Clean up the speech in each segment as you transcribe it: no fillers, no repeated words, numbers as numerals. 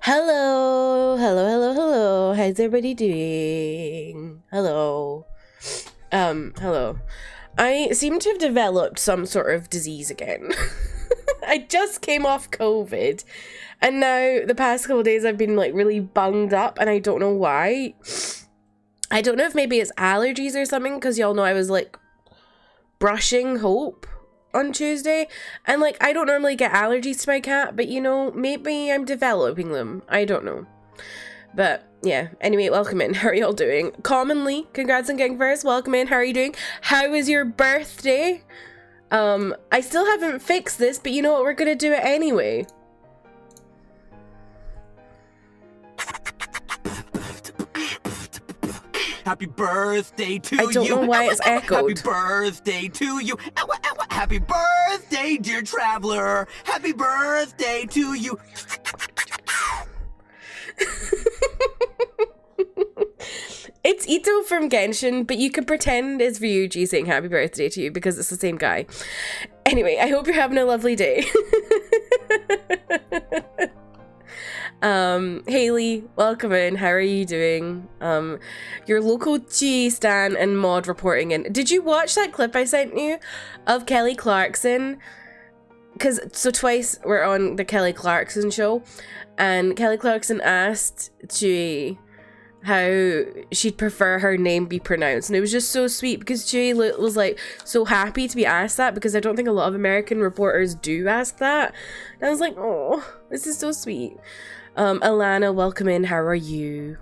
Hello, hello, hello, hello. How's everybody doing? Hello. Hello. I seem to have developed some sort of disease again. I just came off COVID, and now the past couple of days I've been like really bunged up, and I don't know why. I don't know if maybe it's allergies or something, because y'all know I was like brushing Hope on Tuesday, and like I don't normally get allergies to my cat, but you know, maybe I'm developing them. I don't know. But yeah, anyway, welcome in. How are y'all doing? Commonly, congrats on getting first. Welcome in. How are you doing? How was your birthday? I still haven't fixed this, but you know what? We're gonna do it anyway. Happy birthday to you. I don't know why it's echoed. Happy birthday to you. Happy birthday, dear traveler. Happy birthday to you. It's Ito from Genshin, but you can pretend it's Ryuji saying happy birthday to you because it's the same guy. Anyway, I hope you're having a lovely day. Haley, welcome in. How are you doing? Your local G stan and mod reporting in. Did you watch that clip I sent you of Kelly Clarkson? Because so twice we're on the Kelly Clarkson show, and Kelly Clarkson asked G how she'd prefer her name be pronounced, and it was just so sweet because Jay was like so happy to be asked that, because I don't think a lot of American reporters do ask that, and I was like, oh, this is so sweet. Alana, welcome in. How are you?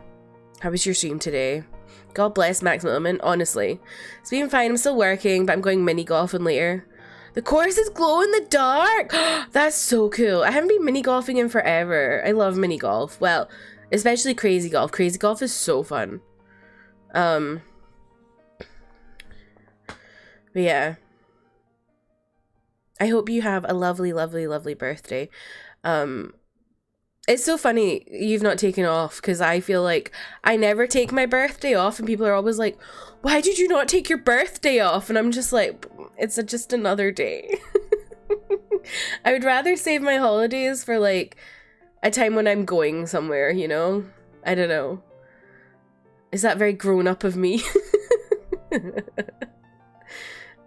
How was your stream today? God bless Max Millman. Honestly, it's been fine. I'm still working, but I'm going mini golfing later. The course is glow in the dark. That's so cool. I haven't been mini golfing in forever. I love mini golf. Well, especially crazy golf. Crazy golf is so fun. But yeah. I hope you have a lovely, lovely, lovely birthday. It's so funny you've not taken off, because I feel like I never take my birthday off, and people are always like, why did you not take your birthday off? And I'm just like, it's just another day. I would rather save my holidays for like a time when I'm going somewhere, you know? I don't know. Is that very grown up of me?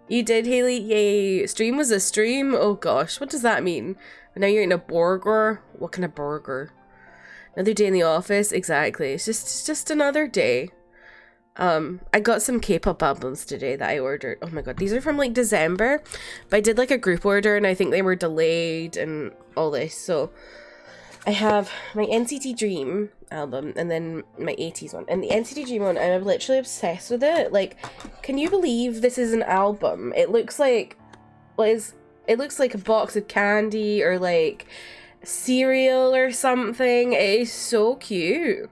You did, Haley? Yay. Stream was a stream? Oh gosh, what does that mean? Now you're eating a burger? What kind of burger? Another day in the office? Exactly. It's just another day. I got some K-pop albums today that I ordered. Oh my god, these are from like December, but I did like a group order and I think they were delayed and all this, so I have my NCT Dream album and then my 80s one. And the NCT Dream one, I'm literally obsessed with it. Like, can you believe this is an album? It looks like, it looks like a box of candy or like cereal or something. It is so cute.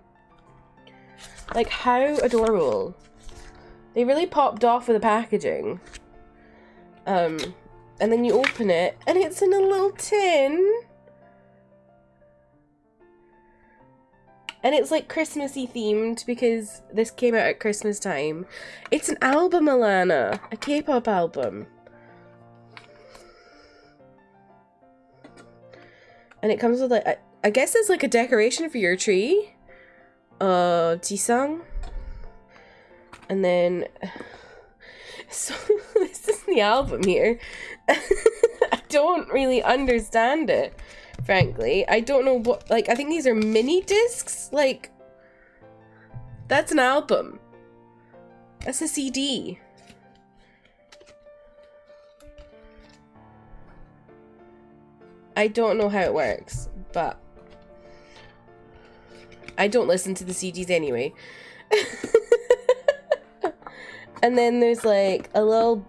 Like, how adorable. They really popped off with the packaging. And then you open it and it's in a little tin. And it's like Christmassy themed because this came out at Christmas time. It's an album, Alana. A K-pop album. And it comes with like, I guess it's like a decoration for your tree. Jisung. And then, so this is the album here. I don't really understand it, frankly. I don't know what, like, I think these are mini discs. Like, that's an album. That's a CD. I don't know how it works, but I don't listen to the CDs anyway. And then there's like a little,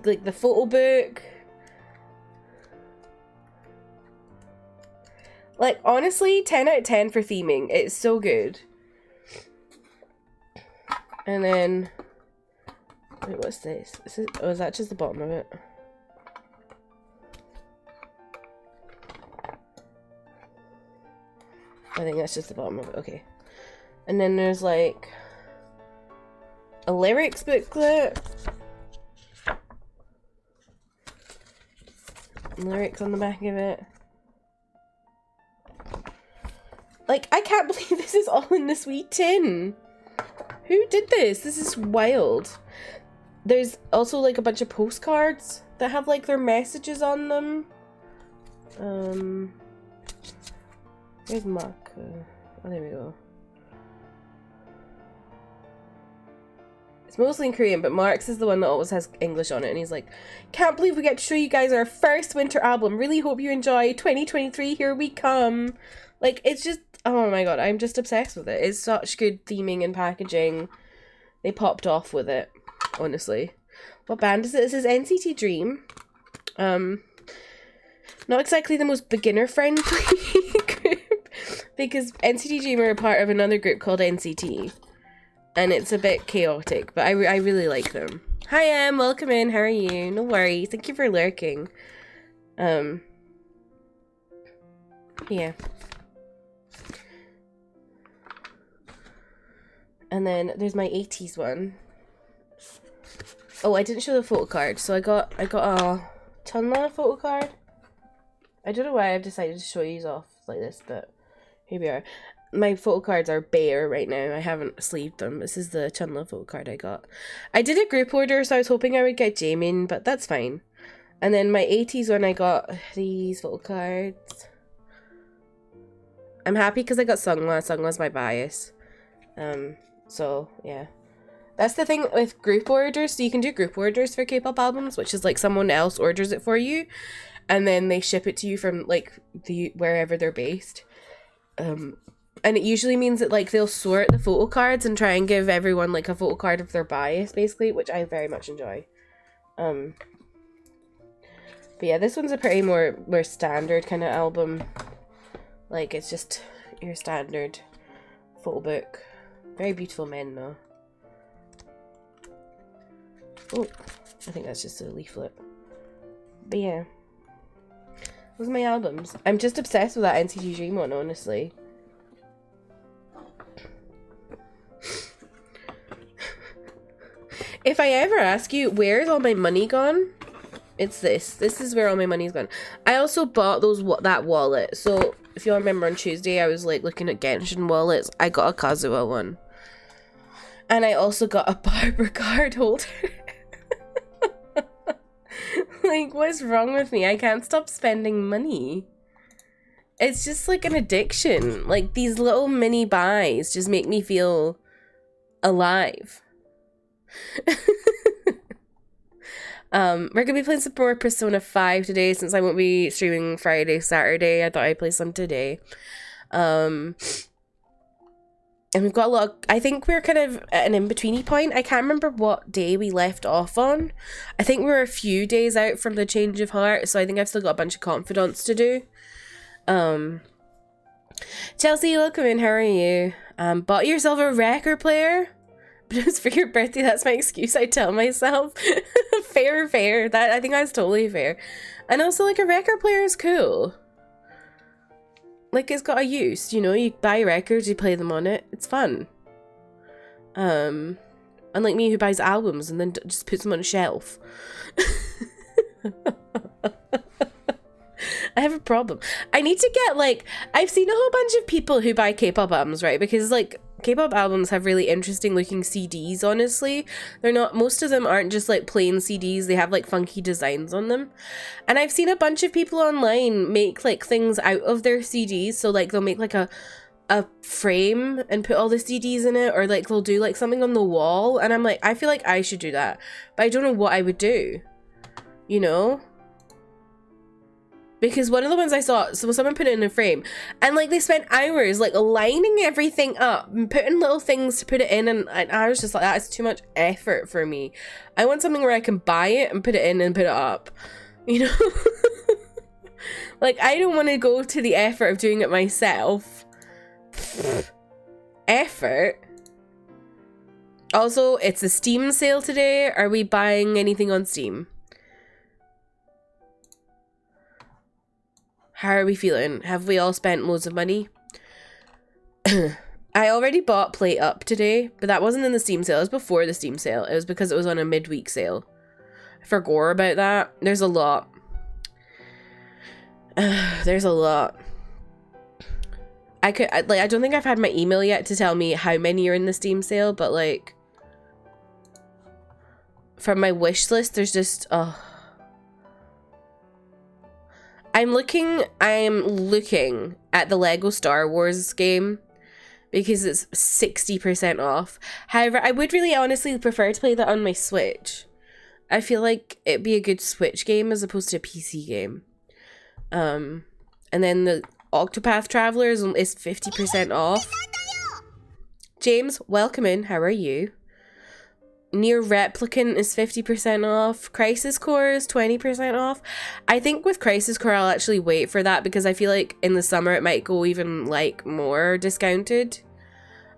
like the photo book. Like, honestly, 10 out of 10 for theming. It's so good. And then, wait, what's this? Oh, is that just the bottom of it? I think that's just the bottom of it. Okay. And then there's like a lyrics booklet. Lyrics on the back of it. Like, I can't believe this is all in this wee tin. Who did this? This is wild. There's also like a bunch of postcards that have like their messages on them. Where's Mark? Oh, there we go. It's mostly in Korean, but Mark's is the one that always has English on it, and he's like, can't believe we get to show you guys our first winter album. Really hope you enjoy 2023. Here we come. Like, it's just, oh my god, I'm just obsessed with it. It's such good theming and packaging. They popped off with it, honestly. What band is it? This is NCT Dream. Not exactly the most beginner friendly group, because NCT Dream are a part of another group called NCT. And it's a bit chaotic, but I really like them. Hi, Em. Welcome in. How are you? No worries. Thank you for lurking. Yeah. And then there's my 80s one. Oh, I didn't show the photo card, so I got a Chunla photo card. I don't know why I've decided to show these off like this, but here we are. My photo cards are bare right now. I haven't sleeved them. This is the Chunla photo card I got. I did a group order, so I was hoping I would get Jaemin, but that's fine. And then my 80s one, I got these photo cards. I'm happy because I got Seonghwa. Seonghwa's my bias. So, yeah. That's the thing with group orders. So you can do group orders for K-pop albums, which is like someone else orders it for you, and then they ship it to you from like wherever they're based. And it usually means that like they'll sort the photo cards and try and give everyone like a photo card of their bias, basically, which I very much enjoy. But yeah, this one's a pretty more standard kind of album. Like, it's just your standard photo book. Very beautiful men though. Oh, I think that's just a leaflet. But yeah, those are my albums. I'm just obsessed with that NCT Dream one, honestly. If I ever ask you, where's all my money gone? It's this. This is where all my money's gone. I also bought that wallet. So, if you all remember on Tuesday, I was like looking at Genshin wallets. I got a Kazuha one. And I also got a Barber card holder. Like, what's wrong with me? I can't stop spending money. It's just like an addiction. Like, these little mini buys just make me feel alive. We're gonna be playing some more Persona 5 today, since I won't be streaming Friday, Saturday. I thought I'd play some today. And we've got a lot of, I think we're kind of at an in-betweeny point. I can't remember what day we left off on. I think we're a few days out from the change of heart, so I think I've still got a bunch of confidants to do. Chelsea, welcome in. How are you? Bought yourself a record player? But it was for your birthday. That's my excuse, I tell myself. Fair. That, I think that's totally fair. And also, like, a record player is cool. Like, it's got a use, you know? You buy records, you play them on it. It's fun. Unlike me, who buys albums and then just puts them on a shelf. I have a problem. I need to get, like, I've seen a whole bunch of people who buy K-pop albums, right? Because, like, K-pop albums have really interesting looking CDs, honestly. They're not, most of them aren't just like plain CDs, they have like funky designs on them. And I've seen a bunch of people online make like things out of their CDs. So like they'll make like a frame and put all the CDs in it, or like they'll do like something on the wall. And I'm like, I feel like I should do that, but I don't know what I would do, you know? Because one of the ones I saw, so someone put it in a frame, and like they spent hours like lining everything up and putting little things to put it in, and I was just like, that is too much effort for me. I want something where I can buy it and put it in and put it up, you know? Like, I don't want to go to the effort of doing it myself. Effort. Also, it's a Steam sale today. Are we buying anything on Steam? How are we feeling? Have we all spent loads of money? I already bought Play Up today, but that wasn't in the Steam sale. It was before the Steam sale. It was because it was on a midweek sale. I forgot about that. There's a lot. There's a lot. I don't think I've had my email yet to tell me how many are in the Steam sale, but like from my wish list, there's just I'm looking at the Lego Star Wars game because it's 60% off. However, I would really honestly prefer to play that on my Switch. I feel like it'd be a good Switch game as opposed to a PC game. And then the Octopath Traveler is 50% off. James, welcome in. How are you? Nier Replicant is 50% off. Crisis Core is 20% off. I think with Crisis Core, I'll actually wait for that because I feel like in the summer it might go even like more discounted.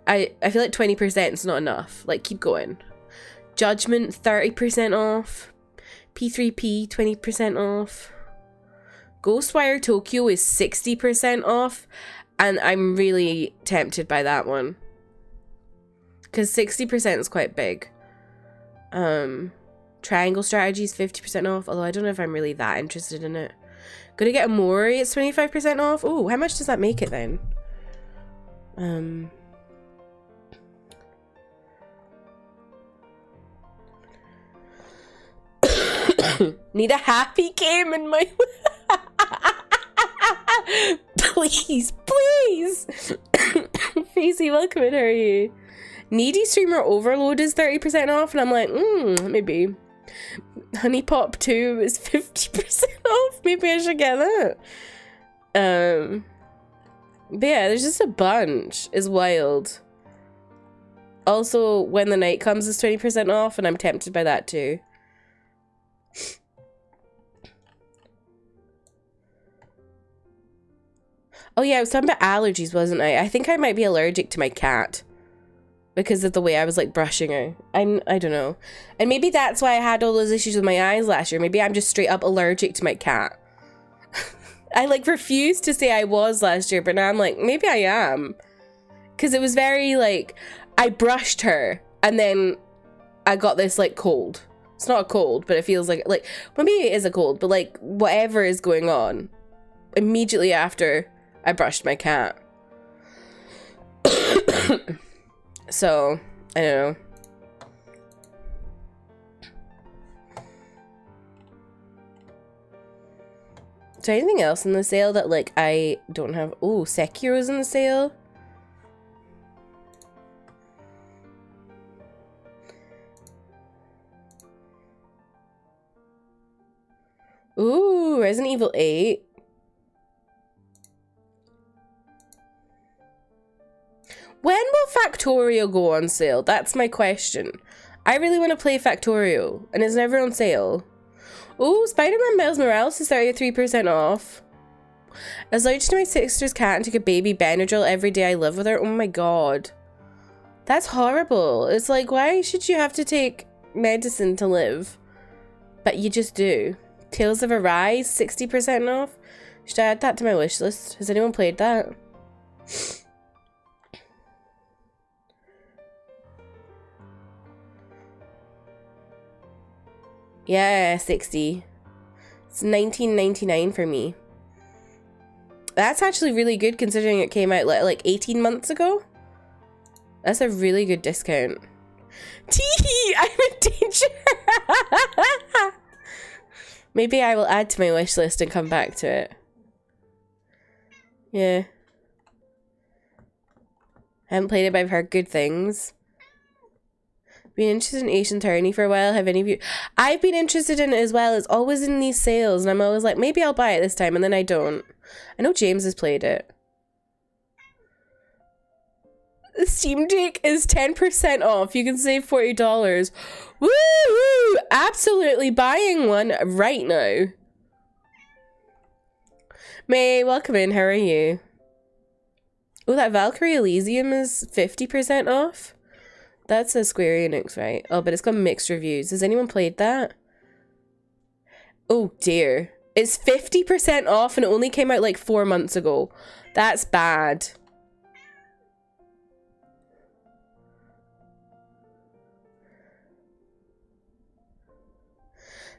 I feel like 20% is not enough. Like, keep going. Judgment 30% off. P3P 20% off. Ghostwire Tokyo is 60% off, and I'm really tempted by that one because 60% is quite big. Triangle Strategy is 50% off, although I don't know if I'm really that interested in it. Gonna get a Mori, it's 25% off. Oh, how much does that make it then? Need a happy game in my please Facey, welcome in. How are you? Needy Streamer Overload is 30% off, and I'm like, maybe. Honey Pop 2 is 50% off. Maybe I should get that. But yeah, there's just a bunch. It's wild. Also, When the Night Comes is 20% off, and I'm tempted by that too. Oh yeah, I was talking about allergies, wasn't I? I think I might be allergic to my cat because of the way I was like brushing her. I don't know. And maybe that's why I had all those issues with my eyes last year. Maybe I'm just straight up allergic to my cat. I like refused to say I was last year, but now I'm like, maybe I am. Because it was very like, I brushed her and then I got this like cold. It's not a cold, but it feels like maybe it is a cold, but like whatever is going on immediately after I brushed my cat. So, I don't know. Is there anything else in the sale that like I don't have? Oh, Sekiro's in the sale. Ooh, Resident Evil 8. When will Factorio go on sale? That's my question. I really want to play Factorio, and it's never on sale. Ooh, Spider-Man Miles Morales is 33% off. I was allergic to my sister's cat and took a baby Benadryl every day I live with her. Oh my god. That's horrible. It's like, why should you have to take medicine to live? But you just do. Tales of Arise, 60% off. Should I add that to my wish list? Has anyone played that? Yeah, 60. It's $19.99 for me. That's actually really good considering it came out like 18 months ago. That's a really good discount. Teehee! I'm in danger! Maybe I will add to my wish list and come back to it. Yeah. I haven't played it, but I've heard good things. Been interested in Ace Attorney for a while. Have any of you? I've been interested in it as well. It's always in these sales, and I'm always like, maybe I'll buy it this time, and then I don't. I know James has played it. The Steam Deck is 10% off. You can save $40. Woo! Absolutely buying one right now. May, welcome in. How are you? Oh, that Valkyrie Elysium is 50% off. That's a Square Enix, right? Oh, but it's got mixed reviews. Has anyone played that? Oh dear. It's 50% off and it only came out like 4 months ago. That's bad.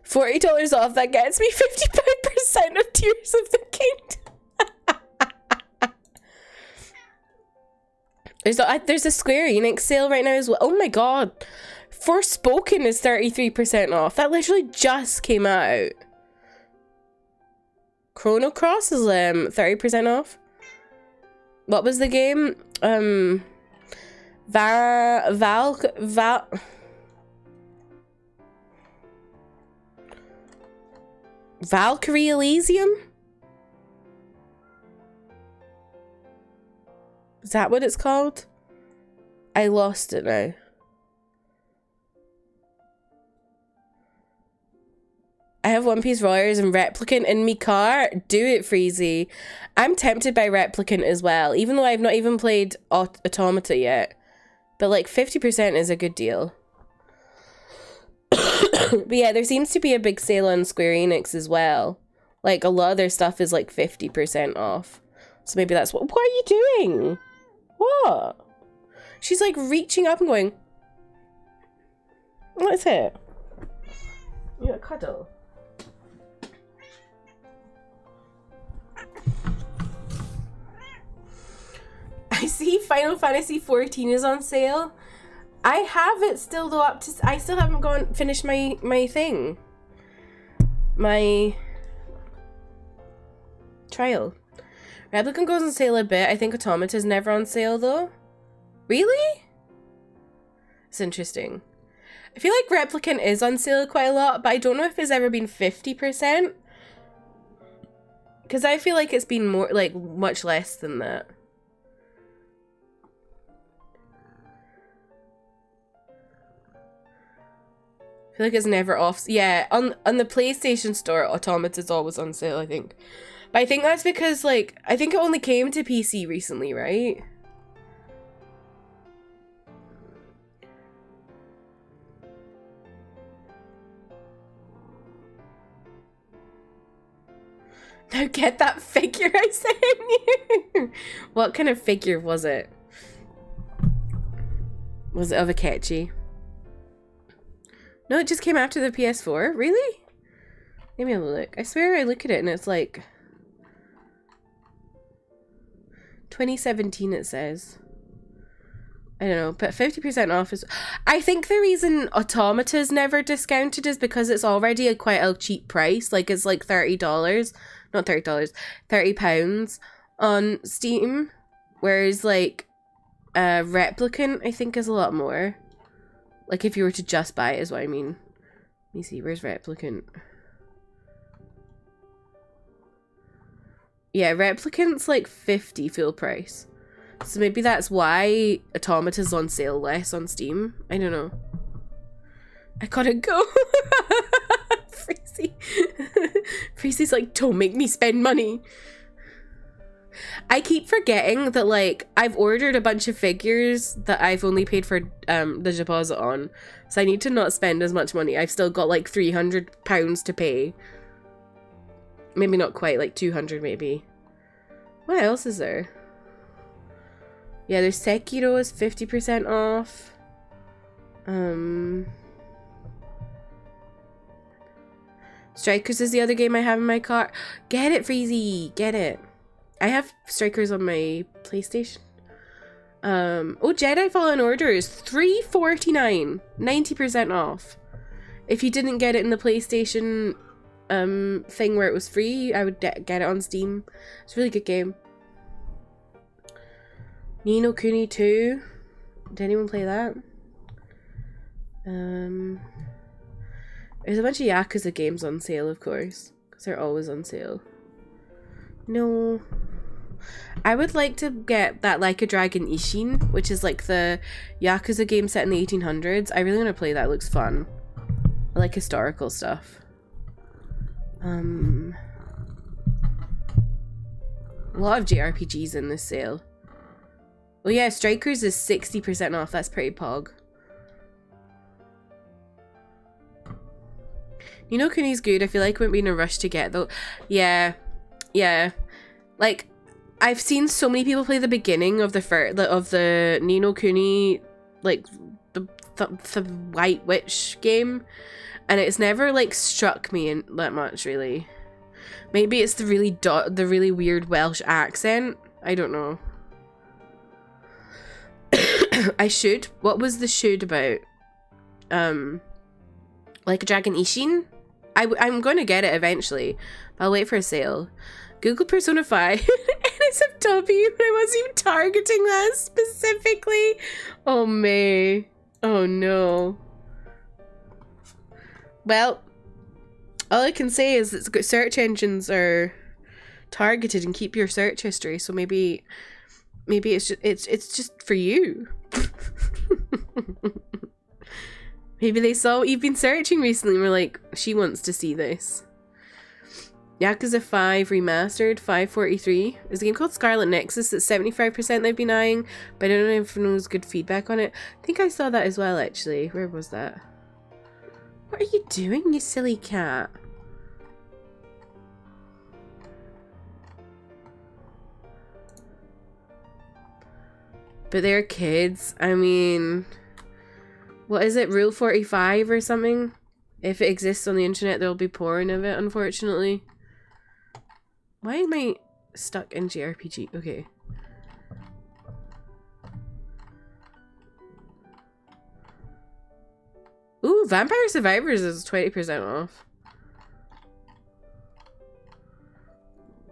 $40 off, that gets me 55% of Tears of the Kingdom. There's a Square Enix sale right now as well. Oh my god. Forspoken is 33% off. That literally just came out. Chrono Cross is 30% off. What was the game? Valkyrie Elysium? Is that what it's called? I lost it now. I have One Piece Warriors and Replicant in me car. Do it, Freezy. I'm tempted by Replicant as well, even though I've not even played Automata yet. But like 50% is a good deal. But yeah, there seems to be a big sale on Square Enix as well. Like a lot of their stuff is like 50% off. So maybe that's what are you doing? What? She's like reaching up and going, what is it? You got a cuddle. I see Final Fantasy 14 is on sale. I have it still though up to, I still haven't finished my thing. My trial. Replicant goes on sale a bit. I think Automata is never on sale though. Really? It's interesting. I feel like Replicant is on sale quite a lot, but I don't know if it's ever been 50%. Because I feel like it's been more, like, much less than that. I feel like it's never off. Yeah, on the PlayStation Store, Automata is always on sale, I think. But I think that's because, like, I think it only came to PC recently, right? Now get that figure I sent you! What kind of figure was it? Was it of Akechi? No, it just came after the PS4? Really? Let me have a look. I swear I look at it and it's like 2017 it says. I don't know, but 50% off is... I think the reason Automata is never discounted is because it's already quite a cheap price. Like, it's like $30. Not $30. £30 on Steam. Whereas, like, Replicant, I think, is a lot more. Like, if you were to just buy it is what I mean. Let me see, where's Replicant? Yeah, Replicant's like 50 full price. So maybe that's why Automata's on sale less on Steam. I don't know. I gotta go. Freezy. Freezy's like, don't make me spend money. I keep forgetting that, like, I've ordered a bunch of figures that I've only paid for the deposit on. So I need to not spend as much money. I've still got like £300 to pay. Maybe not quite, like 200 maybe. What else is there? Yeah, there's Sekiro is 50% off. Strikers is the other game I have in my car. Get it, Freezy! Get it. I have Strikers on my PlayStation. Oh, Jedi Fallen Order is $3.49. 90% off. If you didn't get it in the PlayStation thing where it was free, I would get it on Steam. It's a really good game. Ni no Kuni 2. Did anyone play that? There's a bunch of Yakuza games on sale, of course, because they're always on sale. No. I would like to get that Like a Dragon Ishin, which is like the Yakuza game set in the 1800s. I really want to play that. It looks fun. I like historical stuff. A lot of JRPGs in this sale. Well, yeah, Strikers is 60% off. That's pretty pog. Ni no Kuni's good. I feel like I wouldn't be in a rush to get though. Yeah. Yeah. Like, I've seen so many people play the beginning of the Ni no Kuni, like the White Witch game, and it's never like struck me in that much really. Maybe it's the really weird Welsh accent. I don't know. I should. What was the should about? Like a Dragon Ishin? I'm going to get it eventually. But I'll wait for a sale. Google Persona 5 NSFW, but I wasn't even targeting that specifically. Oh, May. Oh, no. Well, all I can say is that search engines are targeted and keep your search history, so maybe it's just for you. Maybe they saw what you've been searching recently and were like, she wants to see this. Yakuza 5 Remastered, 543. There's a game called Scarlet Nexus that's 75% they've been eyeing, but I don't know if anyone has good feedback on it. I think I saw that as well, actually. Where was that? What are you doing, you silly cat? But they're kids. I mean, what is it? Rule 45 or something? If it exists on the internet, there'll be porn of it, unfortunately. Why am I stuck in JRPG? Okay. Ooh, Vampire Survivors is 20% off.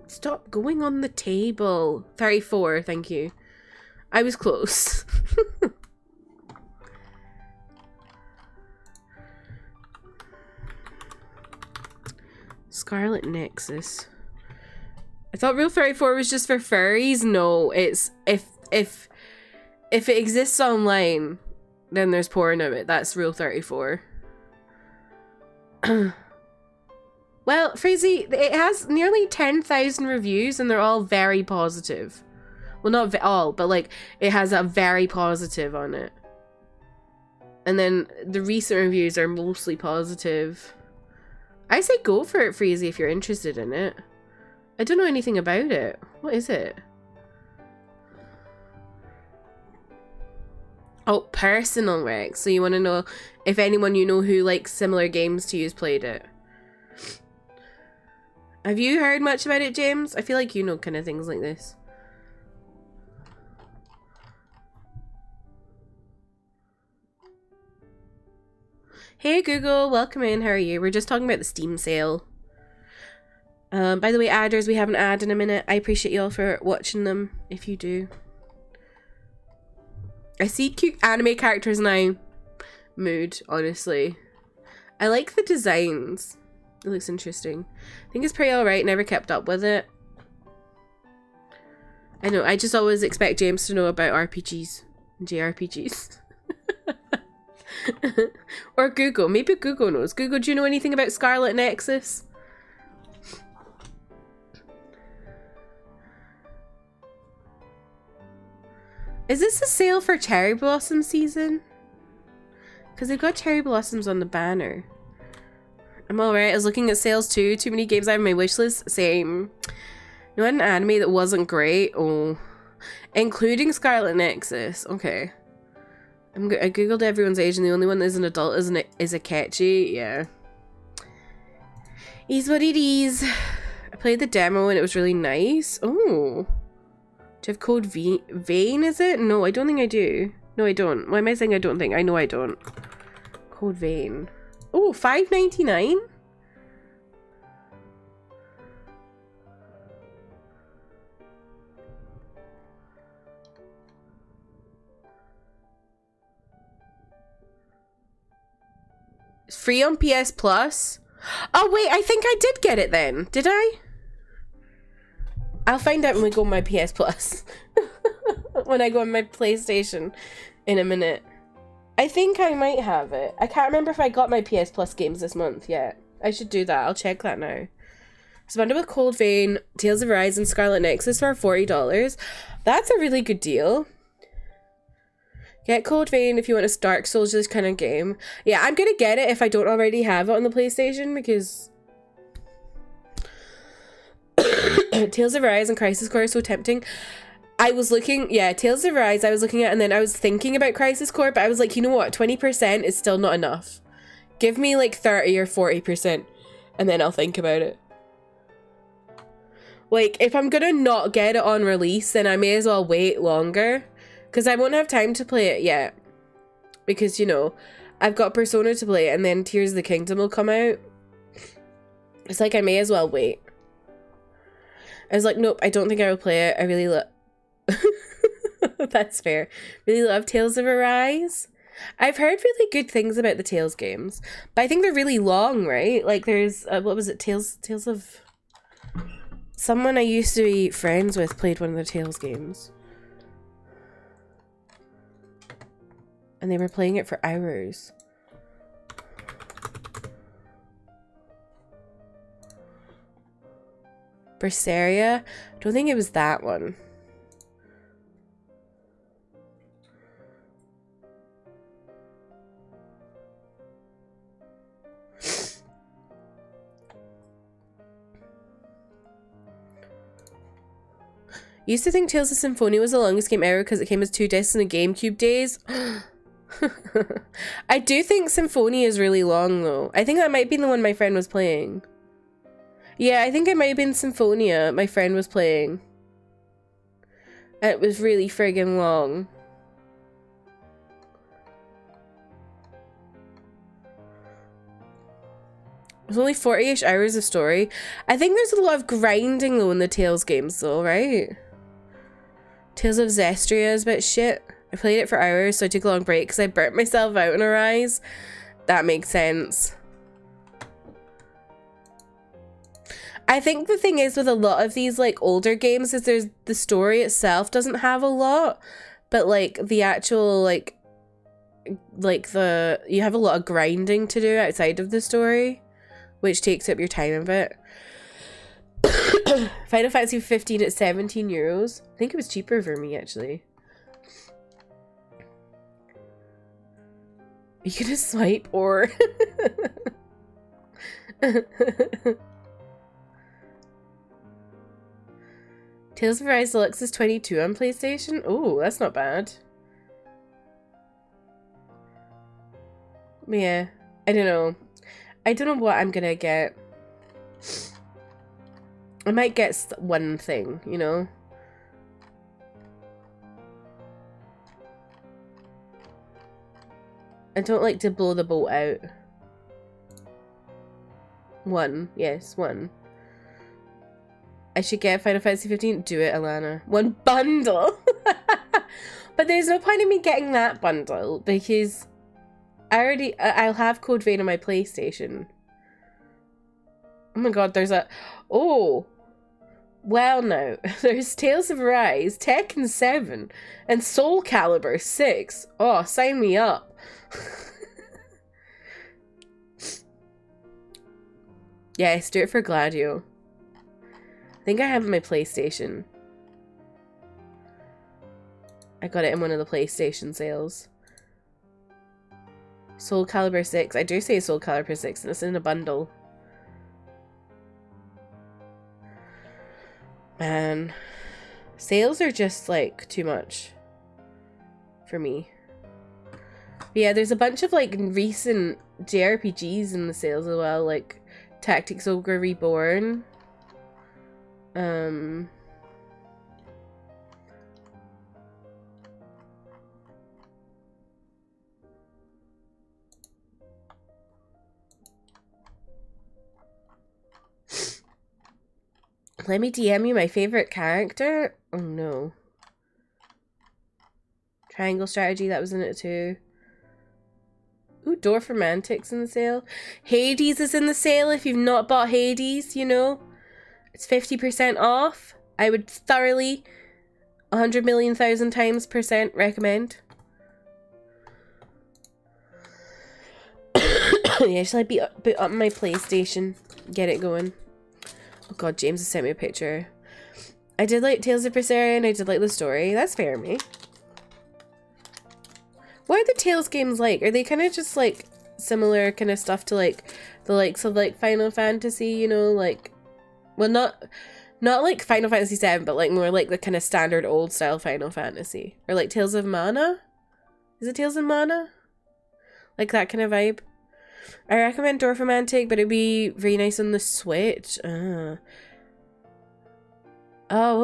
Stop going on the table. 34, thank you. I was close. Scarlet Nexus. I thought Rule 34 was just for furries. No, it's if it exists online, then there's porn of it. That's Rule 34. Well, Freezy, it has nearly 10,000 reviews and they're all very positive. Well, not all, but like it has a very positive on it. And then the recent reviews are mostly positive. I say go for it, Freezy, if you're interested in it. I don't know anything about it. What is it? Oh, personal Rex. So you want to know if anyone you know who likes similar games to you's played it. Have you heard much about it, James? I feel like you know kind of things like this. Hey Google, welcome in. How are you? We're just talking about the Steam sale. By the way, adders, we have an ad in a minute. I appreciate you all for watching them, if you do. I see cute anime characters now. Mood, honestly. I like the designs. It looks interesting. I think it's pretty alright, never kept up with it. I know, I just always expect James to know about RPGs and JRPGs. Or Google, maybe Google knows. Google, do you know anything about Scarlet Nexus? Is this a sale for Cherry Blossom season? Because they've got Cherry Blossoms on the banner. I'm alright. I was looking at sales too. Too many games I have on my wish list. Same. You know, an anime that wasn't great? Oh. Including Scarlet Nexus. Okay. I googled everyone's age and the only one that is an adult is Akechi. Yeah. Is what it is. I played the demo and it was really nice. Oh. Do you have code Vein, is it? No, I don't think I do. No, I don't. Why am I saying I don't think? I know I don't. Code Vein. Oh, $5.99? It's free on PS Plus. Oh, wait, I think I did get it then. Did I? I'll find out when we go on my PS Plus. When I go on my PlayStation in a minute. I think I might have it. I can't remember if I got my PS Plus games this month yet. I should do that. I'll check that now. So bundled with Cold Vein, Tales of Arise, and Scarlet Nexus for $40. That's a really good deal. Get Cold Vein if you want a Dark Souls kind of game. Yeah, I'm gonna get it if I don't already have it on the PlayStation because Tales of Arise and Crisis Core are so tempting. I was looking, yeah, Tales of Arise I was looking at, and then I was thinking about Crisis Core, but I was like, you know what, 20% is still not enough. Give me like 30 or 40%, and then I'll think about it. Like, if I'm gonna not get it on release, then I may as well wait longer, Because I won't have time to play it yet. Because, you know, I've got Persona to play and then Tears of the Kingdom will come out. It's like I may as well wait. I was like, nope, I don't think I will play it. I really love... That's fair. Really love Tales of Arise. I've heard really good things about the Tales games. But I think they're really long, right? Like there's... what was it? Tales of... Someone I used to be friends with played one of the Tales games. And they were playing it for hours. Berseria? I don't think it was that one. Used to think Tales of Symphonia was the longest game ever because it came as 2 discs in the GameCube days. I do think Symphonia is really long though. I think that might be the one my friend was playing. Yeah, I think it might have been Symphonia my friend was playing. And it was really friggin' long. There's only 40-ish hours of story. I think there's a lot of grinding though in the Tales games though, right? Tales of Zestria is a bit shit. I played it for hours, so I took a long break because I burnt myself out in Arise. That makes sense. I think the thing is with a lot of these like older games is there's the story itself doesn't have a lot, but like the actual like you have a lot of grinding to do outside of the story, which takes up your time a bit. Final Fantasy 15 at €17. I think it was cheaper for me actually. You can just swipe or Tales of Arise Deluxe is 22 on PlayStation. Oh, that's not bad. Yeah, I don't know. I don't know what I'm gonna get. I might get one thing, you know? I don't like to blow the boat out. One. Yes, one. I should get Final Fantasy 15. Do it, Alana. One bundle! But there's no point in me getting that bundle because I'll have Code Vein on my PlayStation. Oh my god, there's a... Oh! Well now, there's Tales of Arise, Tekken 7, and Soul Calibur 6. Oh, sign me up. Yes, do it for Gladio. I think I have my PlayStation. I got it in one of the PlayStation sales. Soul Calibur 6. I do say Soul Calibur 6 and it's in a bundle. Man. Sales are just like too much for me. But yeah, there's a bunch of like recent JRPGs in the sales as well, like Tactics Ogre Reborn. Let me DM you my favorite character. Oh no. Triangle Strategy, that was in it too. Ooh, Dwarf Romantics in the sale. Hades is in the sale if you've not bought Hades, you know. It's 50% off. I would thoroughly 100,000,000 times % recommend. Yeah, shall I boot up my PlayStation? Get it going. Oh god, James has sent me a picture. I did like Tales of Berseria and I did like the story. That's fair, mate. What are the Tales games like? Are they kind of just like similar kind of stuff to like the likes of like Final Fantasy, you know, like, well, not like Final Fantasy 7, but like more like the kind of standard old style Final Fantasy, or like Tales of Mana? Is it Tales of Mana? Like that kind of vibe. I recommend Dwarf Romantic, but it'd be very nice on the Switch. Oh,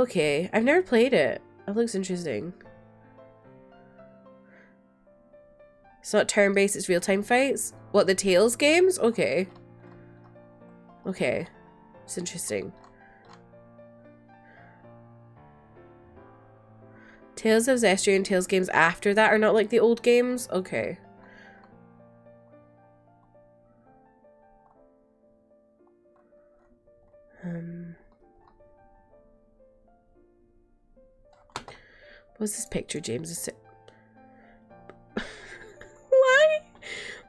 okay. I've never played it. That looks interesting. It's not turn-based, it's real-time fights. What, the Tales games? Okay. Okay. It's interesting. Tales of Zestiria and Tales games after that are not like the old games? Okay. What's this picture James is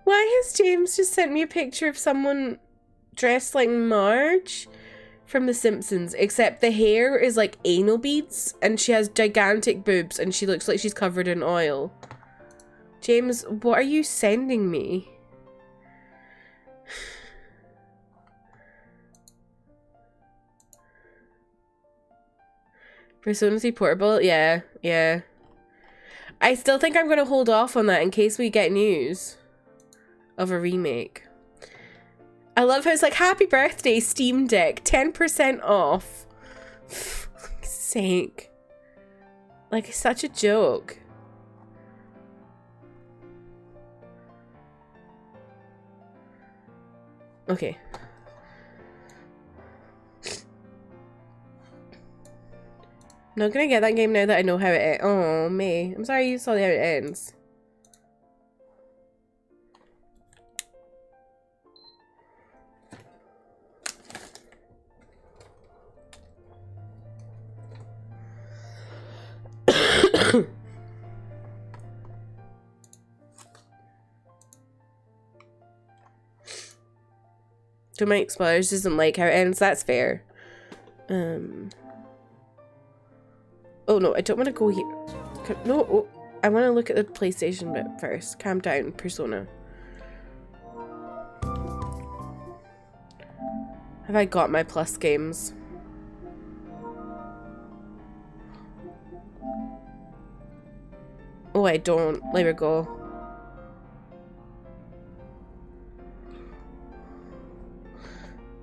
Why has James just sent me a picture of someone dressed like Marge from The Simpsons, except the hair is like anal beads and she has gigantic boobs and she looks like she's covered in oil. James, what are you sending me? Persona 3 Portable? Yeah, yeah. I still think I'm going to hold off on that in case we get news of a remake. I love how it's like, happy birthday, Steam Deck, 10% off. For fuck's sake. Like, it's such a joke. Okay. I'm not gonna get that game now that I know how it ends. Oh, May. I'm sorry you saw how it ends. Domain Explorers doesn't like how it ends. That's fair. Oh no, I don't want to go here. No, oh, I want to look at the PlayStation bit first. Calm down, Persona. Have I got my Plus games? Oh, I don't. There we go.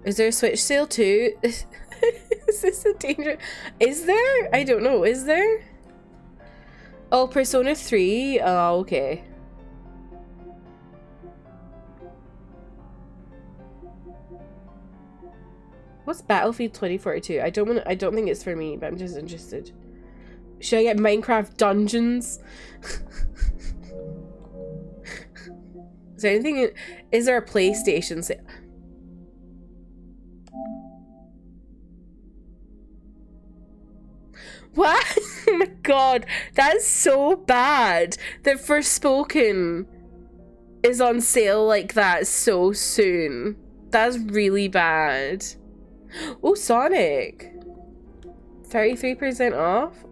Is there a Switch sale too? Is this a danger? Is there? I don't know. Is there? Oh, Persona 3? Oh, okay. What's Battlefield 2042? I don't think it's for me, but I'm just interested. Should I get Minecraft Dungeons? Is there anything is there a PlayStation sale? What? Oh my god, that's so bad that Forspoken is on sale like that so soon. That's really bad. Oh, Sonic. 33% off?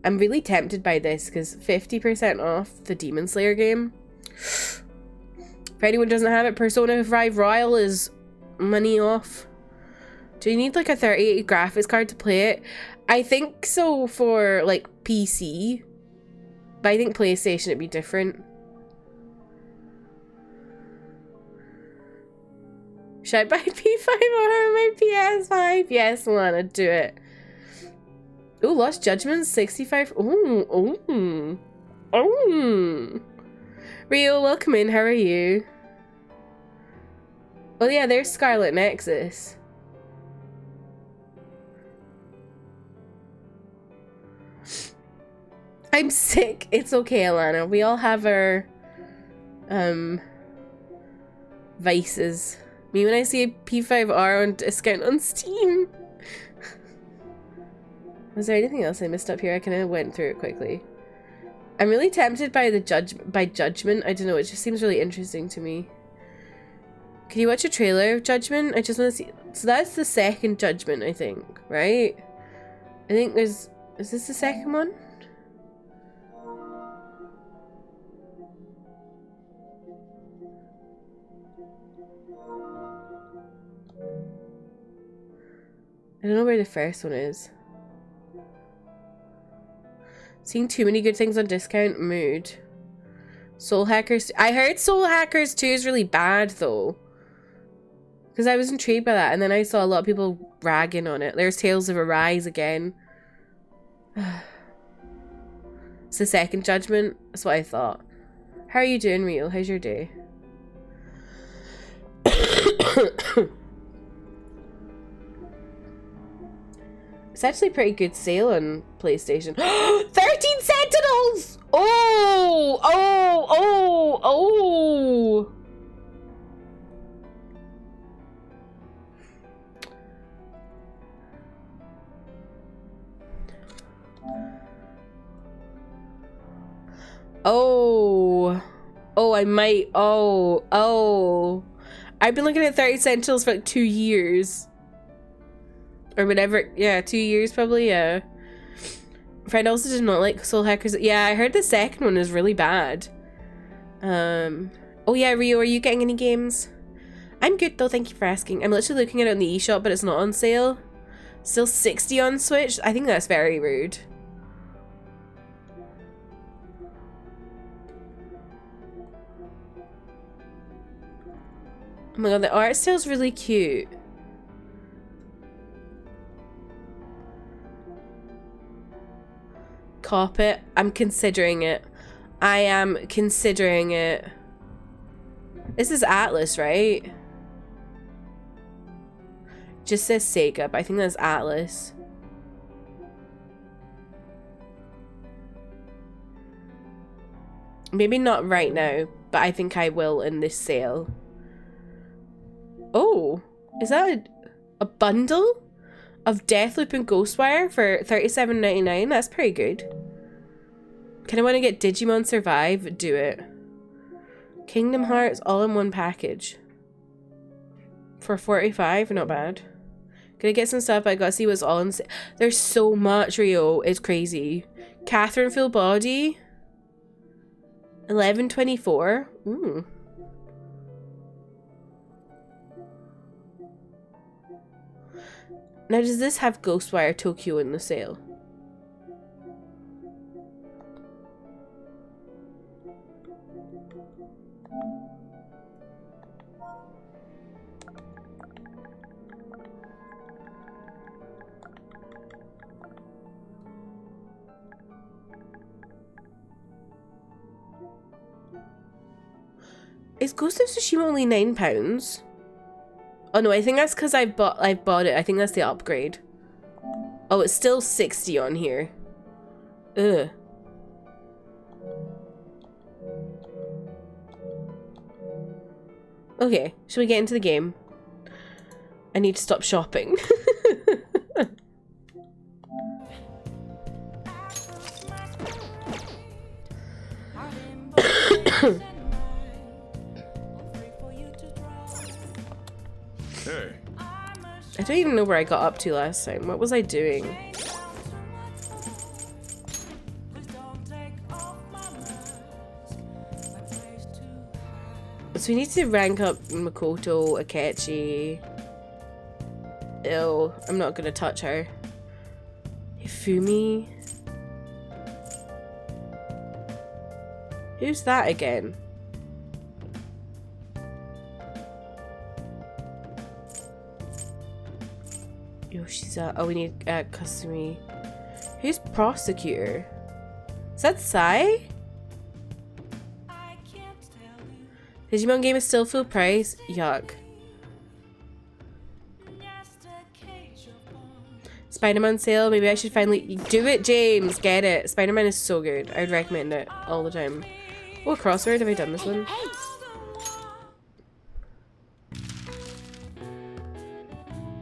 I'm really tempted by this because 50% off the Demon Slayer game. If anyone doesn't have it, Persona 5 Royal is money off. Do you need like a 3080 graphics card to play it? I think so for like PC, but I think PlayStation it'd be different. Should I buy P5 or my PS5? Yes, Lana, do it. Ooh, Lost Judgment 65. Ooh. Rio, welcome in. How are you? Oh yeah, there's Scarlet Nexus. I'm sick. It's okay, Alana. We all have our vices. Me when I see a P5R on discount on Steam. Was there anything else I missed up here? I kind of went through it quickly. I'm really tempted by the Judgment. I don't know. It just seems really interesting to me. Can you watch a trailer of Judgment? I just want to see. So that's the second Judgment, I think, right? I think there's. Is this the second one? I don't know where the first one is. Seeing too many good things on discount. Mood. Soul Hackers. I heard Soul Hackers 2 is really bad though. Because I was intrigued by that, and then I saw a lot of people ragging on it. There's Tales of Arise again. It's the second Judgment. That's what I thought. How are you doing, Rio? How's your day? It's actually a pretty good sale on PlayStation. 13 Sentinels! Oh! Oh! Oh! Oh! Oh. Oh, I might. Oh. Oh. I've been looking at 30 Sentinels for like 2 years. Or whatever. Yeah, 2 years probably, yeah. Friend also did not like Soul Hackers. Yeah, I heard the second one is really bad. Oh yeah, Rio, are you getting any games? I'm good though, thank you for asking. I'm literally looking at it on the eShop, but it's not on sale. Still 60 on Switch? I think that's very rude. Oh my god, the art style's really cute. Cop it. I'm considering it. I am considering it. This is Atlas, right? Just says Sega, but I think that's Atlas. Maybe not right now, but I think I will in this sale. Oh, is that a bundle of Deathloop and Ghostwire for $37.99? That's pretty good. Kind of want to get Digimon Survive. Do it. Kingdom Hearts all in one package for $45. Not bad. Gonna get some stuff, but I gotta see what's all in. There's so much, Rio. It's crazy. Catherine Full Body. $11.24. Ooh. Now, does this have Ghostwire Tokyo in the sale? Is Ghost of Tsushima only £9? Oh no, I think that's because I bought it. I think that's the upgrade. Oh, it's still 60 on here. Ugh. Okay, should we get into the game? I need to stop shopping. Hey. I don't even know where I got up to last time. What was I doing? So we need to rank up Makoto, Akechi. Ew, I'm not gonna touch her. Hifumi. Who's that again? Yoshiza. Oh, we need Kasumi. Who's Prosecutor? Is that Sai? Digimon game is still full price. Yuck. Spider-Man sale. Maybe I should finally do it, James. Get it. Spider-Man is so good. I would recommend it all the time. Oh, Crossword. Have I done this one?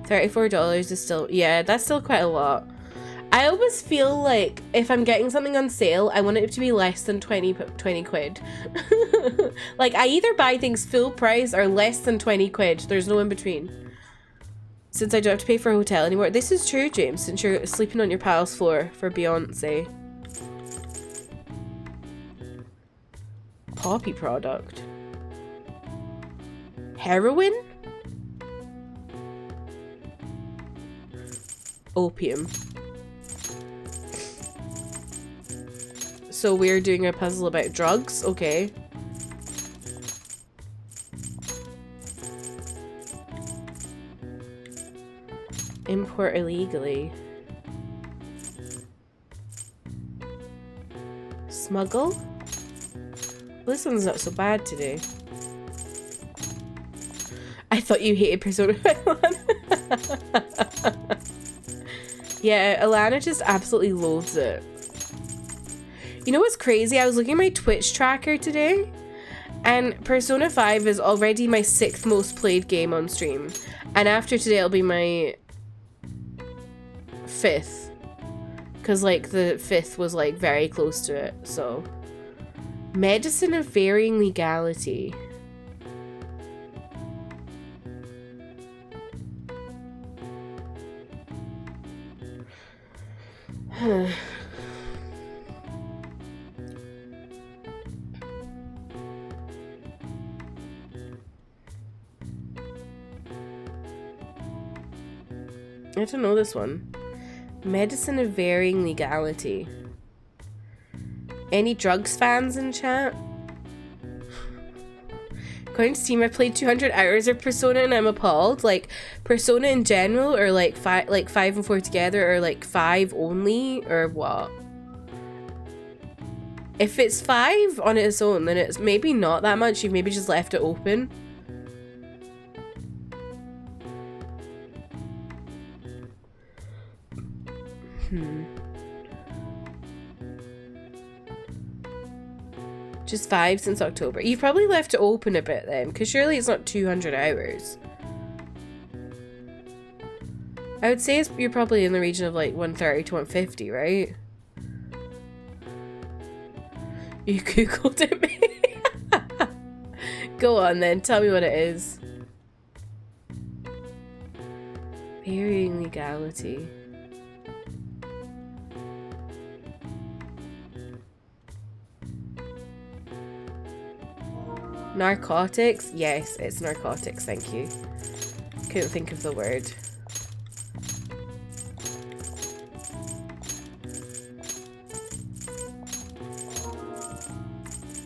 $34 is still, yeah, that's still quite a lot. I always feel like if I'm getting something on sale, I want it to be less than 20 quid. Like, I either buy things full price or less than 20 quid. There's no in between. Since I don't have to pay for a hotel anymore. This is true, James, since you're sleeping on your pal's floor for Beyonce. Poppy product. Heroin? Opium. So we're doing a puzzle about drugs? Okay. Import illegally. Smuggle? Well, this one's not so bad today. I thought you hated Persona 5, Alana. Yeah, Alana just absolutely loathes it. You know what's crazy? I was looking at my Twitch tracker today, and Persona 5 is already my 6th most played game on stream. And after today, it'll be my 5th. Because, like, the 5th was, like, very close to it, so. Medicine of varying legality. I don't know this one. Medicine of varying legality. Any drugs fans in chat? According to Steam, I've played 200 hours of Persona and I'm appalled. Like, Persona in general, or like 5 and 4 together, or like 5 only, or what? If it's 5 on its own, then it's maybe not that much. You've maybe just left it open. Just 5 since October. You've probably left it open a bit then, because surely it's not 200 hours. I would say you're probably in the region of like 130 to 150, right? You googled it. Go on then, tell me what it is. Varying legality. Narcotics? Yes, it's narcotics, thank you. Couldn't think of the word.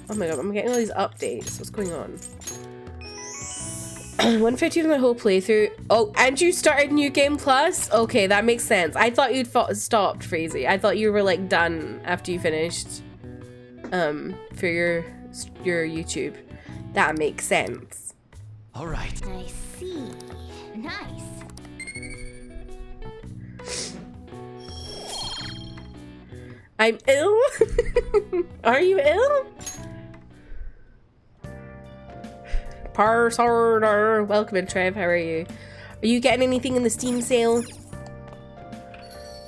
Oh my god, I'm getting all these updates. What's going on? 150 from the whole playthrough. Oh, and you started New Game Plus? Okay, that makes sense. I thought you'd stopped, Freezy. I thought you were like done after you finished for your YouTube. That makes sense. All right. I see. Nice. I'm ill? Are you ill? Parsorder. Welcome in, Trev. How are you? Are you getting anything in the Steam sale?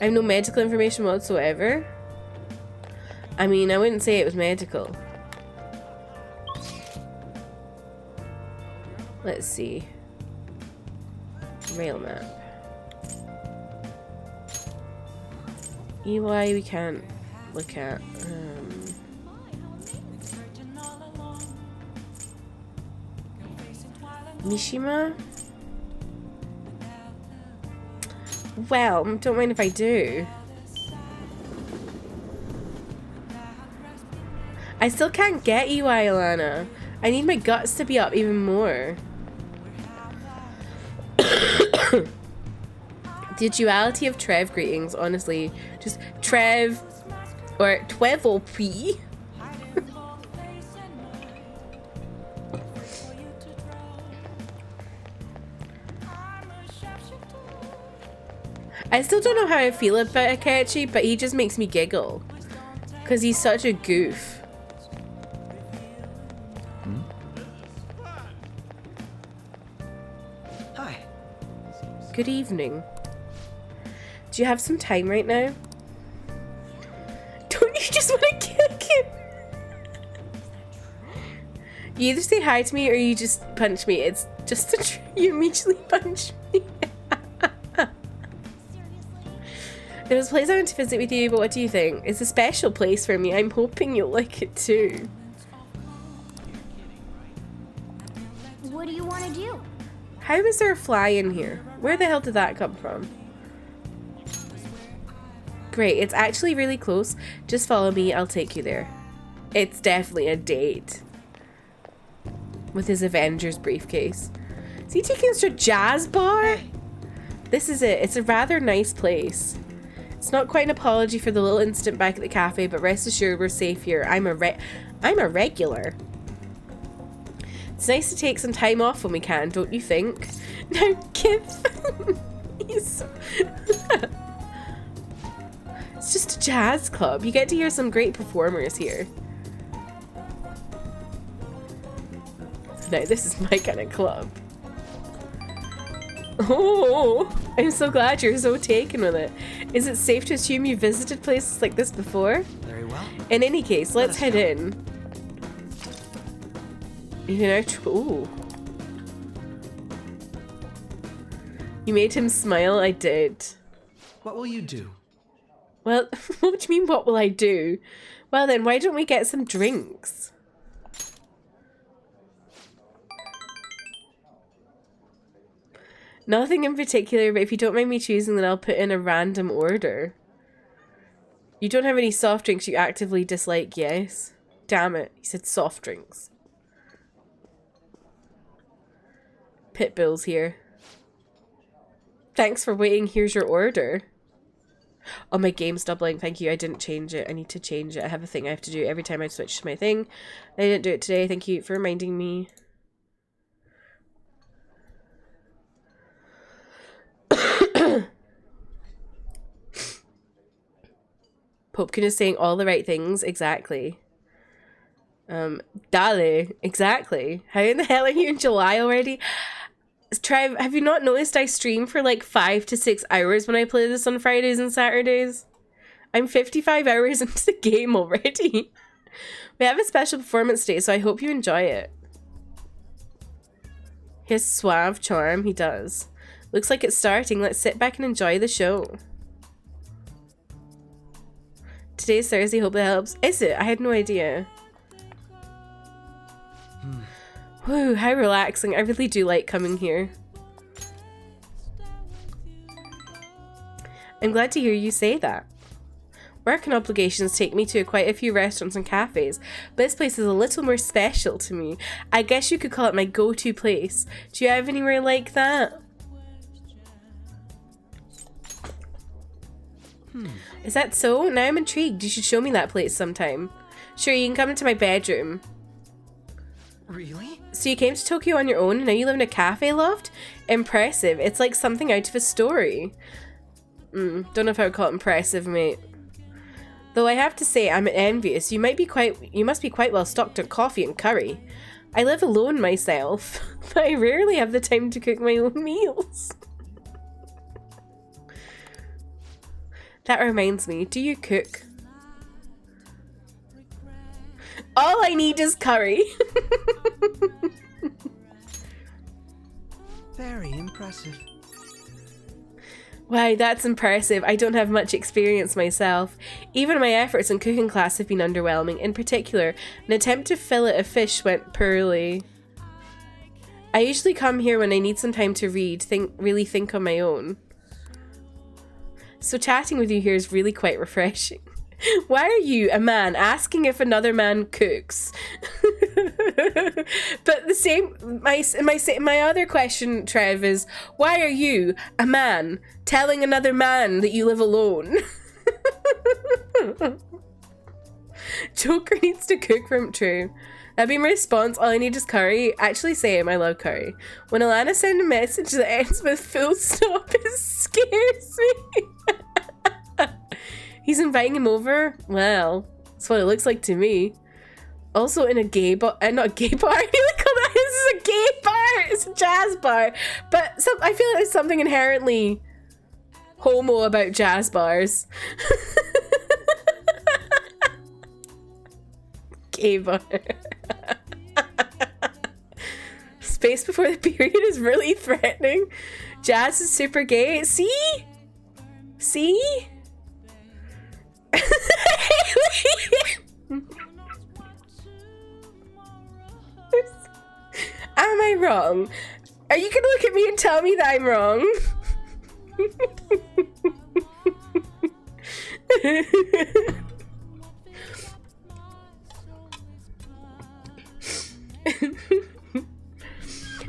I have no medical information whatsoever. I mean, I wouldn't say it was medical. Let's see. Rail map. EY we can't look at. Mishima? Well, don't mind if I do. I still can't get EY, Alana. I need my guts to be up even more. The duality of Trev greetings, honestly. Just Trev or Twevelp. I still don't know how I feel about Akechi, but he just makes me giggle. Because he's such a goof. Hi. Good evening. Do you have some time right now? Don't you just want to kick him? You either say hi to me or you just punch me. It's just a you immediately punch me. There was a place I went to visit with you, but what do you think? It's a special place for me. I'm hoping you'll like it too. What do you want to do? How is there a fly in here? Where the hell did that come from? Great, it's actually really close. Just follow me, I'll take you there. It's definitely a date. With his Avengers briefcase. Is he taking us to a jazz bar? This is it. It's a rather nice place. It's not quite an apology for the little incident back at the cafe, but rest assured we're safe here. I'm a regular. It's nice to take some time off when we can, don't you think? Now, Kith. It's just a jazz club. You get to hear some great performers here. No, this is my kind of club. Oh, I'm so glad you're so taken with it. Is it safe to assume you visited places like this before? Very well. In any case, let's head in. You can ooh. You made him smile? I did. What will you do? Well, what do you mean, what will I do? Well then, why don't we get some drinks? Nothing in particular, but if you don't mind me choosing, then I'll put in a random order. You don't have any soft drinks you actively dislike, yes? Damn it, he said soft drinks. Pitbull's here. Thanks for waiting, here's your order. Oh, my game's doubling, thank you. I didn't change it. I need to change it. I have a thing I have to do every time I switch to my thing. I didn't do it today. Thank you for reminding me. Popkin is saying all the right things. Exactly. Dale. Exactly. How in the hell are you in July already? Trev, have you not noticed I stream for like 5 to 6 hours when I play this on Fridays and Saturdays? I'm 55 hours into the game already. We have a special performance day, so I hope you enjoy it. His suave charm, he does. Looks like it's starting. Let's sit back and enjoy the show. Today's Thursday, hope that helps. Is it? I had no idea. Whew, how relaxing. I really do like coming here. I'm glad to hear you say that. Work and obligations take me to quite a few restaurants and cafes, but this place is a little more special to me. I guess you could call it my go-to place. Do you have anywhere like that? Is that so? Now I'm intrigued. You should show me that place sometime. Sure, you can come into my bedroom. Really? So you came to Tokyo on your own and now you live in a cafe loft? Impressive. It's like something out of a story. Don't know if I would call it impressive, mate. Though I have to say, I'm envious. You must be quite well stocked on coffee and curry. I live alone myself, but I rarely have the time to cook my own meals. That reminds me, do you cook? All I need is curry. Very impressive. Wow, that's impressive. I don't have much experience myself. Even my efforts in cooking class have been underwhelming. In particular, an attempt to fillet a fish went poorly. I usually come here when I need some time to read, really think on my own. So chatting with you here is really quite refreshing. Why are you, a man, asking if another man cooks? But the same, my other question, Trev, is why are you, a man, telling another man that you live alone? Joker needs to cook for him, true. That'd be my response. All I need is curry. Actually, same. I love curry. When Alana sends a message that ends with full stop, it scares me. He's inviting him over? Well, that's what it looks like to me. Also in a gay bar, not a gay bar, this is a gay bar, it's a jazz bar. But I feel like there's something inherently homo about jazz bars. Gay bar. Space before the period is really threatening. Jazz is super gay. See? See? Am I wrong? Are you gonna look at me and tell me that I'm wrong?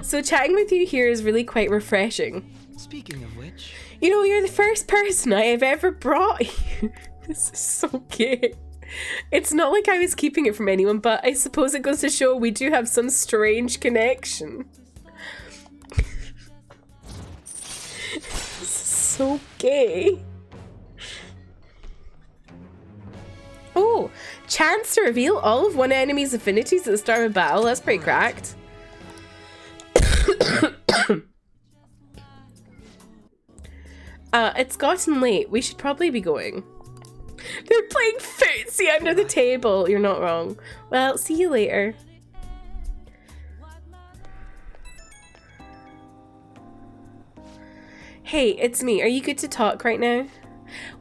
So chatting with you here is really quite refreshing. Speaking of which... You know, you're the first person I have ever brought you. This is so gay. It's not like I was keeping it from anyone, but I suppose it goes to show we do have some strange connection. This is so gay. Oh, chance to reveal all of one enemy's affinities at the start of a battle. That's pretty cracked. It's gotten late. We should probably be going. They're playing footsie under the table. You're not wrong. Well, see you later. Hey, it's me. Are you good to talk right now?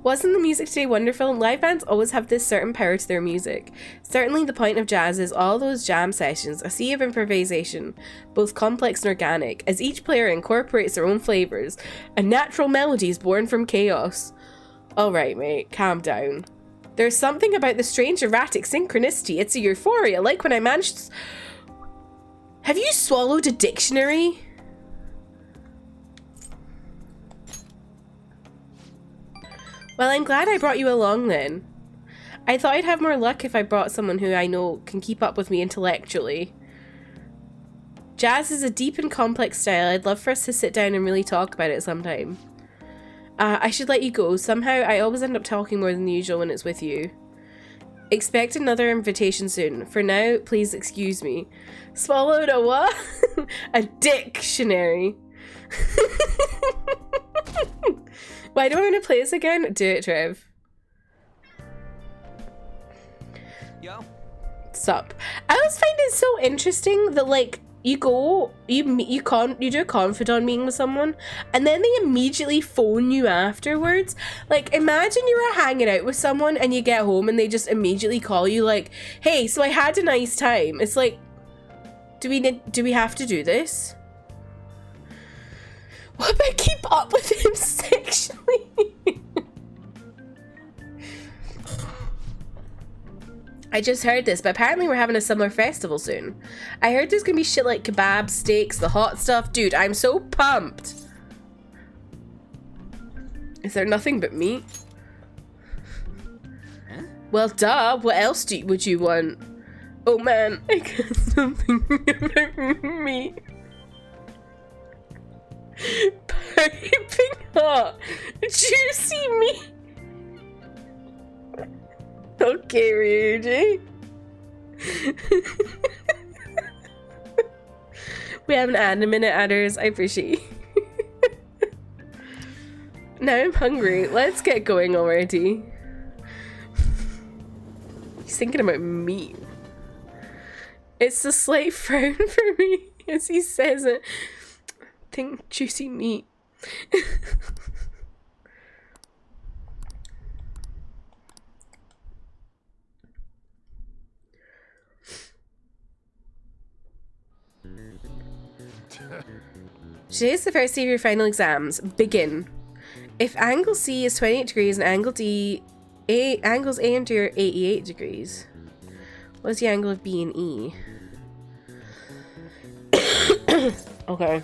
Wasn't the music today wonderful? Live bands always have this certain power to their music. Certainly the point of jazz is all those jam sessions, a sea of improvisation, both complex and organic, as each player incorporates their own flavours, a natural melodies born from chaos. Alright mate, calm down. There's something about the strange erratic synchronicity. It's a euphoria, like when I managed... Have you swallowed a dictionary? Well, I'm glad I brought you along then. I thought I'd have more luck if I brought someone who I know can keep up with me intellectually. Jazz is a deep and complex style. I'd love for us to sit down and really talk about it sometime. I should let you go. Somehow, I always end up talking more than usual when it's with you. Expect another invitation soon. For now, please excuse me. Swallowed a what? A dictionary. Why do I want to play this again? Do it, Trev. Yo. Sup. I always find it so interesting that, like, you do a confidant meeting with someone, and then they immediately phone you afterwards. Like, imagine you were hanging out with someone and you get home and they just immediately call you like, hey, so I had a nice time. It's like, do we have to do this? What if I keep up with him sexually? I just heard this, but apparently we're having a summer festival soon. I heard there's gonna be shit like kebabs, steaks, the hot stuff. Dude, I'm so pumped. Is there nothing but meat? Huh? Well, duh. What else would you want? Oh man, I got something about meat. Piping hot, juicy meat. Okay, Ryuji. We haven't had a minute, adders. I appreciate you. Now I'm hungry. Let's get going already. He's thinking about meat. It's a slight frown for me as he says it. Think juicy meat. Today's the first day of your final exams. Begin. If angle C is 28 degrees and angle angles A and D are 88 degrees, what's the angle of B and E? Okay.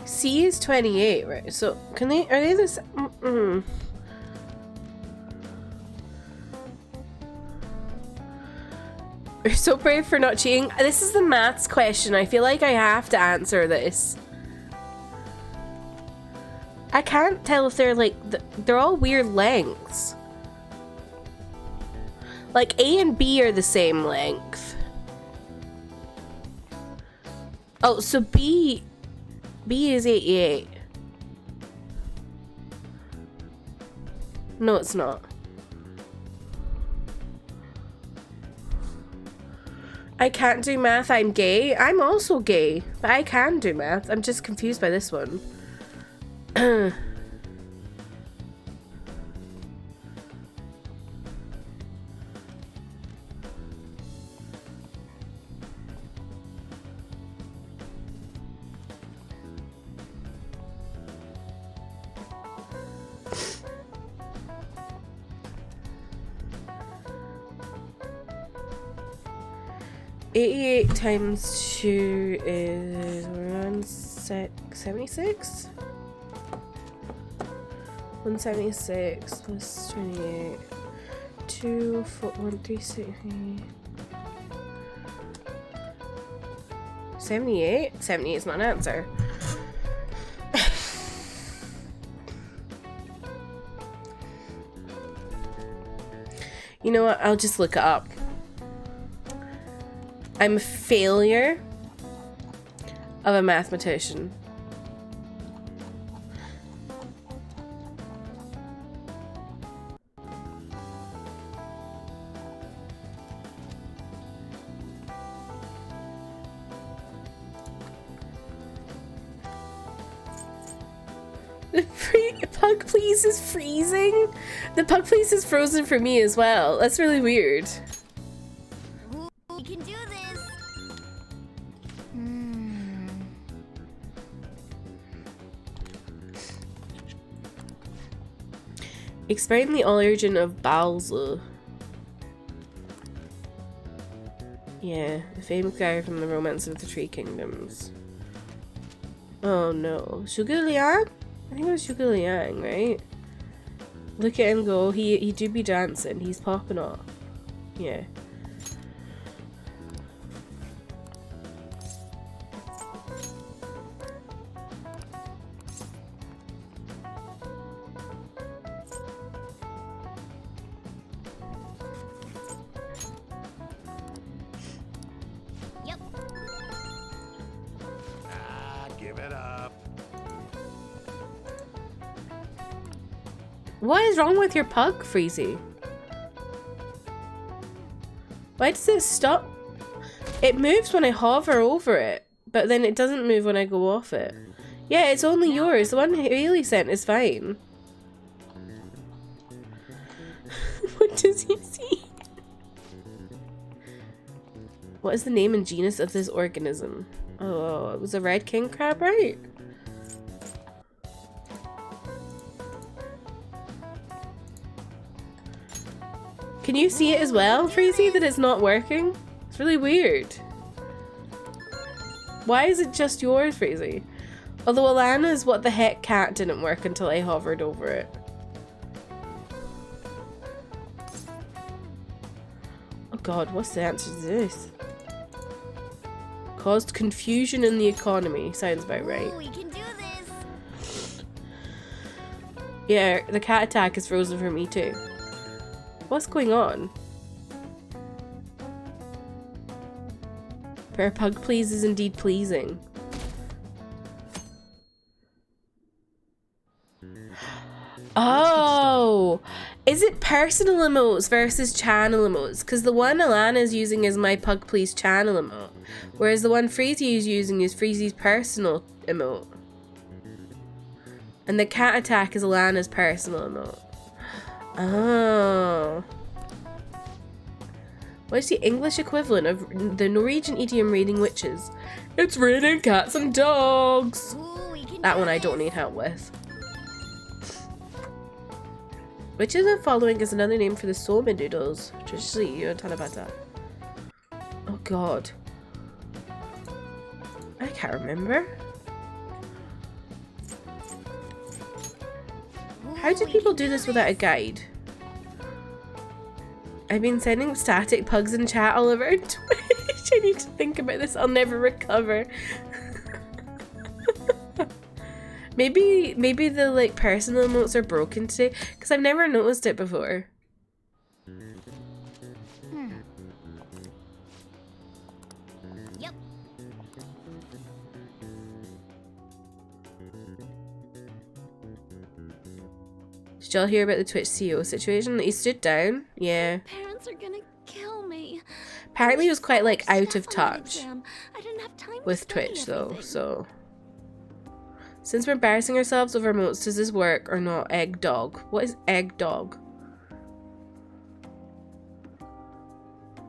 C is 28, right? So are they the same? You're so brave for not cheating. This is the maths question. I feel like I have to answer this. I can't tell if they're like, they're all weird lengths. Like A and B are the same length. Oh, so B is 88. No, it's not. I can't do math, I'm gay. I'm also gay, but I can do math. I'm just confused by this one. 88 times 2 is around 76? 176 plus 28. 2, 4, 1, 3, 6, 78? 78 is not an answer. You know what? I'll just look it up. I'm a failure of a mathematician. The Pug Please is freezing? The Pug Please is frozen for me as well. That's really weird. We can do this. Explain the origin of Balza. Yeah, the famous guy from the Romance of the Three Kingdoms. Oh no. Zhuge Liang? I think it was Zhuge Liang, right? Look at him go. He do be dancing. He's popping off. Yeah. Yep. Give it up. What is wrong with your pug, Freezy? Why does it stop? It moves when I hover over it, but then it doesn't move when I go off it. Yeah, it's only yours. The one Haley sent is fine. What does he see? What is the name and genus of this organism? Oh, it was a red king crab, right? Can you see it as well, Freezy, that it's not working? It's really weird. Why is it just yours, Freezy? Although Alana's what the heck cat didn't work until I hovered over it. Oh god, what's the answer to this? Caused confusion in the economy. Sounds about right. We can do this. Yeah, the cat attack is frozen for me too. What's going on? Fair Pug Please is indeed pleasing. Oh! Is it personal emotes versus channel emotes? Because the one Alana is using is my Pug Please channel emote. Whereas the one Freezy is using is Freezy's personal emote. And the cat attack is Alana's personal emote. Oh. What is the English equivalent of the Norwegian idiom raining witches? It's raining cats and dogs! Ooh, we can That do one I this. don't need help with. Which of the following is another name for the soba noodles? Traditionally, you ton about that. Oh god. I can't remember. How do Ooh, we people can do this without a guide? I've been sending static pugs in chat all over Twitch. I need to think about this. I'll never recover. maybe the like personal emotes are broken today because I've never noticed it before. Yep. Did y'all hear about the Twitch CEO situation? He stood down. Yeah. Parents are gonna kill me. Apparently he was quite like out of Stuff on that touch exam. I didn't have time to with study Twitch though, everything. so. Since we're embarrassing ourselves over emotes, does this work or not? Egg dog. What is egg dog?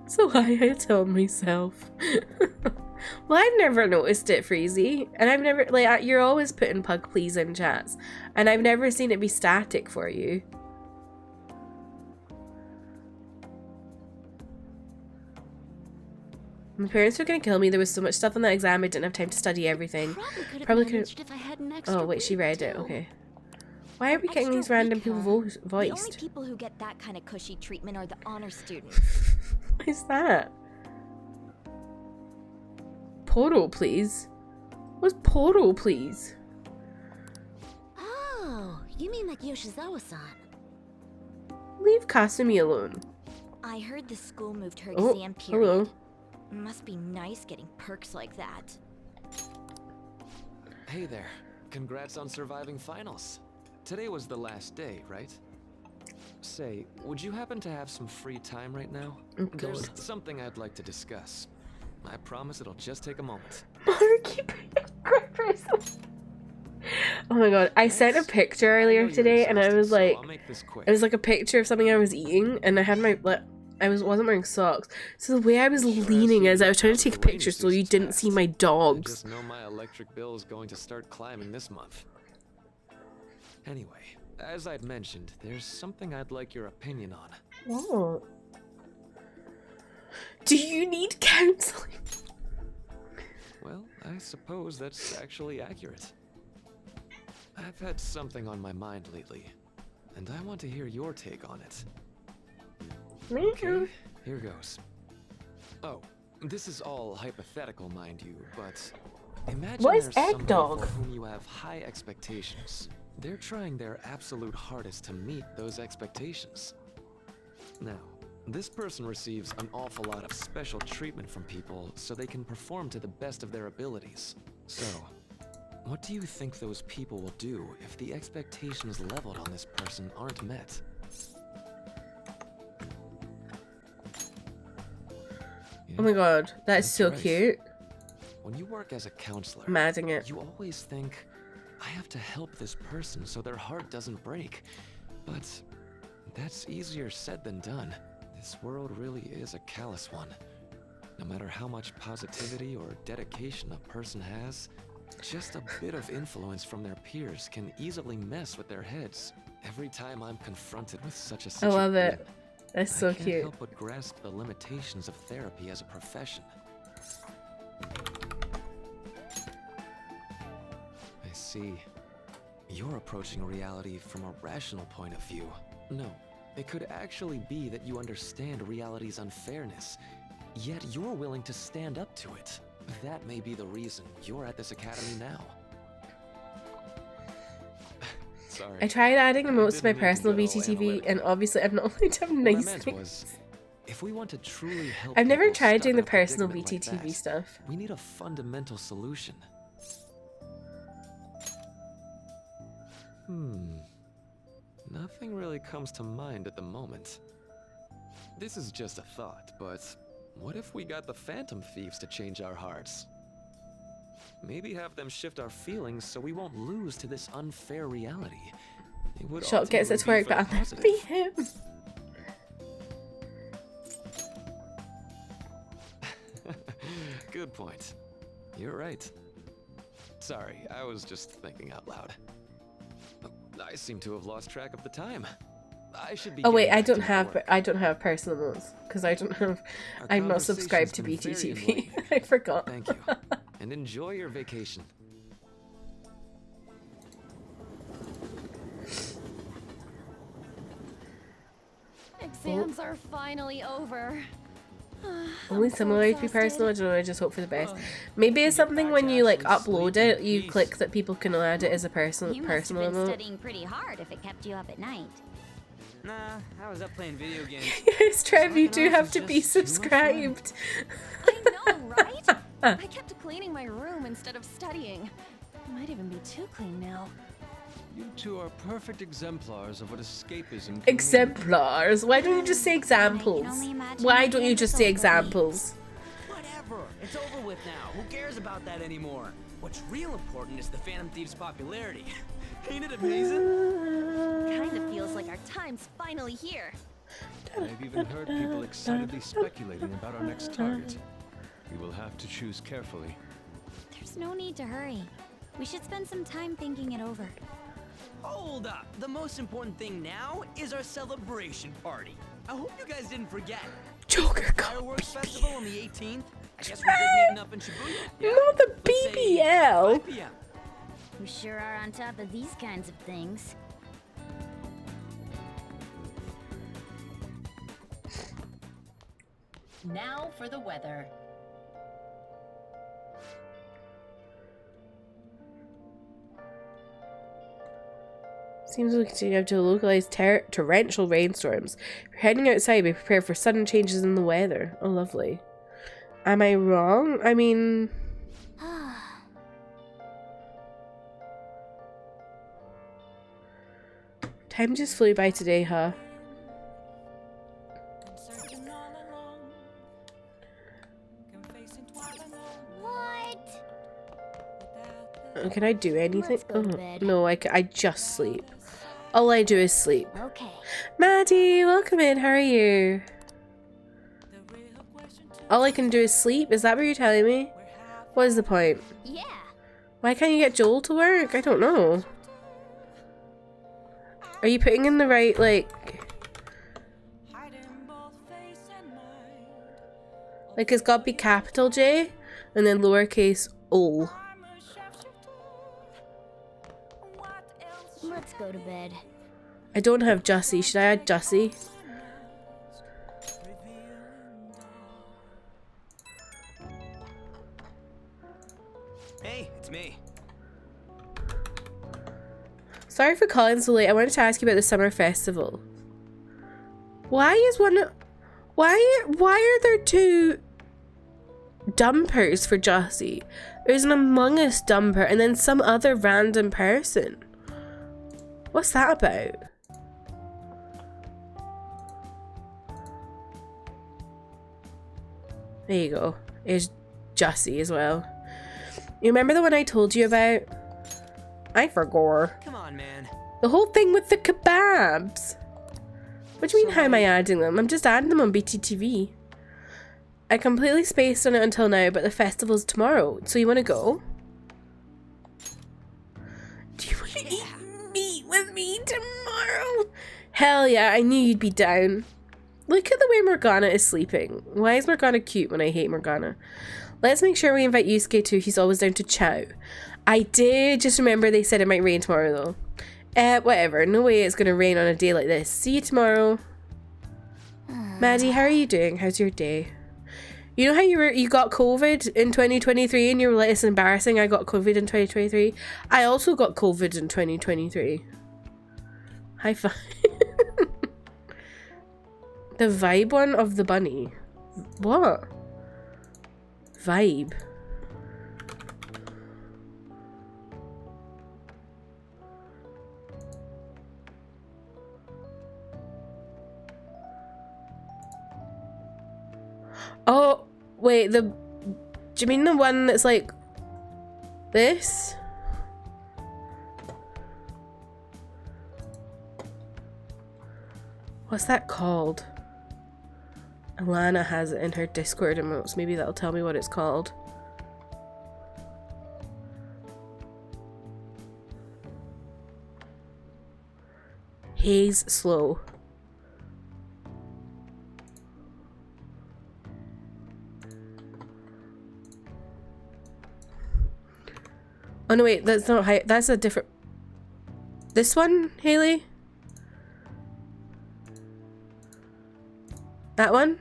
So I tell myself. Well, I've never noticed it, Freezy. And I've never, like, you're always putting pug please in chats. And I've never seen it be static for you. My parents were gonna kill me. There was so much stuff on that exam, I didn't have time to study everything. Probably could. Managed if I had an extra Oh, wait, she week, read it. too. Okay. Why are we getting Extra these random week, people huh? The only voiced? people who get that kind of cushy treatment are the honor students. What is that? Poro, please. What's Poro, please? Oh, you mean like Yoshizawa-san? Leave Kasumi alone. I heard the school moved her Oh, exam period. hello. Must be nice getting perks like that. Hey there. Congrats on surviving finals. Today was the last day, right? Say, would you happen to have some free time right now? Oh, There's God. something I'd like to discuss. I promise it'll just take a moment. Oh my god, I sent a picture I know earlier you're today and I exhausted, was so like, I'll make this quick. it was like a picture of something I was eating and I had my, like, wasn't wearing socks. So the way I was leaning is I was trying to take a picture so you didn't see my I dogs. just know my electric bill is going to start climbing this month. Anyway, as I'd mentioned, there's something I'd like your opinion on. What? Do you need counseling? Well, I suppose that's actually accurate. I've had something on my mind lately, and I want to hear your take on it. Me Okay, too. here goes. Oh, this is all hypothetical, mind you, but imagine What is there's egg someone dog? for whom you have high expectations. They're trying their absolute hardest to meet those expectations. Now, this person receives an awful lot of special treatment from people so they can perform to the best of their abilities. So, what do you think those people will do if the expectations leveled on this person aren't met? Oh my god, that's That's so right. cute. When you work as a counselor, I'm adding it. you always think, I have to help this person so their heart doesn't break. But that's easier said than done. This world really is a callous one. No matter how much positivity or dedication a person has, just a bit of influence from their peers can easily mess with their heads. Every time I'm confronted with such a I situation, love it. That's so I can't cute. help but grasp the limitations of therapy as a profession. I see. You're approaching reality from a rational point of view. No, it could actually be that you understand reality's unfairness, yet you're willing to stand up to it. That may be the reason you're at this academy now. Sorry. I tried adding emotes to my didn't mean to personal get all VTTV analytical. and obviously I'm not allowed to have What I nice meant things. was, if we want to truly help I've never people tried stuck doing in the a personal predicament like VTTV that, stuff. we need a fundamental solution. Nothing really comes to mind at the moment. This is just a thought, but what if we got the Phantom Thieves to change our hearts? Maybe have them shift our feelings so we won't lose to this unfair reality. It would Shot gets it to work, but I'll never be him. Good point. You're right. Sorry, I was just thinking out loud. I seem to have lost track of the time. I should be. Oh wait, getting I back to don't my have work. I don't have personal emotes because I don't have. Our I'm not subscribed to conversation's been very BTTV. enlightening. I forgot. Thank you, and enjoy your vacation. Exams are finally over. Only so similar to be exhausted. personal. I don't know. I just hope for the best. Maybe it's something when you like upload it, you click that people can add it as a personal You must have personal been emote. studying pretty hard if it kept you up at night. Nah, I was up playing video games. Yes, Trev, you do Fucking have off to is be just too much fun. subscribed. I know, right? I kept cleaning my room instead of studying. It might even be too clean now. You two are perfect exemplars of what escapism can mean. Exemplars? Why don't you just say examples? only imagine Why my don't you game just is say over. examples? Whatever. It's over with now. Who cares about that anymore? What's real important is the Phantom Thief's popularity. Ain't it amazing? Kind of feels like our time's finally here. I've even heard people excitedly speculating about our next target. We will have to choose carefully. There's no need to hurry. We should spend some time thinking it over. Hold up. The most important thing now is our celebration party. I hope you guys didn't forget. Joker Fireworks Festival on the 18th. I guess we're good meeting up in Shibuya. Yeah? Not the Let's say BBL. 5 p.m. We sure are on top of these kinds of things. Now for the weather. Seems we continue to localized torrential rainstorms. If you're heading outside, be prepared for sudden changes in the weather. Oh, lovely. Am I wrong? I mean... Time just flew by today, huh? What? Can I do anything? Let's go to Oh, bed. no, I just sleep. All I do is sleep. Okay. Maddie, welcome in. How are you? All I can do is sleep? Is that what you're telling me? What is the point? Yeah. Why can't you get Joel to work? I don't know. Are you putting in the right, like... Like, it's got to be capital J and then lowercase o. Let's go to bed. I don't have Jussie. Should I add Jussie? Hey, it's me. Sorry for calling so late. I wanted to ask you about the summer festival. Why is one... Why are there two dumpers for Jussie? There's an Among Us dumper and then some other random person. What's that about? There you go. There's Jussie as well. You remember the one I told you about? I forgot. Come on, man. The whole thing with the kebabs. What do you mean, how am I adding them? I'm just adding them on BTTV. I completely spaced on it until now, but the festival's tomorrow. So you want to go? Do you want to eat meat with me tomorrow? Hell yeah, I knew you'd be down. Look at the way Morgana is sleeping. Why is Morgana cute when I hate Morgana? Let's make sure we invite Yusuke too. He's always down to chow. I did just remember they said it might rain tomorrow though. Whatever. No way it's gonna rain on a day like this. See you tomorrow. Maddie, how are you doing? How's your day? You know how you got COVID in 2023 and you were like, it's embarrassing I got COVID in 2023? I also got COVID in 2023. High five. The vibe one of the bunny. What? Vibe. Oh, wait, do you mean the one that's like this? What's that called? Alana has it in her Discord emotes. Maybe that'll tell me what it's called. Haze slow. Oh no, wait, that's not that's a different... This one, Haley? That one?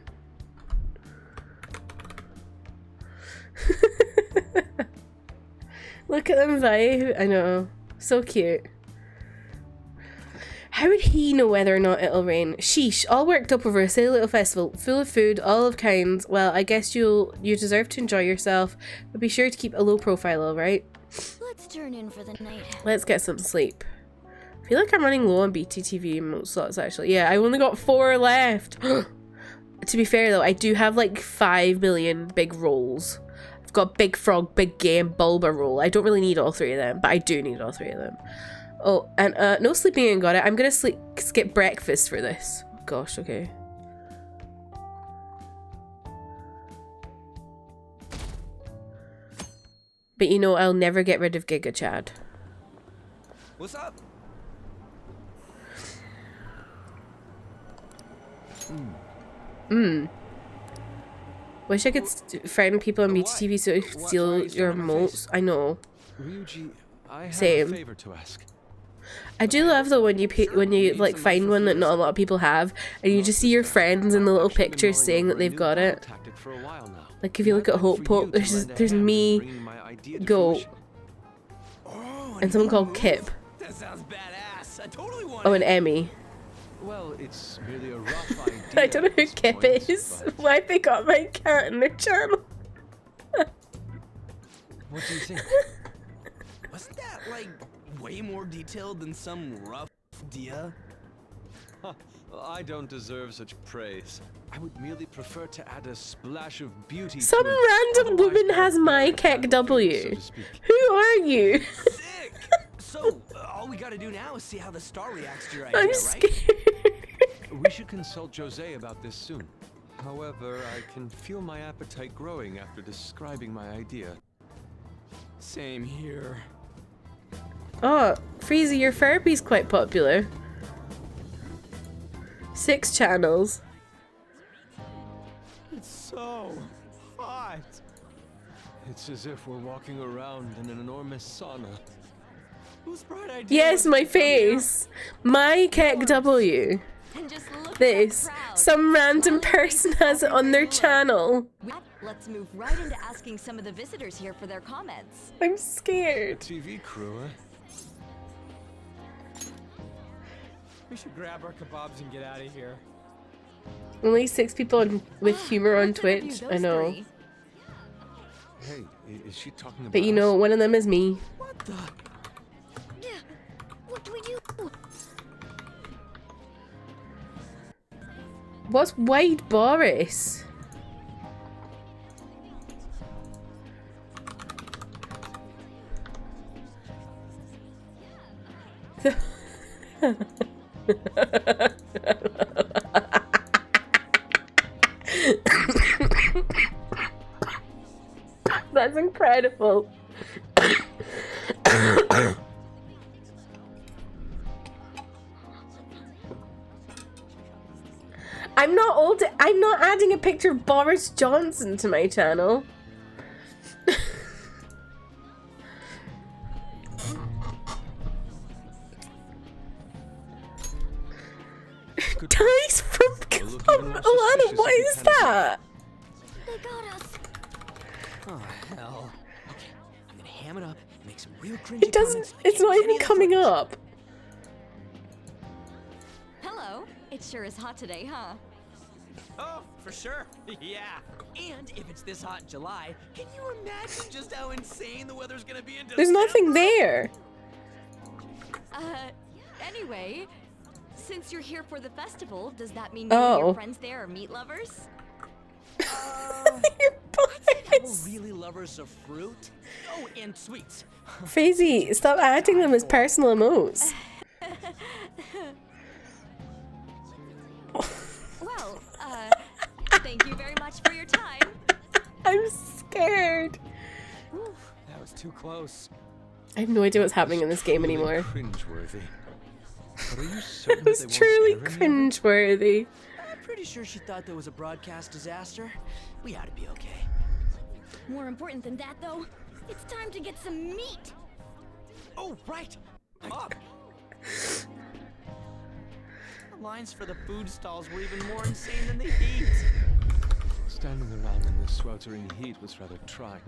Look at them vibe. I know. So cute. How would he know whether or not it'll rain? Sheesh, all worked up over a silly little festival, full of food, all of kinds. Well, I guess you deserve to enjoy yourself, but be sure to keep a low profile, alright? Let's turn in for the night. Let's get some sleep. I feel like I'm running low on BTTV emote slots actually. Yeah, I only got 4 left. To be fair though, I do have like 5 million big rolls. I've got Big Frog, Big Game, Bulba roll. I don't really need all 3 of them, but I do need all 3 of them. Oh, and no sleeping in, got it. I'm gonna skip breakfast for this. Gosh, okay. But you know, I'll never get rid of Giga Chad. What's up? Wish I could frighten people on BTTV so I could steal your emotes. I know. Ryuji, I have Same. a favor to ask. I do love though when you like find one that not a lot of people have, and you just see your friends in the little pictures saying that they've got it. Like if you look at Hope Pope, there's me, Goat, and someone called Kip. That sounds badass. I totally want Oh, and Emmy. Well, it's merely a rough idea. I don't know at who this Kip point, is. but Why they got my cat in their channel? What do you think? Wasn't that, like, way more detailed than some rough idea? I don't deserve such praise. I would merely prefer to add a splash of beauty. Some to an random woman otherwise has my barbaric Kek W. so to speak. Who are you? Sick! So, all we gotta do now is see how the star reacts to your idea, I'm right? scared. We should consult Jose about this soon. However, I can feel my appetite growing after describing my idea. Same here. Oh, Freezy, your Furby's quite popular. 6 channels. It's so hot. It's as if we're walking around in an enormous sauna. Whose bright idea? Yes, was my to come here? face. My Kek W. And just look This. so proud. Some random Smiling person faces has it on their everywhere. channel. Let's move right into asking some of the visitors here for their comments. I'm scared. TV crew, eh? We should grab our kebabs and get out of here. Only 6 people with humor on Let's interview Twitch. those I know. 3. Hey, is she talking about But you know, us? one of them is me. What the? What do we do? What's Wide Boris? That's incredible. I'm not adding a picture of Boris Johnson to my channel. Good. Dice from Well, look even more Alana, suspicious what if you is panic. that? They got us. Oh, hell. Okay, I'm gonna ham it up and make some real cringy It doesn't, comments like it's not any even other coming footage. up. Hello. It sure is hot today, huh? Oh, for sure. Yeah. And if it's this hot in July, can you imagine just how insane the weather's gonna be in December? There's nothing there. Anyway, since you're here for the festival, does that mean you and Oh. your friends there are meat lovers? Your We're boys. really lovers of fruit. Oh, and sweets. Fazy, stop adding them as personal emotes. Well, thank you very much for your time. I'm scared. That was too close. I have no idea what's happening in this game Truly anymore. Cringeworthy. But are you certain It that was they won't truly air any of it? cringeworthy. I'm pretty sure she thought there was a broadcast disaster. We ought to be okay. More important than that, though, it's time to get some meat. Oh, right. Up. The lines for the food stalls were even more insane than the heat. Standing around in the sweltering heat was rather trying.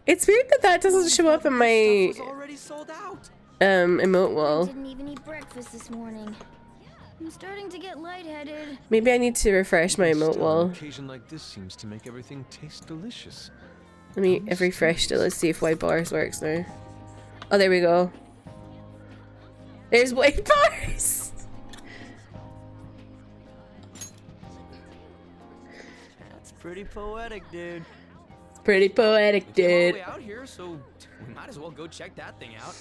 It's weird that that doesn't show up in my Stuff was already sold out. emote wall. Didn't even eat breakfast this morning. I'm starting to get lightheaded. Maybe I need to refresh my emote Still, wall. an occasion like this seems to make everything taste delicious. Let me I've refreshed it. Let's see if White Bars works now. Oh, there we go. There's white bars. That's pretty poetic, dude. Pretty poetic, We came all the dude. way out here, so we might as well go check that thing out.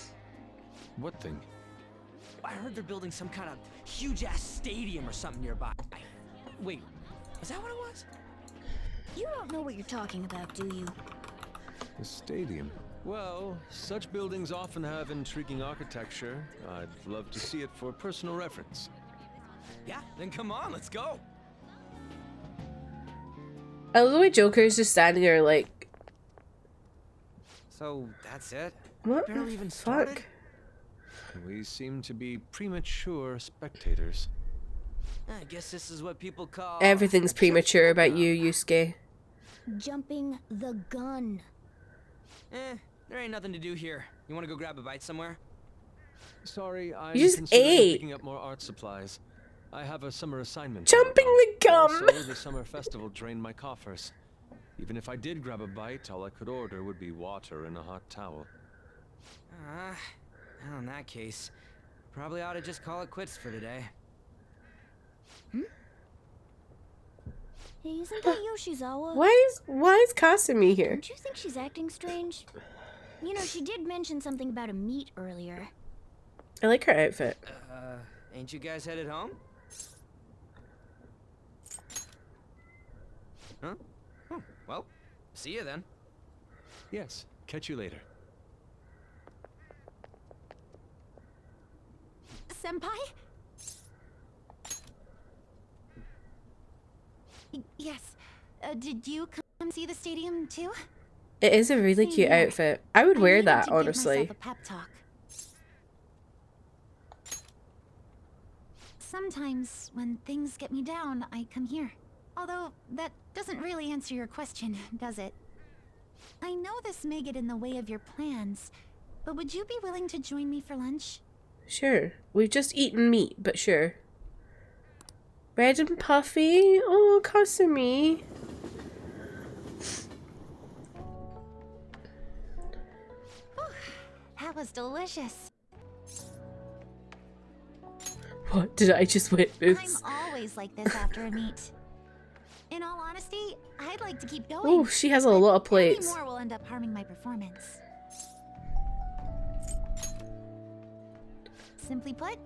What thing? I heard they're building some kind of huge-ass stadium or something nearby. Wait, was that what it was? You don't know what you're talking about, do you? The stadium. Well, such buildings often have intriguing architecture. I'd love to see it for personal reference. Yeah, then come on, let's go. I love the way Joker's just standing there like, So, that's it? what Barely the even started? fuck? We seem to be premature spectators. I guess this is what people call... Everything's premature about you, Yusuke. Jumping the gun. There ain't nothing to do here. You wanna go grab a bite somewhere? Sorry, I'm You just considering ate. picking up more art supplies. I have a summer assignment. Jumping the gum. Also, the summer festival drained my coffers. Even if I did grab a bite, all I could order would be water and a hot towel. Well, in that case, probably ought to just call it quits for today. Hey, isn't that Yoshizawa? Why is Kasumi here? Don't you think she's acting strange? You know, she did mention something about a meet earlier. I like her outfit. Ain't you guys headed home? Huh? Oh, well, see you then. Yes, catch you later. Senpai? Yes. Did you come see the stadium too? It is a really Same cute here. outfit. I would wear needed that, to give honestly. myself a pep talk. Sometimes when things get me down, I come here. Although that doesn't really answer your question, does it? I know this may get in the way of your plans, but would you be willing to join me for lunch? Sure. We've just eaten meat, but sure. Red and puffy. Oh, Kasumi. That was delicious. What did I just witness? I'm always like this after a meet. In all honesty, I'd like to keep going. Oh, she has a but lot of any plates. more will end up harming my performance. Simply put,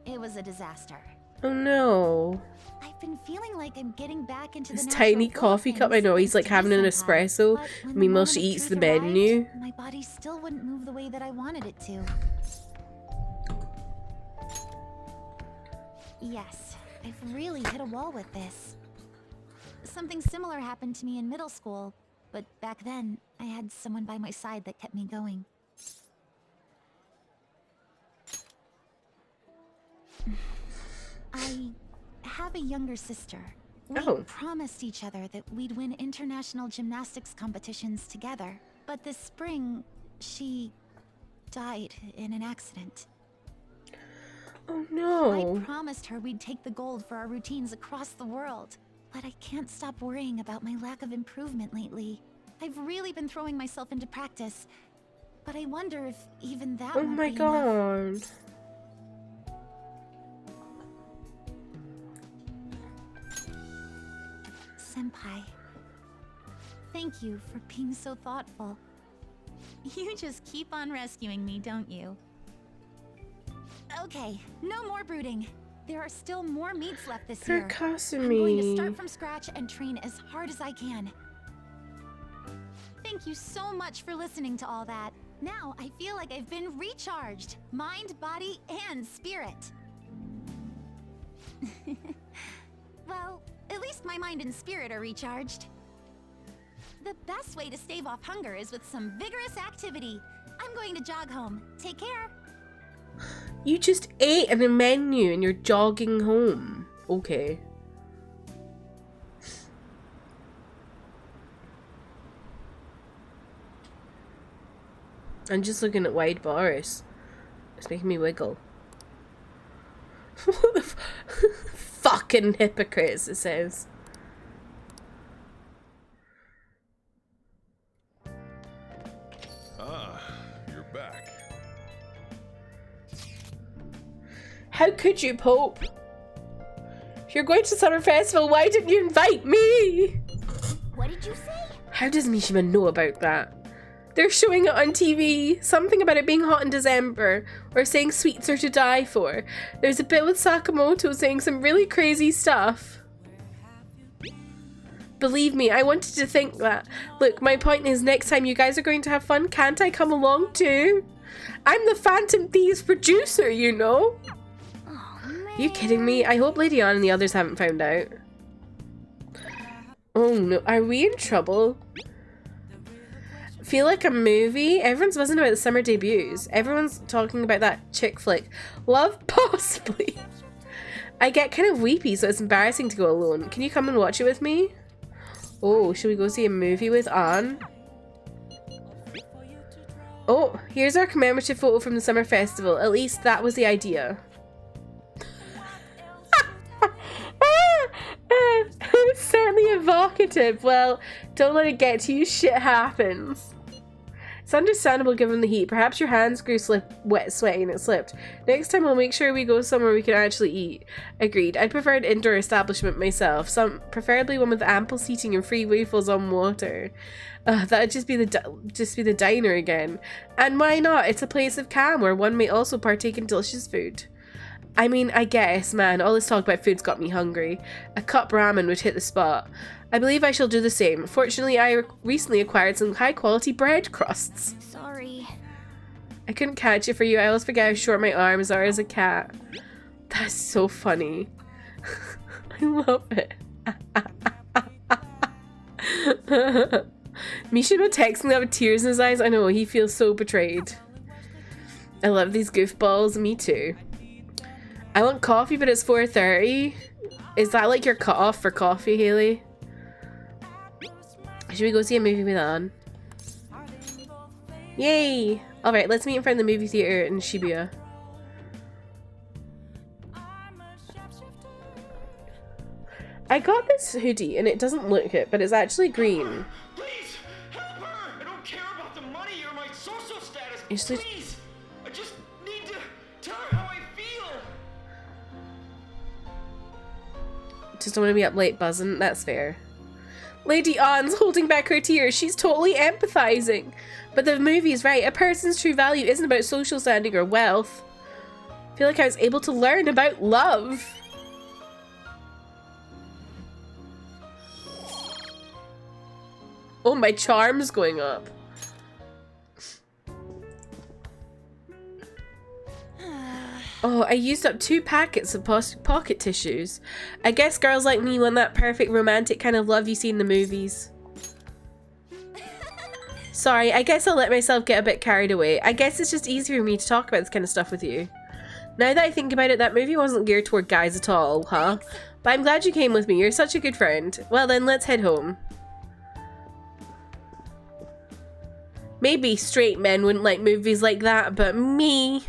it was a disaster. Oh no. I've been feeling like I'm getting back into This the tiny natural flow of coffee cup. I things know he's like thanks to having an you, Senpai. espresso. But when the Meanwhile, moment she of eats truth the arrived, menu. my body still wouldn't move the way that I wanted it to. Yes, I've really hit a wall with this. Something similar happened to me in middle school, but back then, I had someone by my side that kept me going. I have a younger sister. We Oh. promised each other that we'd win international gymnastics competitions together. But this spring, she died in an accident. Oh I no. promised her we'd take the gold for our routines across the world. But I can't stop worrying about my lack of improvement lately. I've really been throwing myself into practice. But I wonder if even that Oh won't my be enough. god. Senpai, thank you for being so thoughtful. You just keep on rescuing me, don't you? Okay, no more brooding. There are still more meets left this For year. I'm going to Kasumi. start from scratch and train as hard as I can. Thank you so much for listening to all that. Now I feel like I've been recharged. Mind, body, and spirit. Well, at least my mind and spirit are recharged. The best way to stave off hunger is with some vigorous activity. I'm going to jog home. Take care. You just ate in a menu and you're jogging home. Okay. I'm just looking at wide bars. It's making me wiggle. What the fucking hypocrites, it says. Ah, you're back. How could you, Pope? If you're going to Summer Festival, why didn't you invite me? What did you say? How does Mishima know about that? They're showing it on TV. Something about it being hot in December. Or saying sweets are to die for. There's a bit with Sakamoto saying some really crazy stuff. Believe me, I wanted to think that. Look, my point is next time you guys are going to have fun, can't I come along too? I'm the Phantom Thieves producer, you know? Oh, man. Are you kidding me? I hope Lady Ann and the others haven't found out. Oh no, are we in trouble? Feel like a movie? Everyone's buzzing about the summer debuts. Everyone's talking about that chick flick. Love Possibly. I get kind of weepy, so it's embarrassing to go alone. Can you come and watch it with me? Oh, should we go see a movie with Anne? Oh, here's our commemorative photo from the summer festival. At least that was the idea. It was certainly evocative. Well, don't let it get to you. Shit happens. It's understandable given the heat. Perhaps your hands grew wet, sweaty, and it slipped. Next time we'll make sure we go somewhere we can actually eat. Agreed. I'd prefer an indoor establishment myself. Preferably one with ample seating and free waffles on water. That'd just be the diner again. And why not? It's a place of calm where one may also partake in delicious food. I mean, I guess, man, all this talk about food's got me hungry. A cup ramen would hit the spot. I believe I shall do the same. Fortunately, I recently acquired some high-quality bread crusts. Sorry. I couldn't catch it for you. I always forget how short my arms are as a cat. That's so funny. I love it. Mishima texting that with tears in his eyes. I know, he feels so betrayed. I love these goofballs. Me too. I want coffee, but it's 4:30. Is that like your cutoff for coffee, Haley? Should we go see a movie with Anne? Yay! Alright, let's meet in front of the movie theater in Shibuya. I got this hoodie and it doesn't look it, but it's actually green. Please, help her! I don't care about the money or my social status. Actually, Please, I just need to tell her how I feel. just don't want to be up late buzzing. That's fair. Lady Ann's holding back her tears. She's totally empathizing. But the movie's right. A person's true value isn't about social standing or wealth. I feel like I was able to learn about love. Oh, my charm's going up. Oh, I used up 2 packets of pocket tissues. I guess girls like me want that perfect romantic kind of love you see in the movies. Sorry, I guess I'll let myself get a bit carried away. I guess it's just easier for me to talk about this kind of stuff with you. Now that I think about it, that movie wasn't geared toward guys at all, huh? But I'm glad you came with me. You're such a good friend. Well then, let's head home. Maybe straight men wouldn't like movies like that, but me...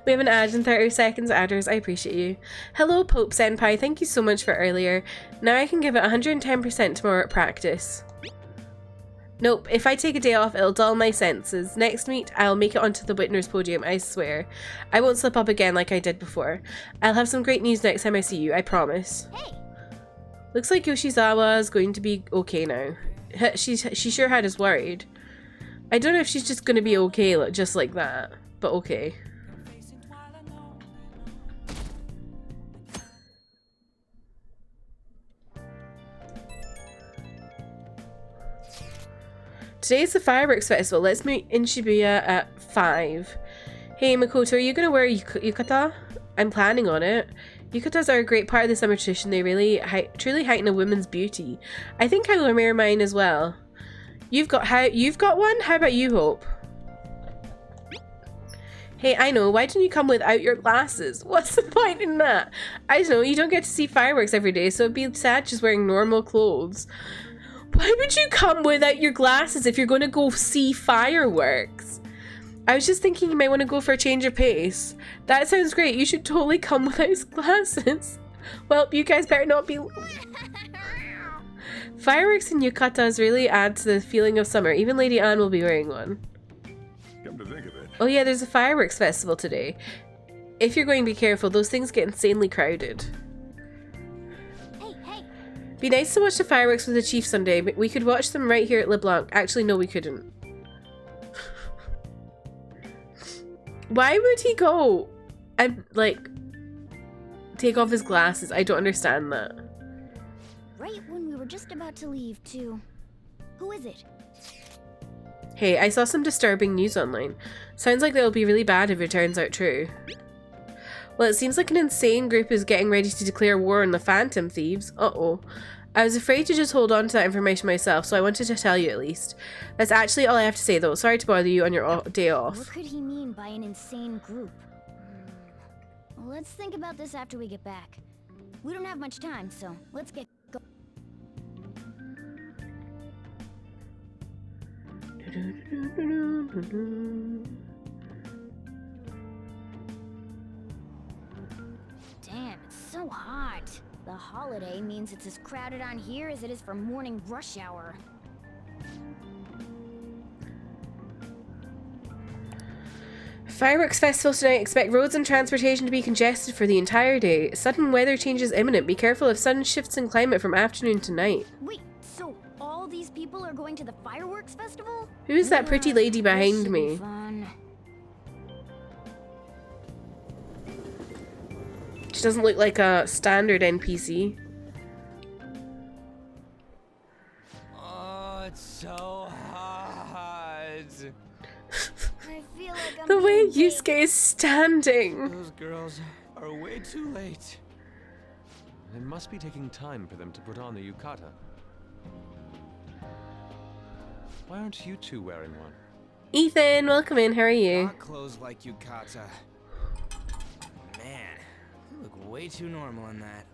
We have an ad in 30 seconds. Adders, I appreciate you. Hello, Pope Senpai. Thank you so much for earlier. Now I can give it 110% tomorrow at practice. Nope, if I take a day off, it'll dull my senses. Next meet, I'll make it onto the Whitner's podium, I swear. I won't slip up again like I did before. I'll have some great news next time I see you, I promise. Hey. Looks like Yoshizawa is going to be okay now. She sure had us worried. I don't know if she's just going to be okay just like that, but okay. Today's the fireworks festival. Let's meet in Shibuya at 5. Hey Makoto, are you gonna wear yukata? I'm planning on it. Yukatas are a great part of the summer tradition. They really truly heighten a woman's beauty. I think I will wear mine as well. You've got one? How about you, Hope? Hey, I know. Why didn't you come without your glasses? What's the point in that? I don't know. You don't get to see fireworks every day, so it'd be sad just wearing normal clothes. Why would you come without your glasses if you're going to go see fireworks? I was just thinking you might want to go for a change of pace. That sounds great. You should totally come without glasses. Well, you guys better not be... Fireworks and yukatas really add to the feeling of summer. Even Lady Anne will be wearing one. Come to think of it. Oh yeah, there's a fireworks festival today. If you're going, be careful. Those things get insanely crowded. Hey! Be nice to watch the fireworks with the chief someday, but we could watch them right here at LeBlanc. Actually, no, we couldn't. Why would he go and, like, take off his glasses? I don't understand that. Right when we were just about to leave, too. Who is it? Hey, I saw some disturbing news online. Sounds like that'll be really bad if it turns out true. Well, it seems like an insane group is getting ready to declare war on the Phantom Thieves. Uh-oh. I was afraid to just hold on to that information myself, so I wanted to tell you at least. That's actually all I have to say, though. Sorry to bother you on your day off. What could he mean by an insane group? Let's think about this after we get back. We don't have much time, so let's get going. Damn, it's so hot. The holiday means it's as crowded on here as it is for morning rush hour. Fireworks festival tonight. Expect roads and transportation to be congested for the entire day. Sudden weather change is imminent. Be careful of sudden shifts in climate from afternoon to night. Wait, so all these people are going to the fireworks festival? Who is that pretty lady behind me? Fun. She doesn't look like a standard NPC. Oh, it's so hot. I feel like I'm The way being Yusuke is standing. Those girls are way too late. It must be taking time for them to put on the yukata. Why aren't you two wearing one? Ethan, welcome in. How are you? Not clothes like yukata. Man, you look way too normal in that.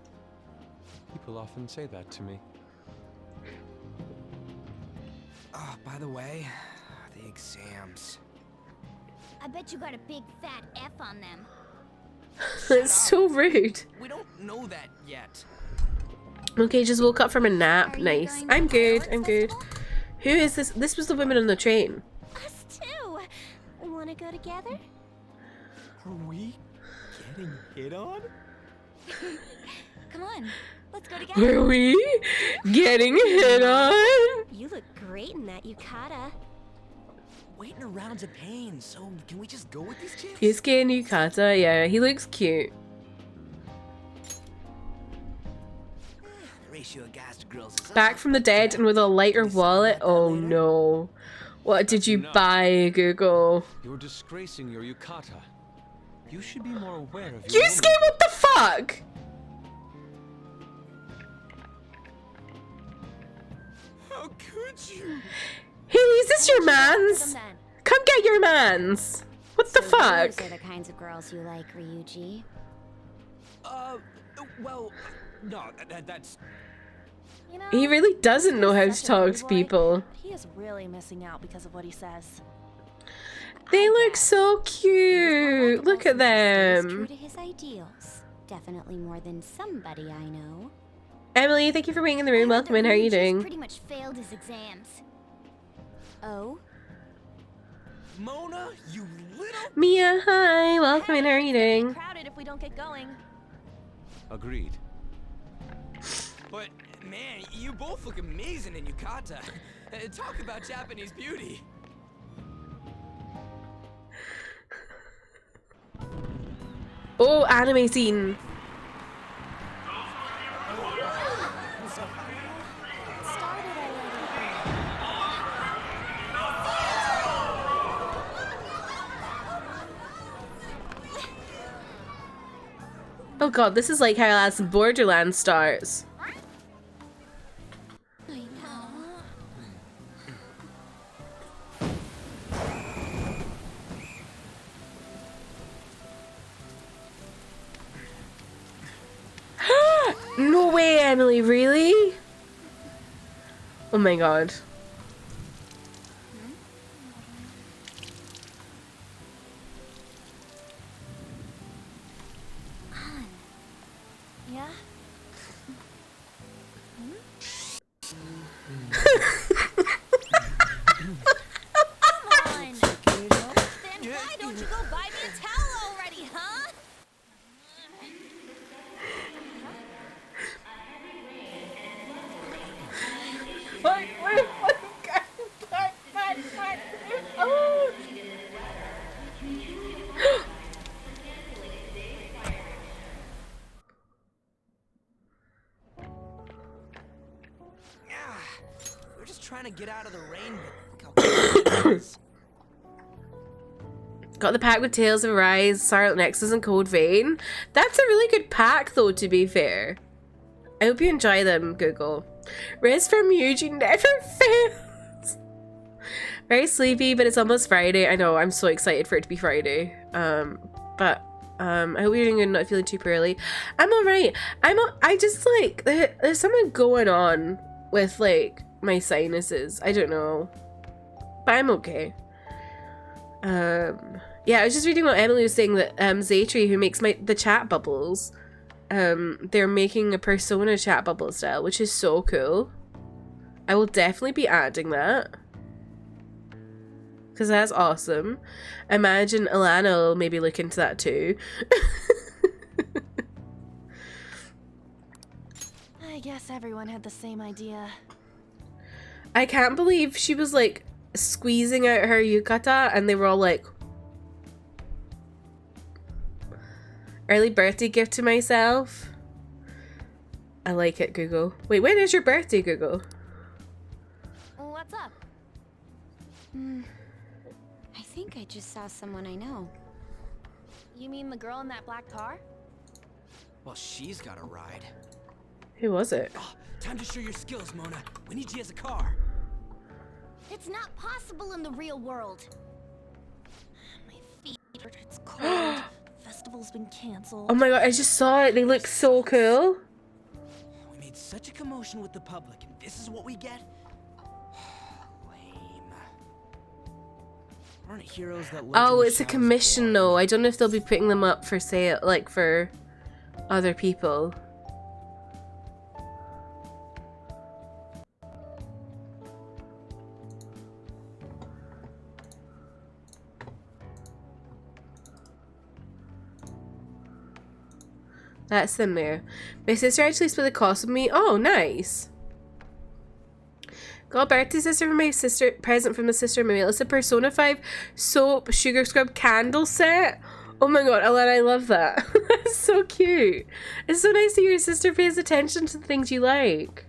People often say that to me. Oh, by the way, the exams. I bet you got a big fat F on them. That's so rude. We don't know that yet. Okay, just woke up from a nap. Are you Nice. going to I'm the good. fireworks I'm good. festival? Who is this? This was the woman on the train. Us too. Wanna go together? Are we getting hit on? Come on, let's go together. Are we getting hit on? You look great in that yukata. Waiting around's a pain, so can we just go with these chicks? Yusuke and Yukata. Yeah, he looks cute. The ratio of guys to girls is Back from the dead and with a lighter wallet. Oh no. What did you buy, Google? You're disgracing your yukata. You should be more aware of your Yusuke, what the fuck? How could you? Hey, is this your mans? Come get your mans. What the fuck? Those are the kinds of girls you like, Ryuji. Well, no, that's... You know, He really doesn't know how to such a talk rude to boy. people. He is really missing out because of what he says. They look so cute. Look at True them. to his ideals. Definitely more than somebody I know. Emily, thank you for being in the room. I heard Welcome that in. How are you Ryuji's doing? Pretty much failed his exams. Oh? Mona, you little... Mia, hi. Welcome in. How are you doing? Crowded if we don't get going. Agreed. But, man, you both look amazing in yukata. Talk about Japanese beauty. Oh, anime scene. Oh god, this is like how Alice in Borderlands starts. I know. No way, Emily, really? Oh my god. Yeah? Come on! to get out of the rain, but look how cold it is. Got the pack with Tales of Arise, Scarlet Nexus, and Code Vein. That's a really good pack, though, to be fair. I hope you enjoy them, Google. Rest from Eugene never fails. Very sleepy, but it's almost Friday. I know, I'm so excited for it to be Friday. I hope you're doing good and not feeling too poorly. I'm alright. I just, like, there's something going on with, like, my sinuses. I don't know. But I'm okay. Yeah, I was just reading what Emily was saying that Zaytree, who makes the chat bubbles, they're making a Persona chat bubble style, which is so cool. I will definitely be adding that. Because that's awesome. Imagine Alana will maybe look into that too. I guess everyone had the same idea. I can't believe she was like squeezing out her yukata and they were all like, early birthday gift to myself. I like it, Google. Wait, when is your birthday, Google? What's up? I think I just saw someone I know. You mean the girl in that black car? Well, she's got a ride. Who was it? Oh, time to show your skills, Mona. We need you as a car. It's not possible in the real world. My feet hurt. It's cold. Festival's been canceled. Oh my god, I just saw it. They look so cool. We made such a commotion with the public, and this is what we get? Lame. Aren't heroes that Oh, it's a commission though. I don't know if they'll be putting them up for sale, like for other people. That's in there. My sister actually split the cost with me. Oh, nice. Got a birthday sister from my sister, present from the sister Mail. It's a Persona 5 soap sugar scrub candle set. Oh my god, Alana, I love that. That's so cute. It's so nice that your sister pays attention to the things you like.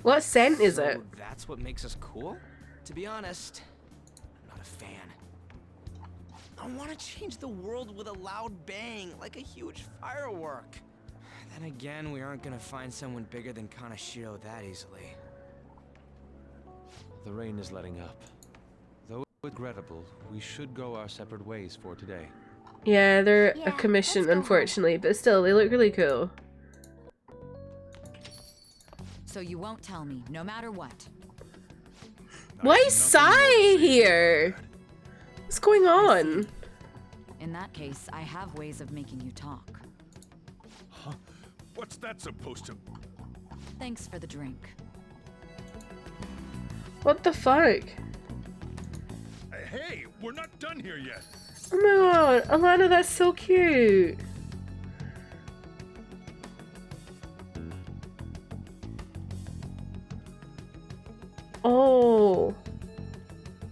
What scent is it? That's what makes us cool? To be honest, I'm not a fan. I want to change the world with a loud bang, like a huge firework. Then again, we aren't gonna find someone bigger than Kanashiro that easily. The rain is letting up. Though regrettable, we should go our separate ways for today. Yeah, they're a commission, unfortunately, but still, they look really cool. So you won't tell me, no matter what. Why is Sai here? What's going on? In that case, I have ways of making you talk. Huh? What's that supposed to... Thanks for the drink. What the fuck? Hey, we're not done here yet. Oh my god, Alana, that's so cute. Oh.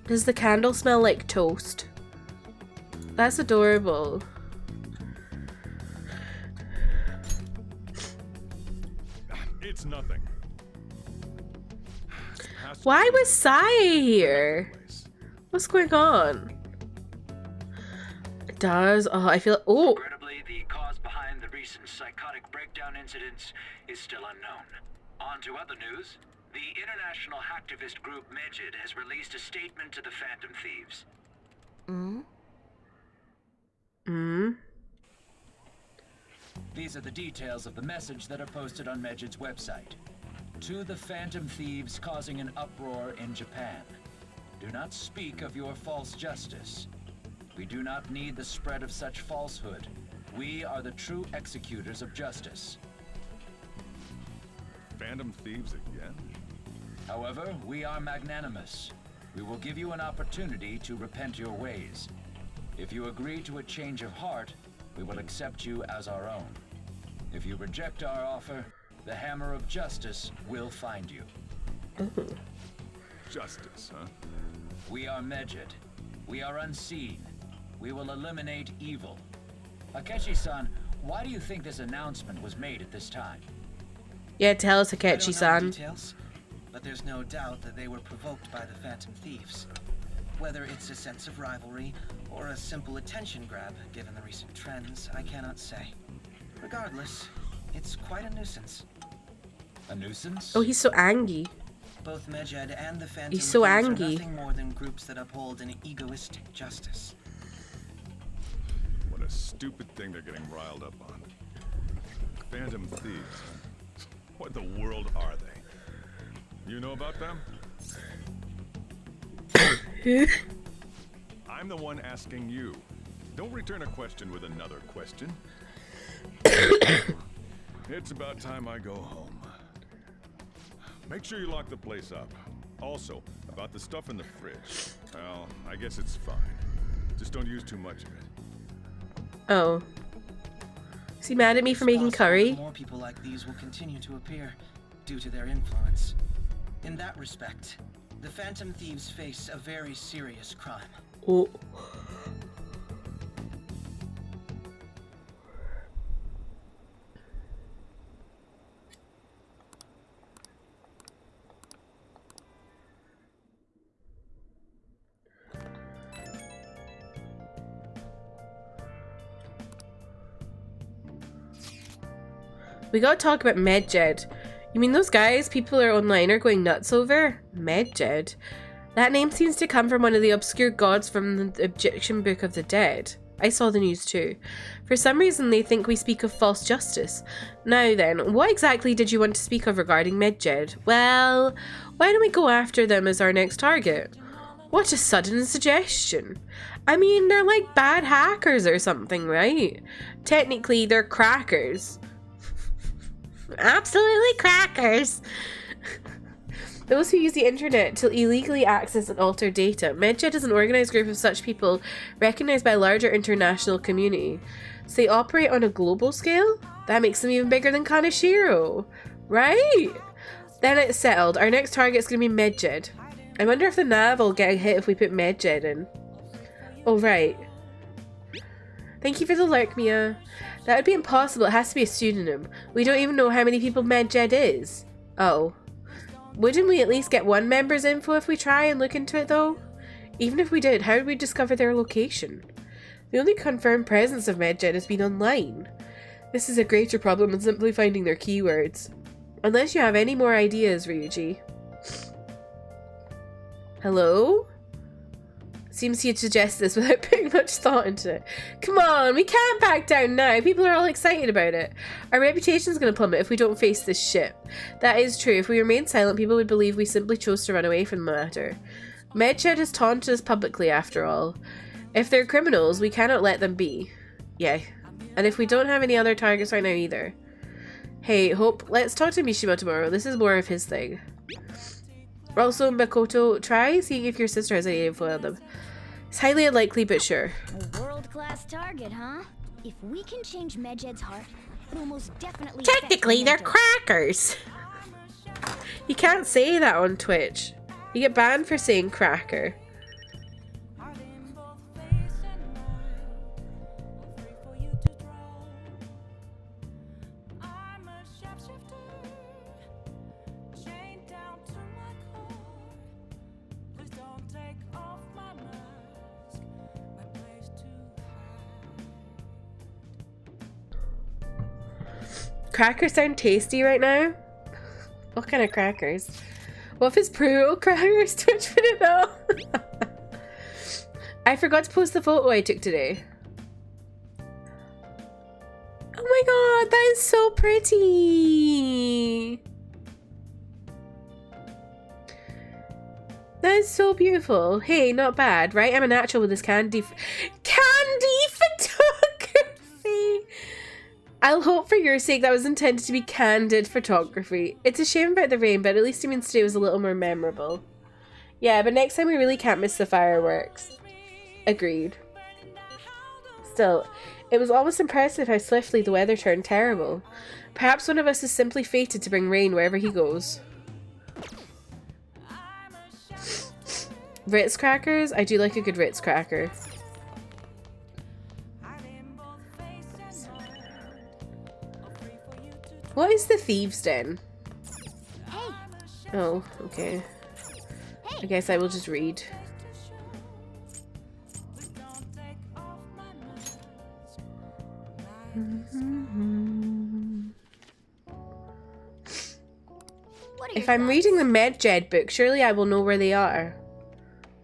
Does the candle smell like toast? That's adorable. It's nothing. Why was Sai here? What's going on? It does. Oh, I feel. Oh. Regrettably, the cause behind the recent psychotic breakdown incidents is still unknown. On to other news. The international hacktivist group Megid has released a statement to the Phantom Thieves. These are the details of the message that are posted on Megid's website. To the Phantom Thieves causing an uproar in Japan. Do not speak of your false justice. We do not need the spread of such falsehood. We are the true executors of justice. Phantom Thieves again? However, we are magnanimous. We will give you an opportunity to repent your ways. If you agree to a change of heart, we will accept you as our own. If you reject our offer, the hammer of justice will find you. Justice, huh? We are Megid. We are unseen. We will eliminate evil. Akechi-san, why do you think this announcement was made at this time? Yeah, tell us, I don't know the Akechi-san. details, but there's no doubt that they were provoked by the Phantom Thieves. Whether it's a sense of rivalry or a simple attention grab, given the recent trends, I cannot say. Regardless, it's quite a nuisance. A nuisance? Oh, he's so angry. Both Medjed and the Phantom He's so Thieves angry. are nothing more than groups that uphold an egoistic justice. What a stupid thing they're getting riled up on. Phantom Thieves. What the world are they? You know about them? I'm the one asking you. Don't return a question with another question. It's about time I go home. Make sure you lock the place up. Also, about the stuff in the fridge. Well, I guess it's fine. Just don't use too much of it. Oh. Is he mad at me for making It's curry? possible More people like these will continue to appear due to their influence. In that respect, the Phantom Thieves face a very serious crime. Oh. We gotta talk about Medjed. You mean those guys people are online are going nuts over? Medjed? That name seems to come from one of the obscure gods from the Egyptian Book of the Dead. I saw the news too. For some reason they think we speak of false justice. Now then, what exactly did you want to speak of regarding Medjed? Well, why don't we go after them as our next target? What a sudden suggestion. I mean, they're like bad hackers or something, right? Technically, they're crackers. Absolutely crackers. Those who use the internet to illegally access and alter data. Medjed is an organized group of such people recognized by a larger international community. So they operate on a global scale? That makes them even bigger than Kaneshiro. Right? Then it's settled. Our next target's going to be Medjed. I wonder if the nav will get a hit if we put Medjed in. Oh, right. Thank you for the lurk, Mia. That would be impossible. It has to be a pseudonym. We don't even know how many people Medjed is. Oh. Wouldn't we at least get one member's info if we try and look into it, though? Even if we did, how would we discover their location? The only confirmed presence of Medjed has been online. This is a greater problem than simply finding their keywords. Unless you have any more ideas, Ryuji. Hello? Seems you'd suggest this without putting much thought into it. Come on, we can't back down now. People are all excited about it. Our reputation's gonna plummet if we don't face this shit. That is true. If we remain silent, people would believe we simply chose to run away from the matter. Medjed has taunted us publicly, after all. If they're criminals, we cannot let them be. Yeah. And if we don't have any other targets right now either. Hey, Hope, let's talk to Mishima tomorrow. This is more of his thing. Also, Makoto, try seeing if your sister has any info on them. It's highly unlikely, but sure. A world-class target, huh? If we can change Medjed's heart, it'll most definitely Technically, they're crackers. You can't say that on Twitch. You get banned for saying cracker. Crackers sound tasty right now. What kind of crackers? What if it's Pruo crackers? Twitch wouldn't know. I forgot to post the photo I took today. Oh my god, that is so pretty. That is so beautiful. Hey, not bad, right? I'm a natural with this candy photography. I'll hope for your sake that was intended to be candid photography. It's a shame about the rain, but at least it means today was a little more memorable. Yeah, but next time we really can't miss the fireworks. Agreed. Still, it was almost impressive how swiftly the weather turned terrible. Perhaps one of us is simply fated to bring rain wherever he goes. Ritz crackers? I do like a good Ritz cracker. What is the Thieves' Den? Hey. Oh, okay. I guess I will just read. If I'm reading the Medjed book, surely I will know where they are.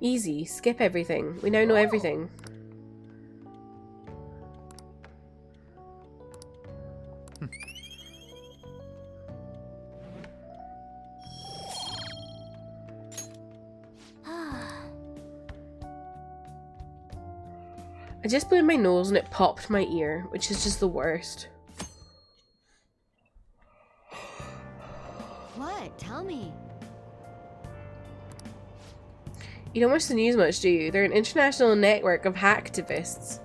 Easy. Skip everything. We now know everything. I just blew my nose and it popped my ear, which is just the worst. What? Tell me. You don't watch the news much, do you? They're an international network of hacktivists.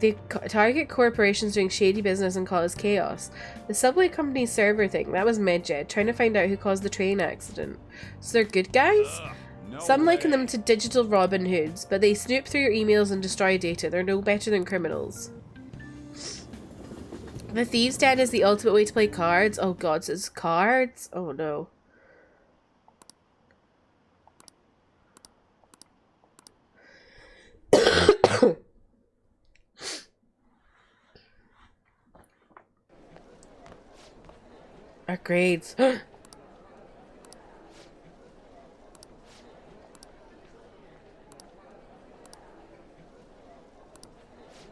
They target corporations doing shady business and cause chaos. The subway company's server thing, that was Medjed, trying to find out who caused the train accident. So they're good guys? Some liken them to digital Robin Hoods, but they snoop through your emails and destroy data. They're no better than criminals. The Thieves' Den is the ultimate way to play cards. Oh god, so it's cards? Oh no. Our grades.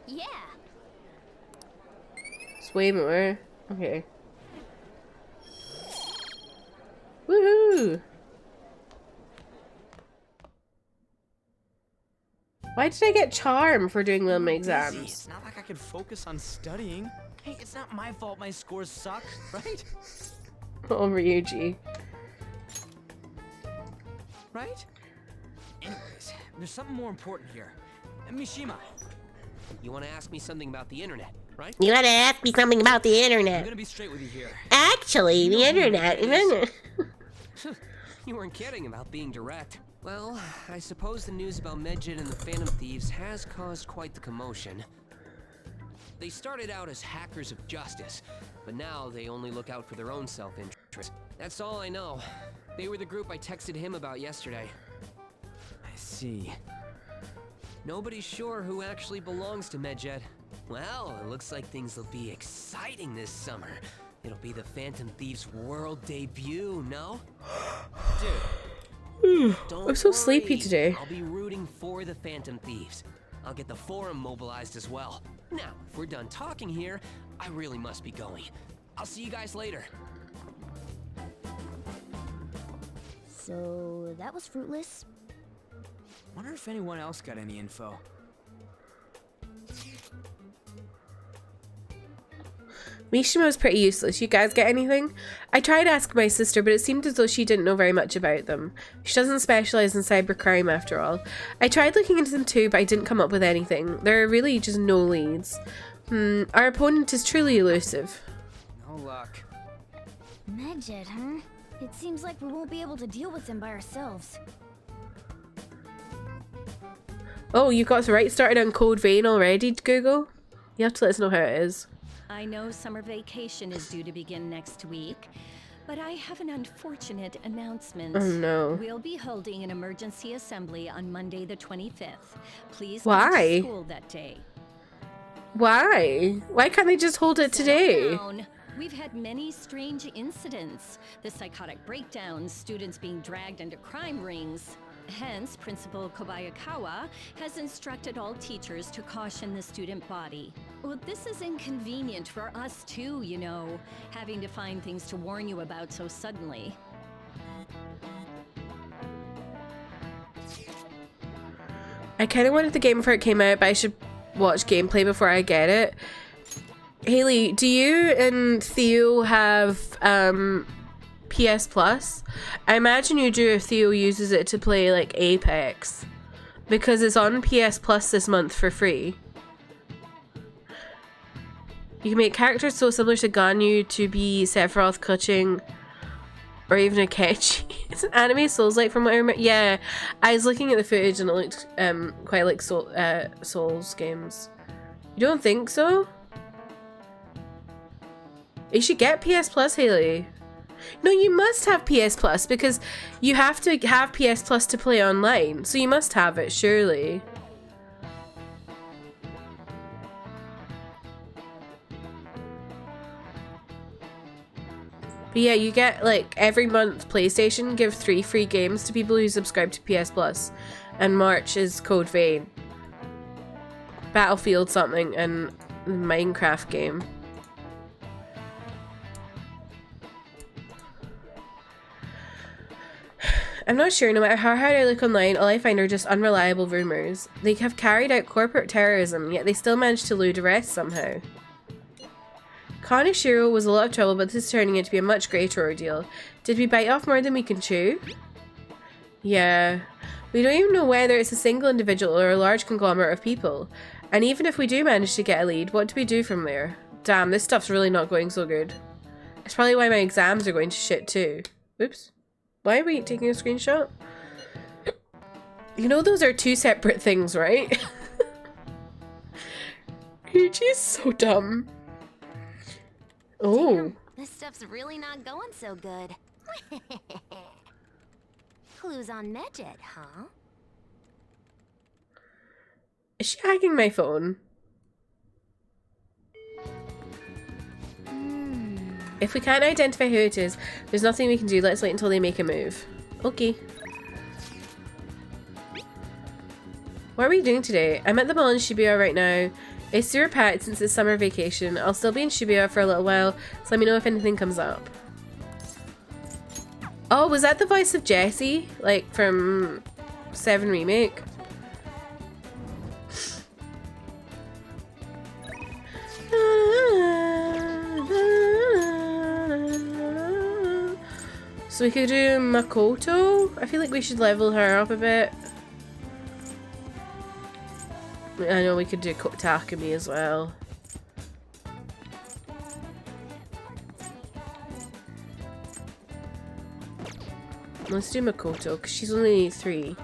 Yeah. It's way more. Okay. Woohoo! Why did I get charm for doing well in my exams? It's not like I could focus on studying. Hey, it's not my fault my scores suck, right? Oh, Ryuji. Right? Anyways, there's something more important here. Mishima, you want to ask me something about the internet, right? You gotta ask me something about the I'm internet. gonna be straight with you here. Actually, the internet. You weren't kidding about being direct. Well, I suppose the news about Medjed and the Phantom Thieves has caused quite the commotion. They started out as hackers of justice, but now they only look out for their own self-interest. That's all I know. They were the group I texted him about yesterday. I see. Nobody's sure who actually belongs to Medjed. Well, it looks like things will be exciting this summer. It'll be the Phantom Thieves world debut, no? Dude, don't I'm so worry. sleepy today. I'll be rooting for the Phantom Thieves. I'll get the forum mobilized as well. Now, if we're done talking here, I really must be going. I'll see you guys later. So that was fruitless. Wonder if anyone else got any info. Mishima was pretty useless. You guys get anything? I tried asking my sister, but it seemed as though she didn't know very much about them. She doesn't specialize in cybercrime after all. I tried looking into them too, but I didn't come up with anything. There are really just no leads. Our opponent is truly elusive. No luck. Medjed, huh? It seems like we won't be able to deal with them by ourselves. Oh, you got the right started on Code Vein already, Google? You have to let us know how it is. I know summer vacation is due to begin next week, but I have an unfortunate announcement. Oh no. We'll be holding an emergency assembly on Monday the 25th. Please Why? come to school that day. Why? Why can't they just hold it today? Down. We've had many strange incidents. The psychotic breakdowns, students being dragged into crime rings. Hence, Principal Kobayakawa has instructed all teachers to caution the student body. Well, this is inconvenient for us too, you know, having to find things to warn you about so suddenly. I kind of wanted the game before it came out, but I should watch gameplay before I get it. Haley, do you and Theo have PS Plus? I imagine you do if Theo uses it to play like Apex, because it's on PS Plus this month for free. You can make characters so similar to Ganyu to be Sephiroth, Keqing, or even Akechi. It's an anime Souls-like from what I remember. Yeah, I was looking at the footage and it looked quite like Souls games. You don't think so? You should get PS Plus, Haley. No, you must have PS Plus because you have to have PS Plus to play online. So you must have it, surely. But yeah, you get like every month PlayStation give 3 free games to people who subscribe to PS Plus. And March is Code Vein. Battlefield something and Minecraft game. I'm not sure, no matter how hard I look online, all I find are just unreliable rumours. They have carried out corporate terrorism, yet they still managed to elude arrest somehow. Kaneshiro was a lot of trouble, but this is turning out to be a much greater ordeal. Did we bite off more than we can chew? Yeah. We don't even know whether it's a single individual or a large conglomerate of people. And even if we do manage to get a lead, what do we do from there? Damn, this stuff's really not going so good. It's probably why my exams are going to shit too. Oops. Why are we taking a screenshot? You know those are 2 separate things, right? Ryuji's so dumb. Oh. Damn, this stuff's really not going so good. Clues on Medjed, huh? Is she hacking my phone? If we can't identify who it is, there's nothing we can do. Let's wait until they make a move. Okay. What are we doing today? I'm at the mall in Shibuya right now. It's super packed since it's summer vacation. I'll still be in Shibuya for a little while, so let me know if anything comes up. Oh, was that the voice of Jessie? Like from 7 Remake? So we could do Makoto. I feel like we should level her up a bit. I know we could do Takumi as well. Let's do Makoto because she's only 3.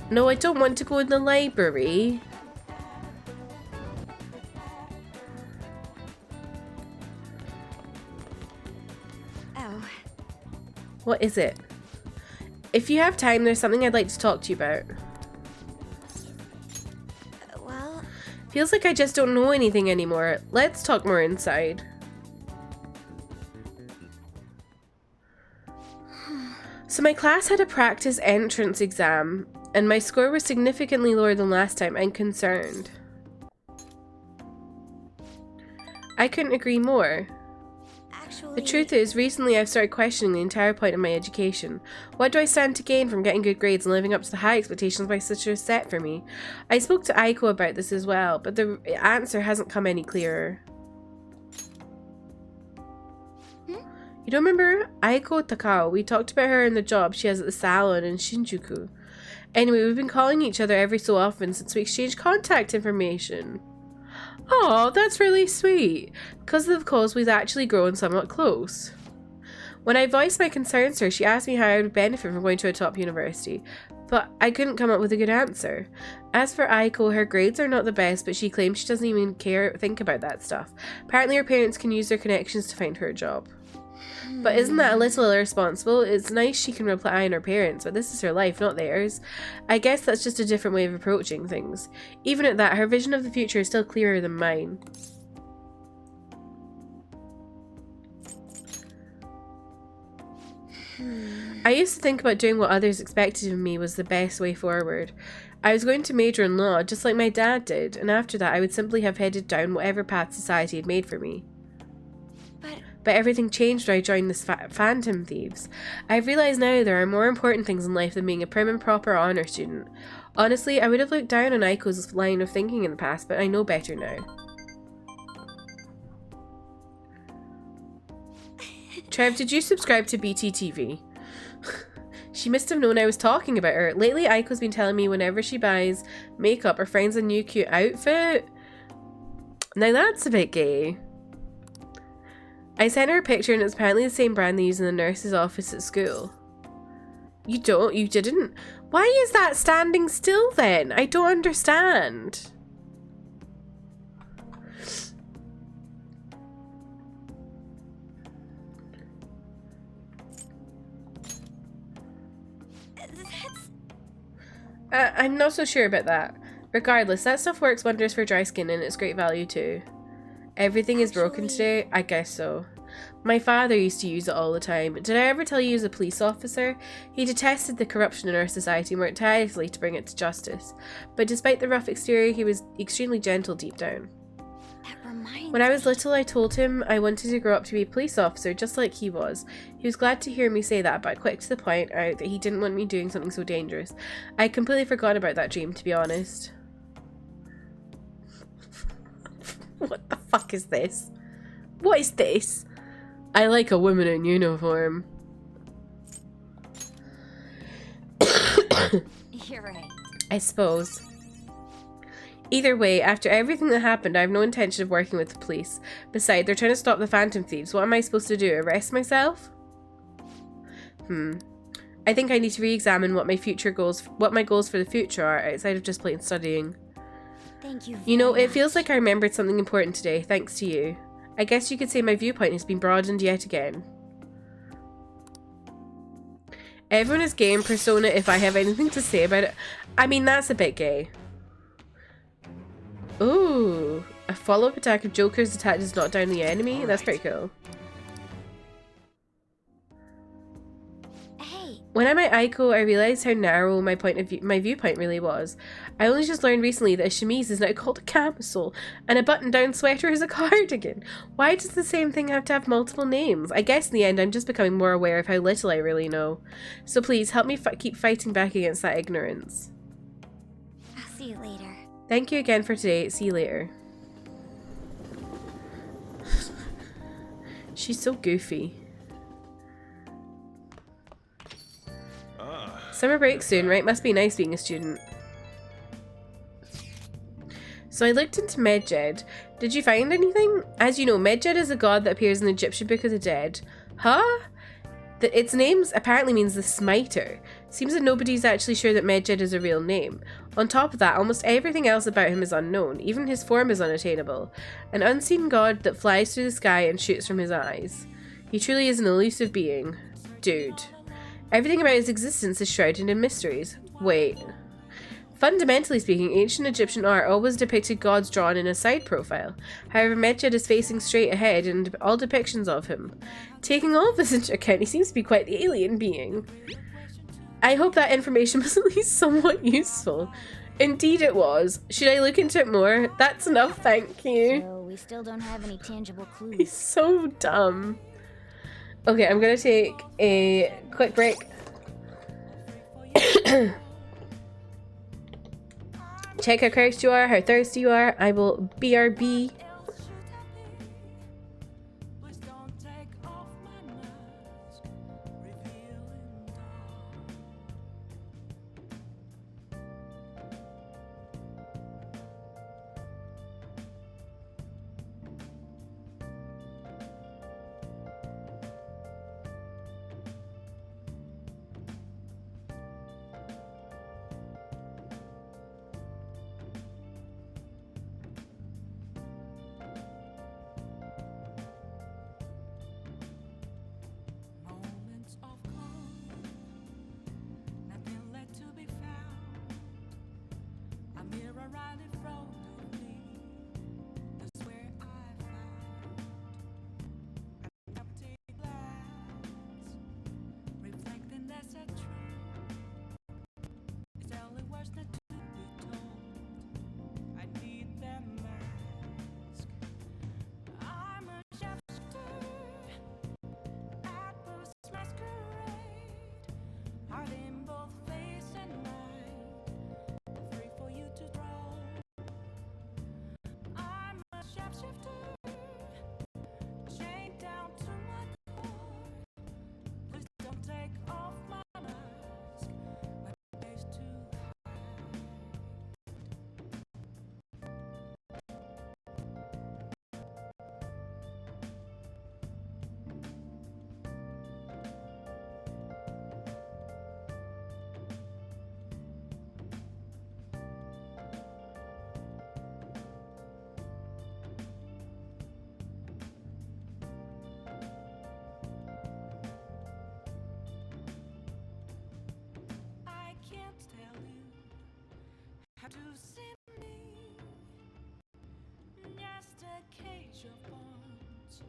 No, I don't want to go in the library. Oh. What is it? If you have time, there's something I'd like to talk to you about. Well... Feels like I just don't know anything anymore. Let's talk more inside. So my class had a practice entrance exam, and my score was significantly lower than last time. I'm concerned. I couldn't agree more. The truth is, recently I've started questioning the entire point of my education. What do I stand to gain from getting good grades and living up to the high expectations my sister has set for me? I spoke to Aiko about this as well, but the answer hasn't come any clearer. You don't remember Aiko Takao? We talked about her and the job she has at the salon in Shinjuku. Anyway, we've been calling each other every so often since we exchanged contact information. Oh, that's really sweet. Because of the calls, we've actually grown somewhat close. When I voiced my concerns to her, she asked me how I would benefit from going to a top university, but I couldn't come up with a good answer. As for Aiko, her grades are not the best, but she claims she doesn't even think about that stuff. Apparently her parents can use their connections to find her a job. But isn't that a little irresponsible? It's nice she can rely on her parents, but this is her life, not theirs. I guess that's just a different way of approaching things. Even at that, her vision of the future is still clearer than mine. I used to think about doing what others expected of me was the best way forward. I was going to major in law, just like my dad did, and after that I would simply have headed down whatever path society had made for me. But everything changed when I joined this Phantom Thieves. I've realised now there are more important things in life than being a prim and proper honour student. Honestly, I would have looked down on Aiko's line of thinking in the past, but I know better now. Trev, did you subscribe to BTTV? She must have known I was talking about her. Lately, Aiko's been telling me whenever she buys makeup or finds a new cute outfit. Now that's a bit gay. I sent her a picture and it's apparently the same brand they use in the nurse's office at school. You didn't? Why is that standing still then? I don't understand. I'm not so sure about that. Regardless, that stuff works wonders for dry skin and it's great value too. Everything is broken today? I guess so. My father used to use it all the time. Did I ever tell you he was a police officer? He detested the corruption in our society and worked tirelessly to bring it to justice. But despite the rough exterior, he was extremely gentle deep down. When I was little, I told him I wanted to grow up to be a police officer, just like he was. He was glad to hear me say that, but quick to the point out that he didn't want me doing something so dangerous. I had completely forgotten about that dream, to be honest. What the fuck is this? What is this? I like a woman in uniform. You're right. I suppose. Either way, after everything that happened, I have no intention of working with the police. Besides, they're trying to stop the Phantom Thieves. What am I supposed to do? Arrest myself? I think I need to re-examine what my goals for the future are outside of just plain studying. Thank you. You know, it feels like I remembered something important today, thanks to you. I guess you could say my viewpoint has been broadened yet again. Everyone is gay in Persona if I have anything to say about it. I mean, that's a bit gay. Ooh, a follow-up attack of Joker's attack does knock down the enemy? That's pretty cool. When I met Aiko, I realised how narrow my viewpoint really was. I only just learned recently that a chemise is now called a camisole, and a button-down sweater is a cardigan. Why does the same thing have to have multiple names? I guess in the end I'm just becoming more aware of how little I really know. So please, help me keep fighting back against that ignorance. I'll see you later. Thank you again for today. See you later. She's so goofy. Summer break soon, right? Must be nice being a student. So I looked into Medjed. Did you find anything? As you know, Medjed is a god that appears in the Egyptian Book of the Dead. Huh? Its name apparently means the Smiter. Seems that nobody's actually sure that Medjed is a real name. On top of that, almost everything else about him is unknown. Even his form is unattainable. An unseen god that flies through the sky and shoots from his eyes. He truly is an elusive being. Dude. Everything about his existence is shrouded in mysteries. Wait. Fundamentally speaking, ancient Egyptian art always depicted gods drawn in a side profile. However, Medjed is facing straight ahead in all depictions of him. Taking all of this into account, he seems to be quite the alien being. I hope that information was at least somewhat useful. Indeed it was. Should I look into it more? That's enough, thank you. So we still don't have any tangible clues. He's so dumb. Okay, I'm gonna take a quick break. Check how cursed you are, how thirsty you are. I will BRB. to see me. Just a cage of bones.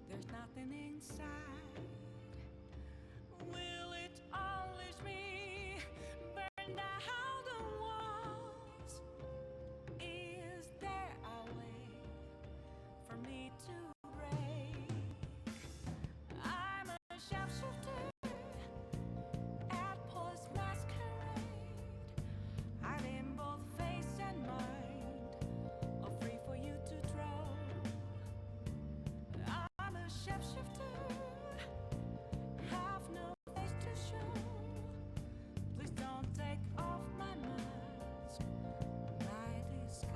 There's nothing inside. Will it always be burn down the walls? Is there a way for me to break? I'm a sharpshooter at Post Masquerade. I'm in both face and mind, all free for you to throw. I'm a shapeshifter, have no face to show. Please don't take off my mask, my disguise.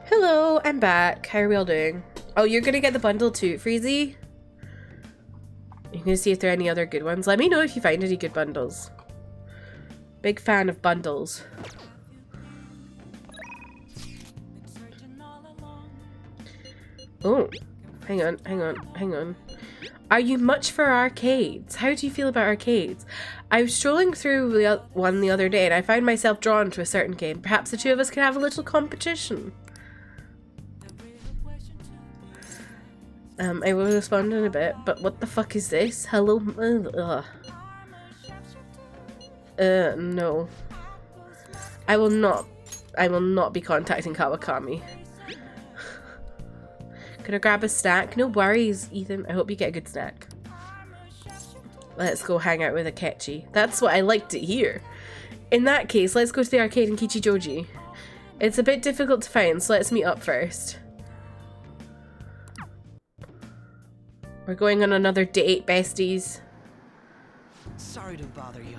Hello, I'm back. How are we all doing? Oh, you're gonna get the bundle too, Freezy? You're gonna see if there are any other good ones. Let me know if you find any good bundles. Big fan of bundles. Oh, hang on. Are you much for arcades? How do you feel about arcades? I was strolling through one the other day and I found myself drawn to a certain game. Perhaps the two of us could have a little competition. I will respond in a bit, but what the fuck is this? Hello? No. I will not be contacting Kawakami. Gonna grab a snack? No worries, Ethan. I hope you get a good snack. Let's go hang out with Akechi. That's what I like to hear. In that case, let's go to the arcade in Kichijoji. It's a bit difficult to find, so let's meet up first. We're going on another date, besties. Sorry to bother you.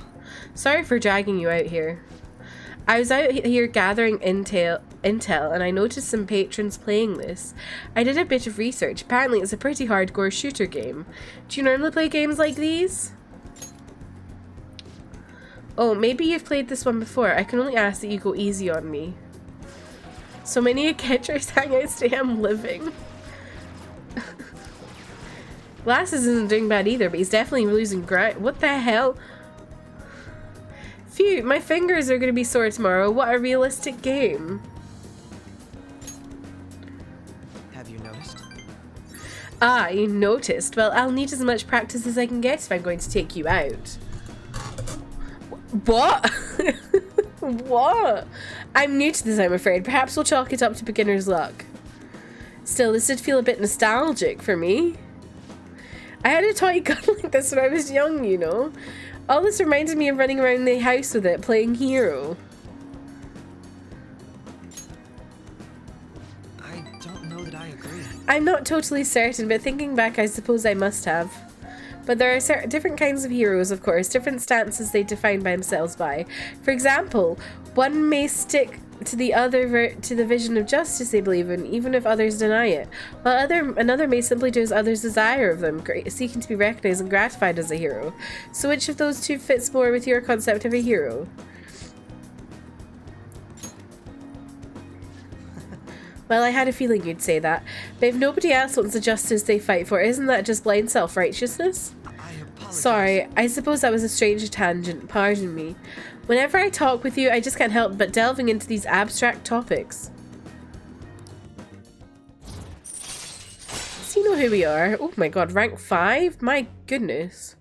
Sorry for dragging you out here. I was out here gathering intel and I noticed some patrons playing this. I did a bit of research. Apparently it's a pretty hardcore shooter game. Do you normally play games like these? Oh, maybe you've played this one before. I can only ask that you go easy on me. So many Aketras hang out today, I'm living. Glasses isn't doing bad either, but he's definitely losing ground. What the hell? Phew, my fingers are going to be sore tomorrow. What a realistic game. Have you noticed? Ah, you noticed. Well, I'll need as much practice as I can get if I'm going to take you out. What? What? I'm new to this, I'm afraid. Perhaps we'll chalk it up to beginner's luck. Still, this did feel a bit nostalgic for me. I had a toy gun like this when I was young, you know. All this reminded me of running around the house with it, playing Hero. I don't know that I agree. I'm not totally certain, but thinking back, I suppose I must have. But there are different kinds of heroes, of course, different stances they define by themselves by. For example, one may stick to the other to the vision of justice they believe in, even if others deny it, while another may simply do as others desire of them, seeking to be recognized and gratified as a hero. So which of those two fits more with your concept of a hero? Well, I had a feeling you'd say that. But if nobody else wants the justice they fight for, isn't that just blind self-righteousness? Sorry, I suppose that was a strange tangent, pardon me. Whenever I talk with you, I just can't help but delving into these abstract topics. So you know who we are. Oh my god, rank 5? My goodness.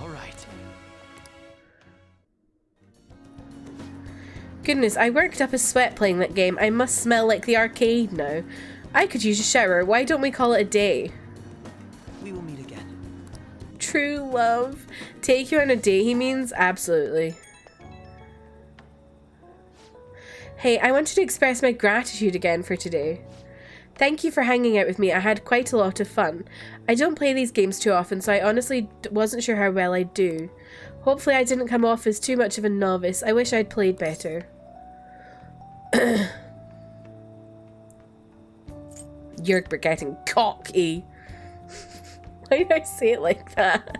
Alright. Goodness, I worked up a sweat playing that game. I must smell like the arcade now. I could use a shower. Why don't we call it a day? We will meet again. True love. Take you on a date, he means? Absolutely. Hey, I wanted to express my gratitude again for today. Thank you for hanging out with me. I had quite a lot of fun. I don't play these games too often, so I honestly wasn't sure how well I'd do. Hopefully I didn't come off as too much of a novice. I wish I'd played better. You're getting cocky. Why did I say it like that?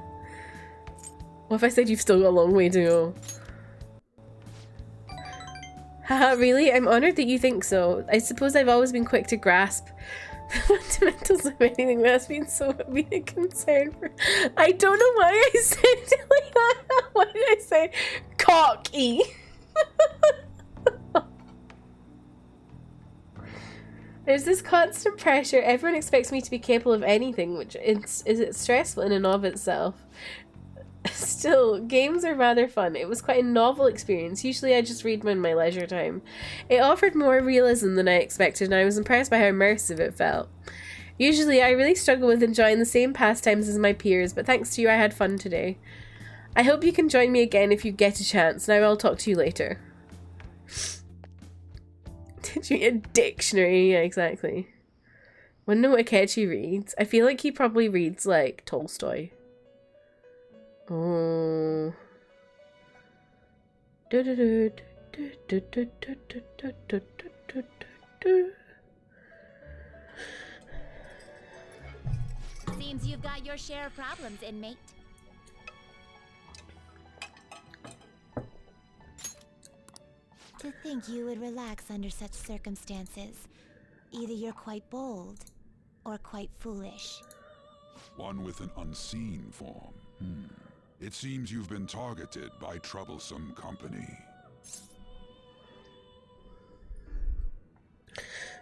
What if I said you've still got a long way to go? Haha, really? I'm honoured that you think so. I suppose I've always been quick to grasp the fundamentals of anything that's been a concern for. I don't know why I said it like that. Why did I say cocky? There's this constant pressure. Everyone expects me to be capable of anything, which is it stressful in and of itself. Still, games are rather fun. It was quite a novel experience. Usually I just read them in my leisure time. It offered more realism than I expected, and I was impressed by how immersive it felt. Usually I really struggle with enjoying the same pastimes as my peers, but thanks to you I had fun today. I hope you can join me again if you get a chance. Now I'll talk to you later. Did you get a dictionary? Yeah, exactly. Wanna know what Akechi reads? I feel like he probably reads like Tolstoy. Oh. Seems you've got your share of problems, inmate. To think you would relax under such circumstances. Either you're quite bold, or quite foolish. One with an unseen form. It seems you've been targeted by troublesome company.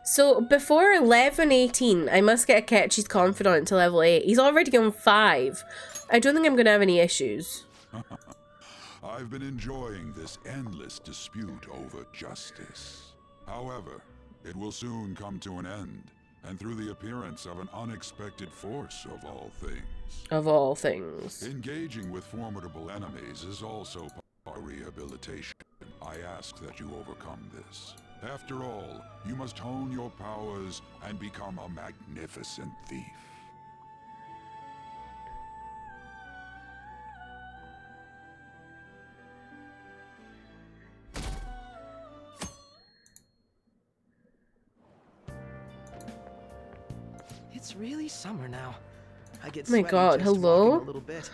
So before level 18, I must get Akechi's confidant to level 8. He's already on 5. I don't think I'm going to have any issues. I've been enjoying this endless dispute over justice. However, it will soon come to an end, and through the appearance of an unexpected force of all things. Of all things. Engaging with formidable enemies is also part of rehabilitation. I ask that you overcome this. After all, you must hone your powers and become a magnificent thief. It's really summer now. I get Oh my god, sweaty just hello? walking a little bit.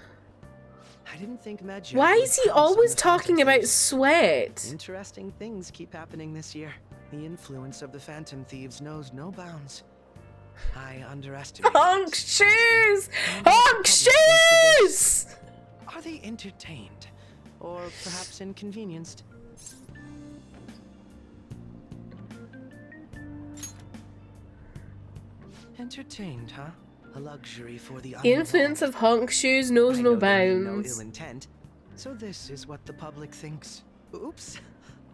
I didn't think Medjay Why would is he come always so talking about effectively. sweat? Interesting things keep happening this year. The influence of the Phantom Thieves knows no bounds. I underestimate. Honk shoes! Honk shoes! Are they entertained? Or perhaps inconvenienced? Entertained, huh? A luxury for the The influence of honk shoes knows no bounds. no ill intent. So this is what the public thinks. Oops.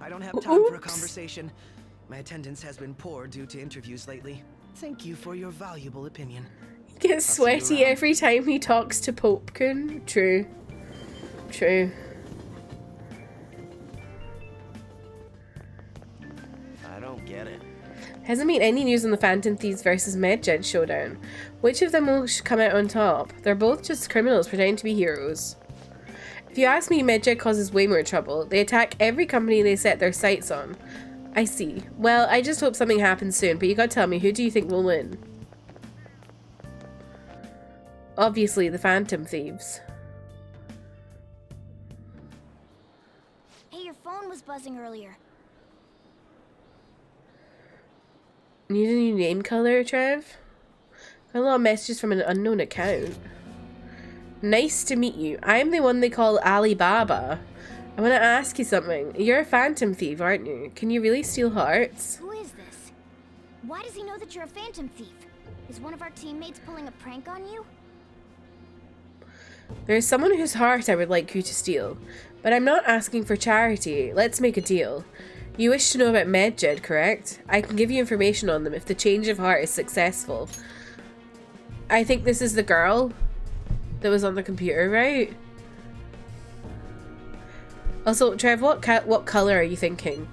I don't have time for a Oops. conversation. My attendance has been poor due to interviews lately. Thank you for your valuable opinion. He gets sweaty every time he talks to Popkin. True. True. I don't get it. Hasn't been any news on the Phantom Thieves versus Medjed showdown. Which of them will come out on top? They're both just criminals pretending to be heroes. If you ask me, Medjed causes way more trouble. They attack every company they set their sights on. I see. Well, I just hope something happens soon, but you gotta tell me, who do you think will win? Obviously, the Phantom Thieves. Hey, your phone was buzzing earlier. Need a new name color, Trev? Got a lot of messages from an unknown account. Nice to meet you. I'm the one they call Alibaba. I want to ask you something. You're a phantom thief, aren't you? Can you really steal hearts? Who is this? Why does he know that you're a phantom thief? Is one of our teammates pulling a prank on you? There's someone whose heart I would like you to steal. But I'm not asking for charity. Let's make a deal. You wish to know about Medjed, correct? I can give you information on them if the change of heart is successful. I think this is the girl that was on the computer, right? Also, Trev, what color are you thinking?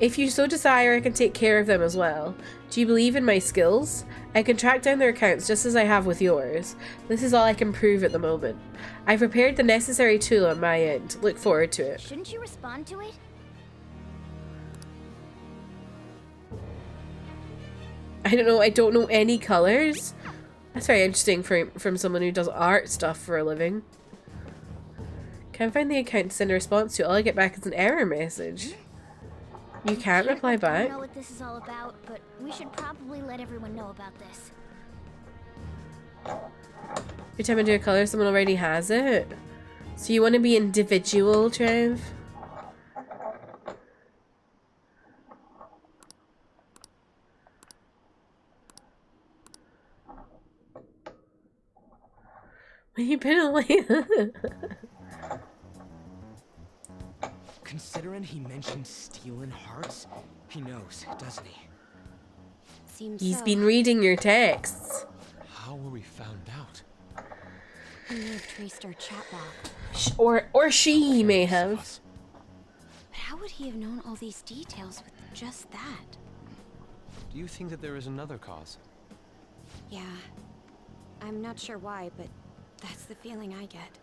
If you so desire, I can take care of them as well. Do you believe in my skills? I can track down their accounts just as I have with yours. This is all I can prove at the moment. I've prepared the necessary tool on my end. Look forward to it. Shouldn't you respond to it? I don't know. I don't know any colors. That's very interesting from someone who does art stuff for a living. Can't find the account to send a response to. All I get back is an error message. You can't reply I back. don't know what this is all about, but we should probably let everyone know about this. Every time I do a color, someone already has it. So you want to be individual, Trev? When you been away? Considering he mentioned stealing hearts, he knows, doesn't he? Seems He's so. been reading your texts. How were we found out? He may have traced our chat log. Or she may have. But how would he have known all these details with just that? Do you think that there is another cause? Yeah. I'm not sure why, but that's the feeling I get.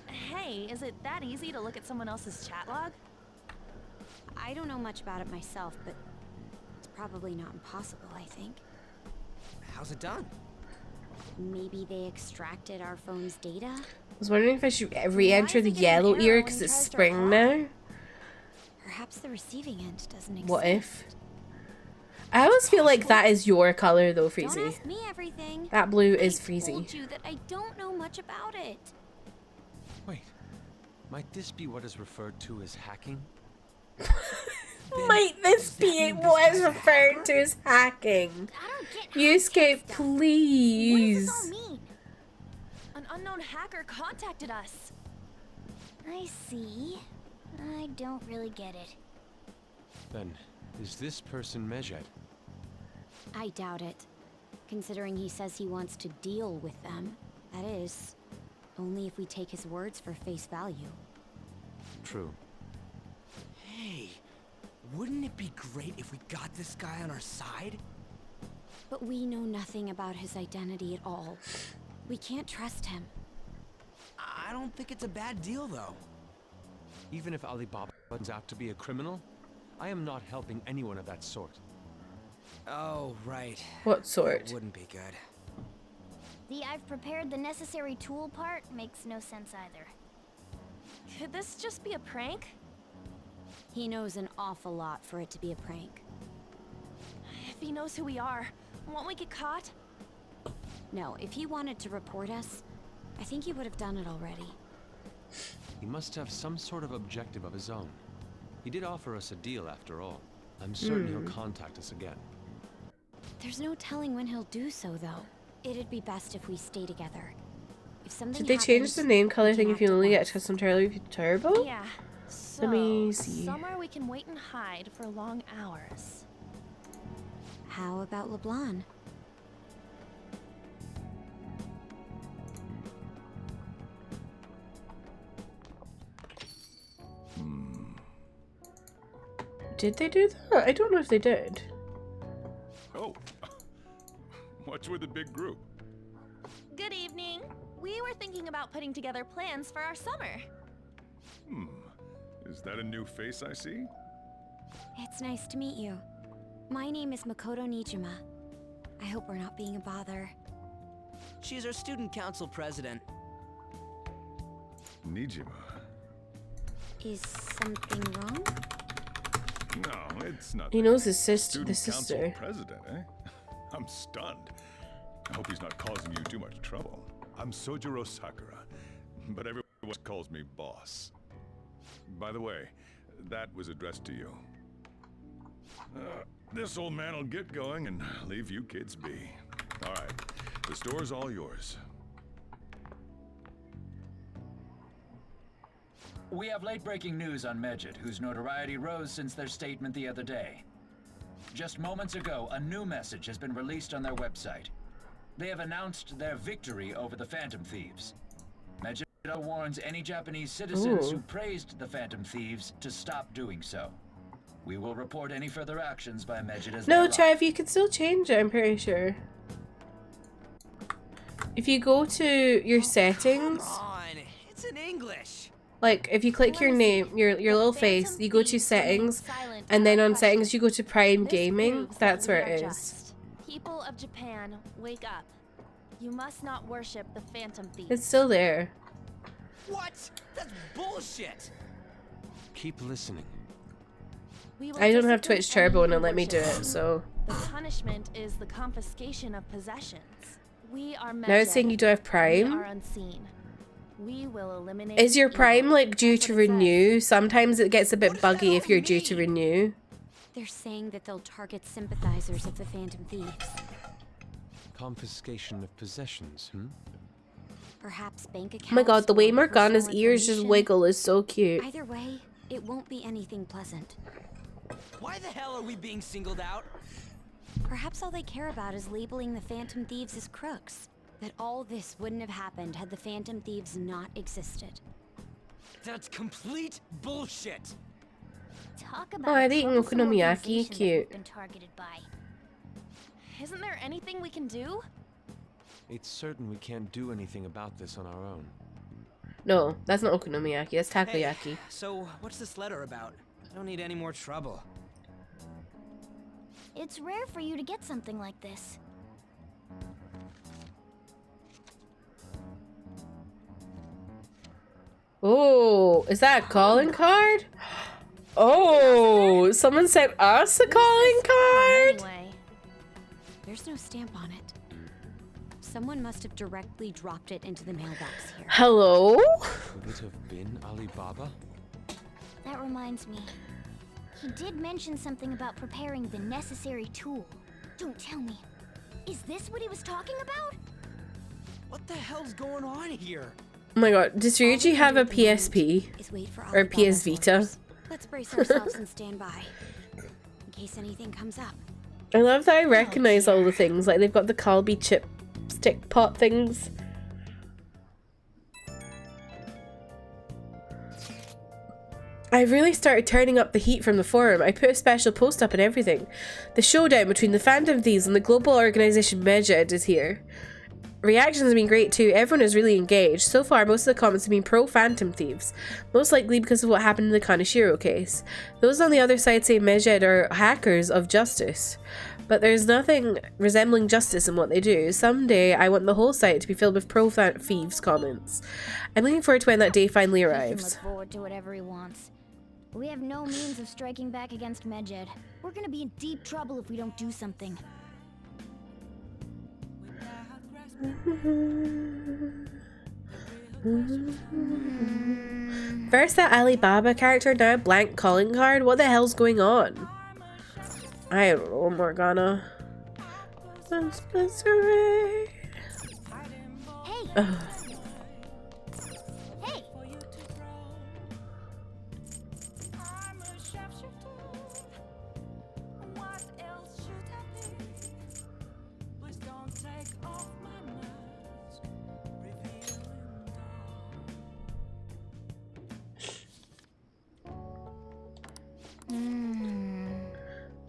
Hey, is it that easy to look at someone else's chat log? I don't know much about it myself, but it's probably not impossible, I think. How's it done? Maybe they extracted our phone's data? I was wondering if I should re-enter the yellow ear because it's spring now. Perhaps the receiving end doesn't exist. What if? I always feel like that is your color though, Don't Freezy. ask me everything. That blue is I Freezy. told you that I don't know much about it. Wait, might this be what is referred to as hacking? Might this be what is referred to as hacking? Yusuke, please. What does this all mean? An unknown hacker contacted us. I see. I don't really get it. Then, is this person Medjed? I doubt it. Considering he says he wants to deal with them. That is, only if we take his words for face value. True. Hey, wouldn't it be great if we got this guy on our side? But we know nothing about his identity at all. We can't trust him. I don't think it's a bad deal, though. Even if Alibaba turns out to be a criminal, I am not helping anyone of that sort. Oh, right. What sort? That wouldn't be good. The I've prepared the necessary tool part makes no sense either. Could this just be a prank? He knows an awful lot for it to be a prank. If he knows who we are, won't we get caught? No, if he wanted to report us, I think he would have done it already. He must have some sort of objective of his own. He did offer us a deal after all. I'm certain he'll contact us again. There's no telling when he'll do so, though. It'd be best if we stay together. If something Did they change the name color thing if you only get custom turbo? Yeah. So, Let me see. somewhere we can wait and hide for long hours. How about LeBlanc? Did they do that? I don't know if they did. Oh, what's with the big group? Good evening. We were thinking about putting together plans for our summer. Is that a new face I see? It's nice to meet you. My name is Makoto Nijima. I hope we're not being a bother. She's our student council president. Nijima. Is something wrong? No, it's not. He knows his sister. Student The sister. council president, eh? I'm stunned. I hope he's not causing you too much trouble. I'm Sojiro Sakura, but everyone calls me boss. By the way, that was addressed to you. This old man will get going and leave you kids be. All right, the store's all yours. We have late-breaking news on Medjed, whose notoriety rose since their statement the other day. Just moments ago, a new message has been released on their website. They have announced their victory over the Phantom Thieves. Medjed warns any Japanese citizens who praised the Phantom Thieves to stop doing so. We will report any further actions by Medjed as No, they Trev, you can still change it, I'm pretty sure. If you go to your settings, It's in English. like if you click your name, your little face, you go to settings, and then on settings you go to Prime Gaming, that's where it is. People of Japan, wake up. You must not worship the Phantom Thieves. It's still there. What? That's bullshit. Keep listening. I don't have Twitch Turbo and it let me do it, so. The punishment is the confiscation of possessions. We are Now it's saying you don't have We Prime. are unseen. We will eliminate Is your evil. Prime like due to renew? Sometimes it gets a bit buggy if you're due to renew. They're saying that they'll target sympathizers of the Phantom Thieves. Confiscation of possessions, Perhaps bank accounts. Oh my god, the way or Morgana's personal ears just information. wiggle is so cute. Either way, it won't be anything pleasant. Why the hell are we being singled out? Perhaps all they care about is labeling the Phantom Thieves as crooks. That all this wouldn't have happened had the Phantom Thieves not existed. That's complete bullshit. Talk Oh, I a think troublesome Okonomiyaki organization that cute. we've been targeted by. Isn't there anything we can do? It's certain we can't do anything about this on our own. No, that's not Okonomiyaki, that's Takoyaki. So, what's this letter about? I don't need any more trouble. It's rare for you to get something like this. Oh, is that a calling card? Oh, someone sent us a calling card? Anyway, there's no stamp on it. Someone must have directly dropped it into the mailbox here. Hello? Could it have been Alibaba? That reminds me. He did mention something about preparing the necessary tool. Don't tell me. Is this what he was talking about? What the hell's going on here? Oh my god, does Ryuji have a PSP? Or PS Vita? Let's brace ourselves and stand by. In case anything comes up. I love that I recognize all the things, like they've got the Calbee chip stick pot things. I really started turning up the heat from the forum. I put a special post up and everything. The showdown between the Phantom Thieves and the global organization Medjed is here. Reactions have been great too. Everyone is really engaged. So far, most of the comments have been pro-Phantom Thieves. Most likely because of what happened in the Kaneshiro case. Those on the other side say Medjed are hackers of justice. But there's nothing resembling justice in what they do. Someday, I want the whole site to be filled with pro-Thieves comments. I'm looking forward to when that day finally He can arrives. look forward to whatever he wants. We have no means of striking back against Medjed. We're gonna be in deep trouble if we don't do something. First that Alibaba character, now a blank calling card? What the hell's going on? I don't know, Morgana. Hey! Ugh. Hey!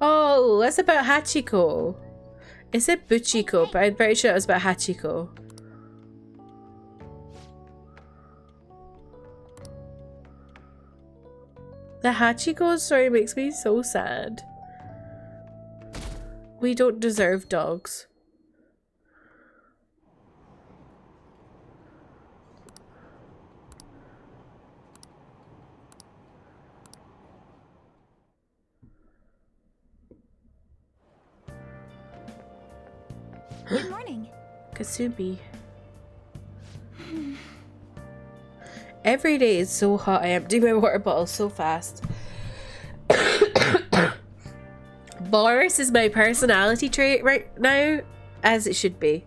Oh, that's about Hachiko. It said Buchiko, but I'm pretty sure it was about Hachiko. The Hachiko story makes me so sad. We don't deserve dogs. Good morning. Kasumi. Every day is so hot. I empty my water bottle so fast. Boris is my personality trait right now, as it should be.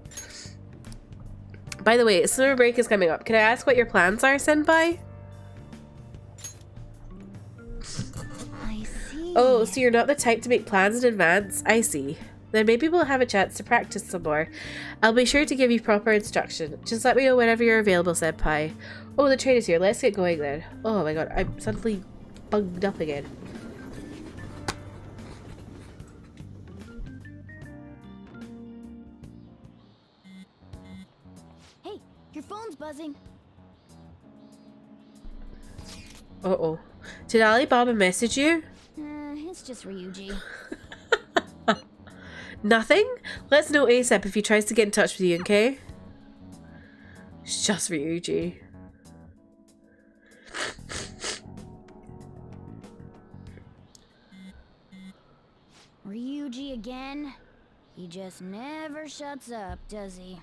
By the way, summer break is coming up. Can I ask what your plans are, Senpai? I see. Oh, so you're not the type to make plans in advance? I see. Then maybe we'll have a chance to practice some more. I'll be sure to give you proper instruction. Just let me know whenever you're available, Senpai. Oh, the train is here. Let's get going then. Oh my god, I'm suddenly bugged up again. Your phone's buzzing. Uh-oh. Did Alibaba message you? It's just Ryuji. Nothing? Let's know ASAP if he tries to get in touch with you, okay? It's just Ryuji. Ryuji again? He just never shuts up, does he?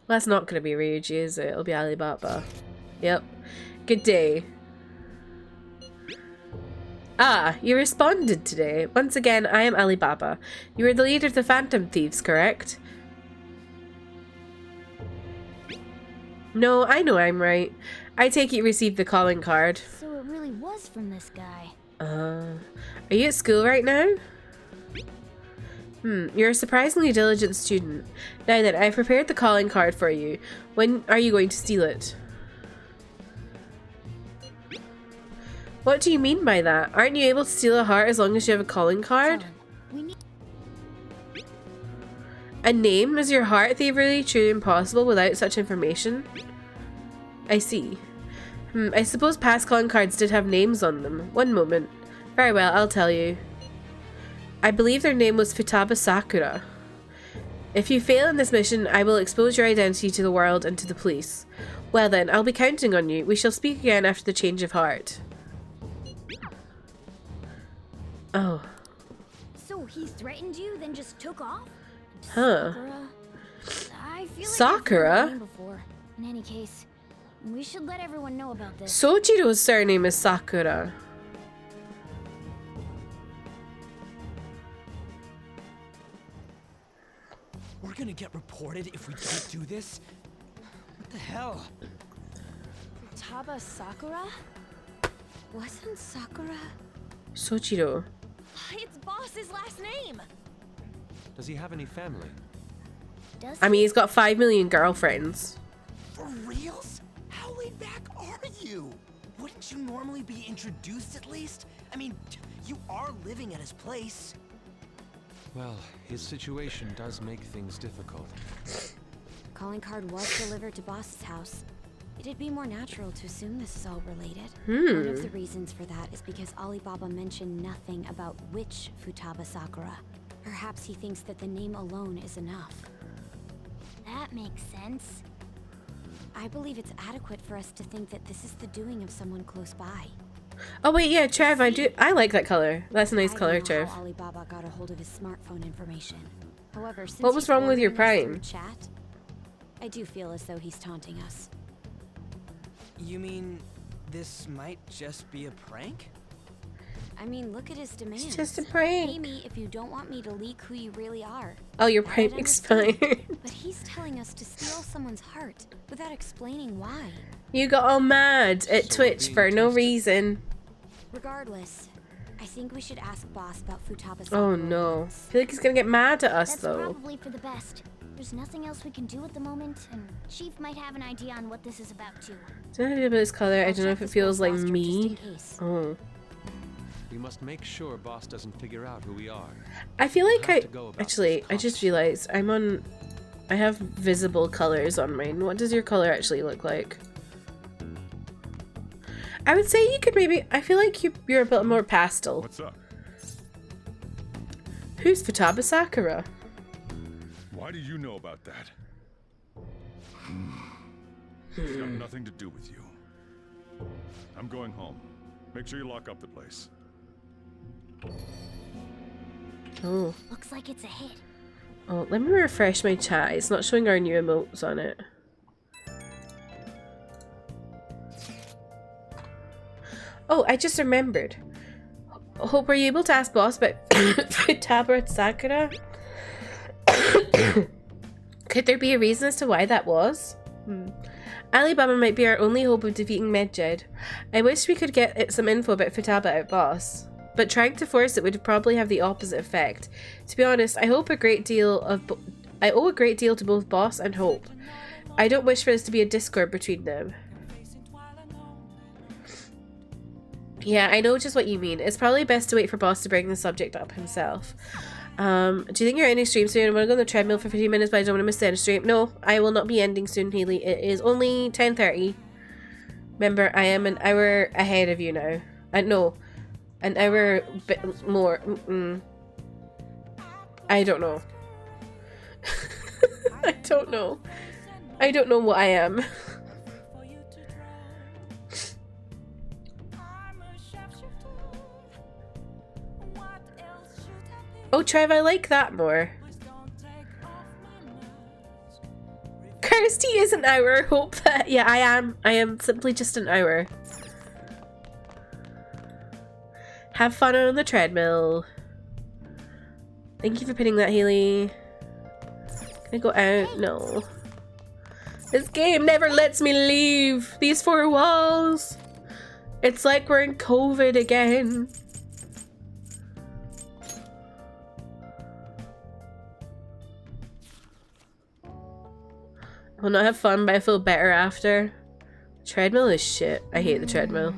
Well, that's not going to be Ryuji, is it? It'll be Alibaba. Yep. Good day. Ah, you responded today. Once again, I am Alibaba. You are the leader of the Phantom Thieves, correct? No, I know I'm right. I take it you received the calling card. So it really was from this guy. Are you at school right now? You're a surprisingly diligent student. Now then, I've prepared the calling card for you. When are you going to steal it? What do you mean by that? Aren't you able to steal a heart as long as you have a calling card? A name? Is your heart thievery truly impossible without such information? I see. I suppose past calling cards did have names on them. One moment. Very well, I'll tell you. I believe their name was Futaba Sakura. If you fail in this mission, I will expose your identity to the world and to the police. Well then, I'll be counting on you. We shall speak again after the change of heart. Oh. So he threatened you, then just took off? Huh. I feel like Sakura? I've heard the name before. In any case, we should let everyone know about this. Sojiro's surname is Sakura. We're gonna get reported if we don't do this? What the hell? Futaba Sakura? Wasn't Sakura? Sojiro. It's Boss's last name! Does he have any family? I mean, he's got 5 million girlfriends. For reals? How laid back are you? Wouldn't you normally be introduced at least? I mean, you are living at his place. Well, his situation does make things difficult. Calling card was delivered to Boss's house. It'd be more natural to assume this is all related. Hmm. One of the reasons for that is because Alibaba mentioned nothing about which Futaba Sakura. Perhaps he thinks that the name alone is enough. That makes sense. I believe it's adequate for us to think that this is the doing of someone close by. Oh wait, yeah, Trev, I like that color. That's a nice color, I don't know Trev. how Alibaba got a hold of his smartphone information. However, since What was he's wrong with your ordering us Prime? through Chat, I do feel as though he's taunting us. You mean this might just be a prank? I mean, look at his demands. just a prank. Pay me if you don't want me to leak who you really are. Oh, your I'd Prime understand. expired. But he's telling us to steal someone's heart without explaining why. You got all mad at Twitch for no reason. Regardless, I think we should ask Boss about Futaba Sakura. Oh no. I feel like he's gonna get mad at us That's though. probably for the best. There's nothing else we can do at the moment, and Chief might have an idea on what this is about too. Don't know about this color. I don't know if it feels like me. Oh. We must make sure Boss doesn't figure out who we are. I feel like Have to go about actually, I just realized I have visible colors on mine. What does your color actually look like? I would say you could maybe, I feel like you're a bit more pastel. What's up? Who's Futaba Sakura? Why do you know about that? It's got nothing to do with you. I'm going home. Make sure you lock up the place. Oh. Looks like it's a hit. Oh, let me refresh my chat. It's not showing our new emotes on it. Oh, I just remembered. Hope, were you able to ask Boss about Futaba Sakura? Could there be a reason as to why that was? Alibaba might be our only hope of defeating Medjed. I wish we could get some info about Futaba out Boss, but trying to force it would probably have the opposite effect. To be honest, I owe a great deal to both Boss and Hope. I don't wish for this to be a discord between them. Yeah, I know just what you mean. It's probably best to wait for Boss to bring the subject up himself. Do you think you're ending stream soon? I'm gonna go on the treadmill for 15 minutes, but I don't want to miss the end of stream. No, I will not be ending soon, Haley. It is only 10:30. Remember, I am an hour ahead of you now. No, an hour bit more. I don't know. I don't know. I don't know what I am. Oh, Trev, I like that more. Kirsty is an hour. Hope that. Yeah, I am. I am simply just an hour. Have fun on the treadmill. Thank you for pinning that, Haley. Can I go out? No. This game never lets me leave these four walls. It's like we're in COVID again. I'll not have fun, but I feel better after. Treadmill is shit. I hate the treadmill.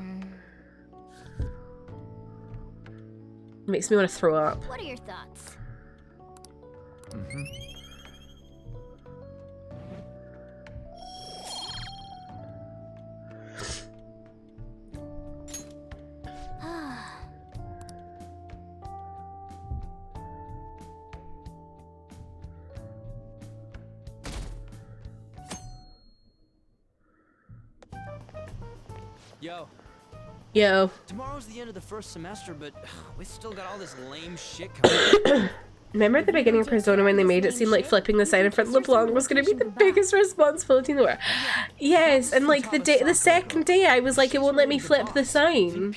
Makes me want to throw up. What are your thoughts? Yo. Yo. Tomorrow's the end of the first semester, but we still got all this lame shit coming. Remember at the beginning of Persona when they made it seem like flipping the sign in front of LeBlanc was going to be the biggest responsibility in the world? Yes, and like the second day I was like, it won't let me flip the sign.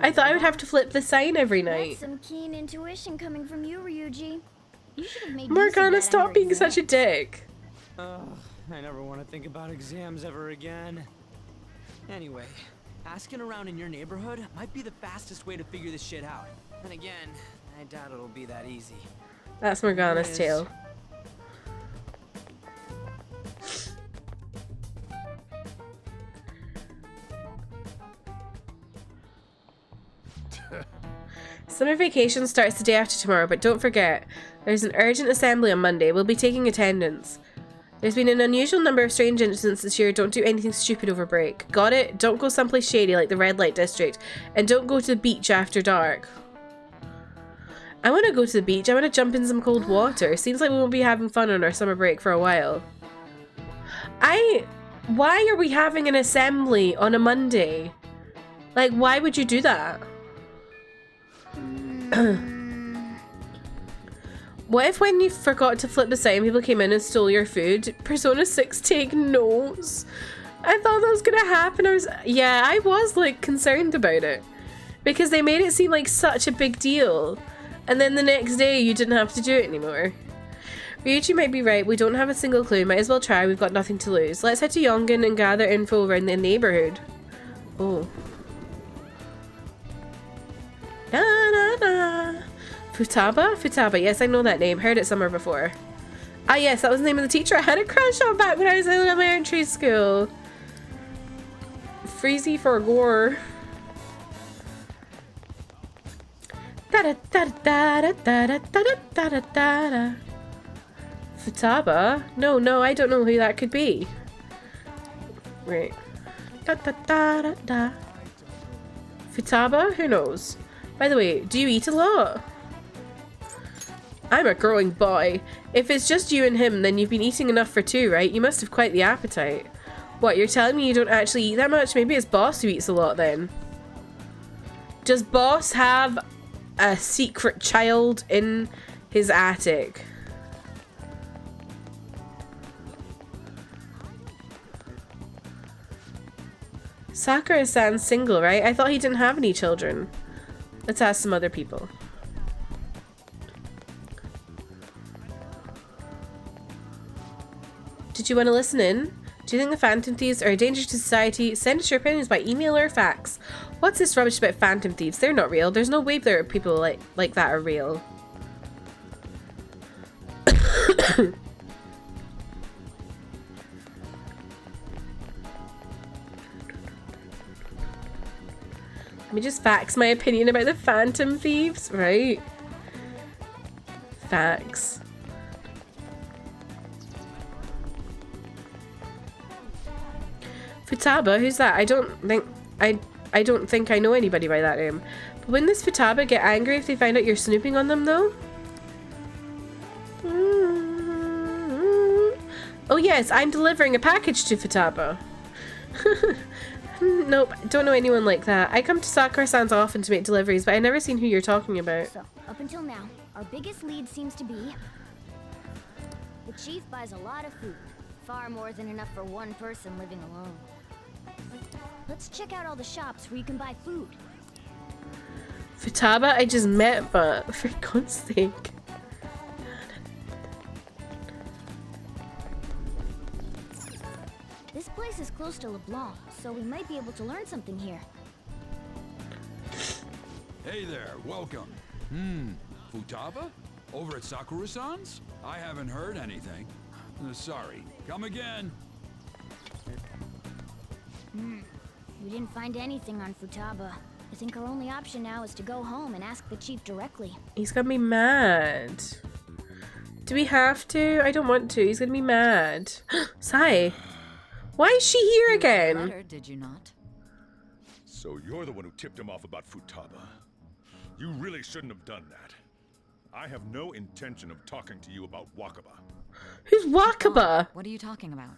I thought I would have to flip the sign every night. That's some keen intuition coming from you, Ryuji. You should have made Morgana, stop being such a dick. I never want to think about exams ever again. Anyway, asking around in your neighborhood might be the fastest way to figure this shit out. And again, I doubt it'll be that easy. That's Morgana's tale. Summer vacation starts the day after tomorrow, but don't forget, there's an urgent assembly on Monday. We'll be taking attendance. There's been an unusual number of strange incidents this year. Don't do anything stupid over break. Got it? Don't go someplace shady like the red light district. And don't go to the beach after dark. I want to go to the beach. I want to jump in some cold water. Seems like we won't be having fun on our summer break for a while. Why are we having an assembly on a Monday? Like, why would you do that? What if when you forgot to flip the sign, people came in and stole your food? Persona 6 take notes. I thought that was gonna happen. I was like concerned about it. Because they made it seem like such a big deal. And then the next day you didn't have to do it anymore. Ryuji might be right, we don't have a single clue. Might as well try, we've got nothing to lose. Let's head to Yongen and gather info around the neighborhood. Oh. Na na na. Futaba? Futaba, yes, I know that name. Heard it somewhere before. Ah, yes, that was the name of the teacher I had a crush on back when I was in elementary school. Freezy for gore. Futaba? No, I don't know who that could be. Right. Futaba? Who knows? By the way, do you eat a lot? I'm a growing boy. If it's just you and him, then you've been eating enough for two, right? You must have quite the appetite. What, you're telling me you don't actually eat that much? Maybe it's Boss who eats a lot then. Does Boss have a secret child in his attic? Sakura-san's single, right? I thought he didn't have any children. Let's ask some other people. Did you want to listen in? Do you think the Phantom Thieves are a danger to society? Send us your opinions by email or fax. What's this rubbish about Phantom Thieves? They're not real. There's no way there are people like that are real. Let me just fax my opinion about the Phantom Thieves, right? Facts. Futaba, who's that? I don't think I know anybody by that name. But wouldn't this Futaba get angry if they find out you're snooping on them though? Oh yes, I'm delivering a package to Futaba. Nope, don't know anyone like that. I come to Sakura-san's often to make deliveries, but I've never seen who you're talking about. So, up until now, our biggest lead seems to be... the chief buys a lot of food. Far more than enough for one person living alone. Let's check out all the shops where you can buy food. Futaba I just met, but for God's sake. This place is close to LeBlanc, so we might be able to learn something here. Hey there, welcome. Futaba? Over at Sakura-san's? I haven't heard anything. Sorry, come again. We didn't find anything on Futaba. I think our only option now is to go home and ask the chief directly. He's gonna be mad. Do we have to? I don't want to. He's gonna be mad. Sai, why is she here again? Letter, did you not? So you're the one who tipped him off about Futaba. You really shouldn't have done that. I have no intention of talking to you about Wakaba. Who's Wakaba? What are you talking about?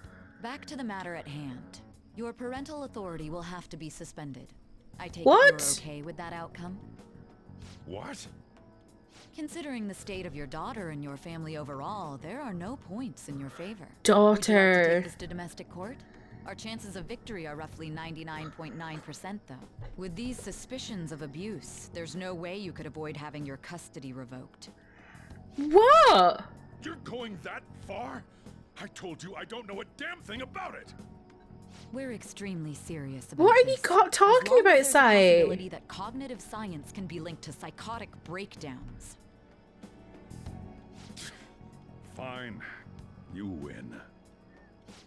Back to the matter at hand. Your parental authority will have to be suspended. I take it you're okay with that outcome? What? Considering the state of your daughter and your family overall, there are no points in your favor. Daughter. Would you like to take this to domestic court? Our chances of victory are roughly 99.9% though. With these suspicions of abuse, there's no way you could avoid having your custody revoked. What? You're going that far? I told you I don't know a damn thing about it. We're extremely serious about What are this. you talking about, There's a Sai? possibility that cognitive science can be linked to psychotic breakdowns. Fine. You win.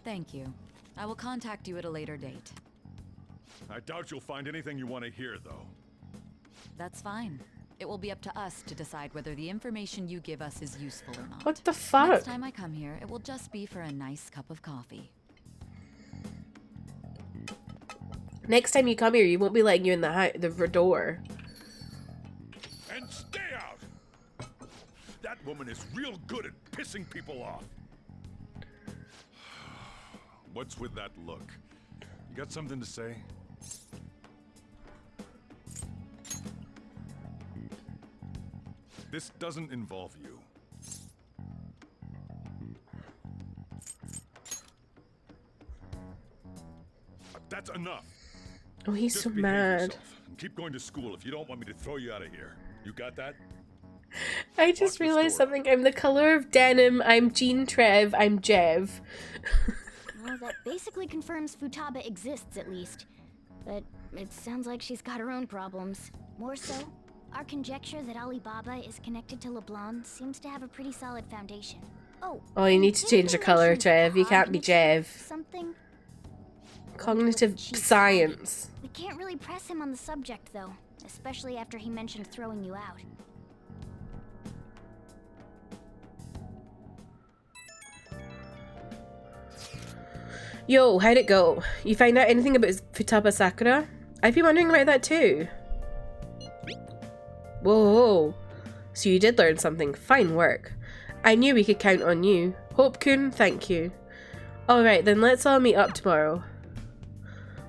Thank you. I will contact you at a later date. I doubt you'll find anything you want to hear, though. That's fine. It will be up to us to decide whether the information you give us is useful or not. What the fuck? Next time I come here, it will just be for a nice cup of coffee. Next time you come here, you won't be letting you in the door. And stay out! That woman is real good at pissing people off. What's with that look? You got something to say? This doesn't involve you. That's enough. Oh, he's Just so behave mad. yourself and keep going to school if you don't want me to throw you out of here. You got that? I just realized something. I'm the color of denim. I'm Jean Trev. I'm Jev. Well, that basically confirms Futaba exists, at least. But it sounds like she's got her own problems. More so, our conjecture that Alibaba is connected to LeBlanc seems to have a pretty solid foundation. Oh, you need to change your color, Trev. You can't be Jev. Something? Cognitive science. We can't really press him on the subject, though. Especially after he mentioned throwing you out. Yo, how'd it go? You find out anything about Futaba Sakura? I've been wondering about that too. Whoa. So you did learn something. Fine work. I knew we could count on you. Hope-kun, thank you. Alright, then let's all meet up tomorrow.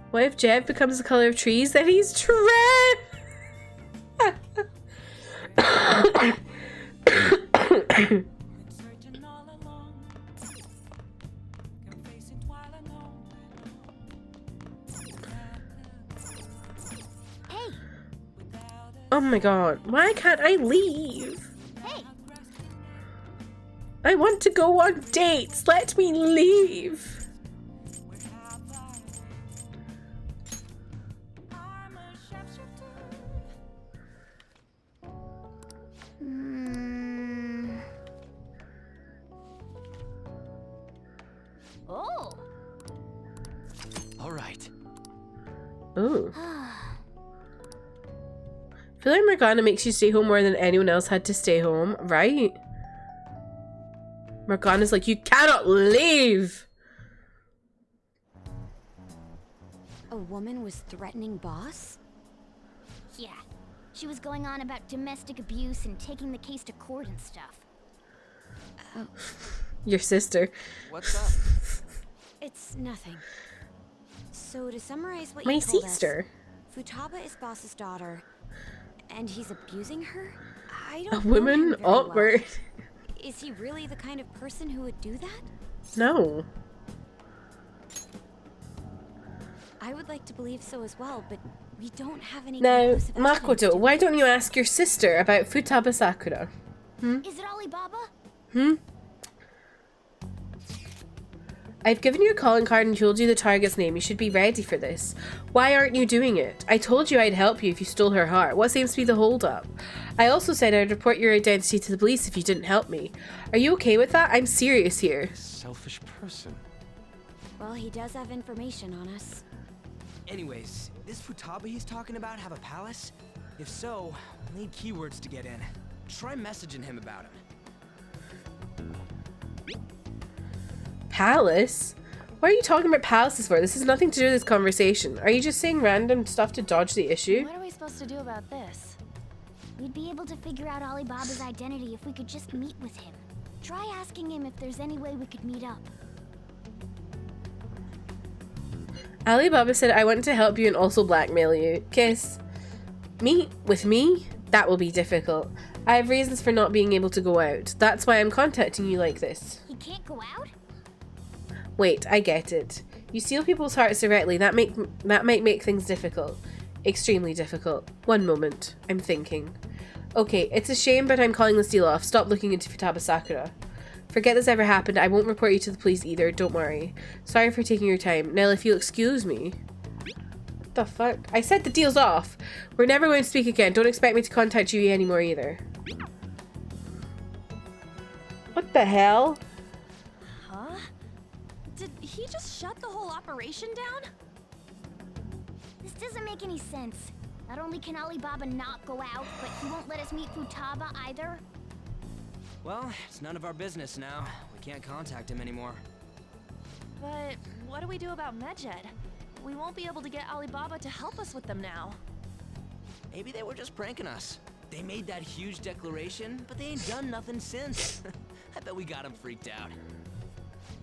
What if Jev becomes the color of trees? Then he's Trev! Oh my god, why can't I leave? Hey. I want to go on dates. Let me leave. Oh. All right. Ooh. I feel like Morgana makes you stay home more than anyone else had to stay home, right? Morgana's like, you cannot leave! A woman was threatening Boss? Yeah. She was going on about domestic abuse and taking the case to court and stuff. Oh. Your sister. What's up? It's nothing. So to summarize what My you told sister. us, Futaba is Boss's daughter, and he's abusing her? I A don't know woman? him very Awkward. well. Is he really the kind of person who would do that? No. I would like to believe so as well, but we don't have any Now, conclusive evidence Makoto, to- why don't you ask your sister about Futaba Sakura? Is it Alibaba? I've given you a calling card and told you the target's name. You should be ready for this. Why aren't you doing it? I told you I'd help you if you stole her heart. What seems to be the holdup? I also said I'd report your identity to the police if you didn't help me. Are you okay with that? I'm serious here. Selfish person. Well, he does have information on us. Anyways, this Futaba he's talking about have a palace? If so, we'll need keywords to get in. Try messaging him about him. Palace? What are you talking about palaces for? This has nothing to do with this conversation. Are you just saying random stuff to dodge the issue? What are we supposed to do about this? We'd be able to figure out Alibaba's identity if we could just meet with him. Try asking him if there's any way we could meet up. Alibaba said I want to help you and also blackmail you. Kiss. Meet with me? That will be difficult. I have reasons for not being able to go out. That's why I'm contacting you like this. He can't go out? Wait, I get it. You steal people's hearts directly. That might make things difficult. Extremely difficult. One moment. I'm thinking. Okay, it's a shame, but I'm calling this deal off. Stop looking into Futaba Sakura. Forget this ever happened. I won't report you to the police either. Don't worry. Sorry for taking your time. Now, if you'll excuse me. What the fuck? I said the deal's off. We're never going to speak again. Don't expect me to contact you anymore either. What the hell? Huh? Did he just shut the whole operation down? This doesn't make any sense. Not only can Alibaba not go out, but he won't let us meet Futaba either. Well, it's none of our business now. We can't contact him anymore. But what do we do about Medjed? We won't be able to get Alibaba to help us with them now. Maybe they were just pranking us. They made that huge declaration, but they ain't done nothing since. I bet we got them freaked out.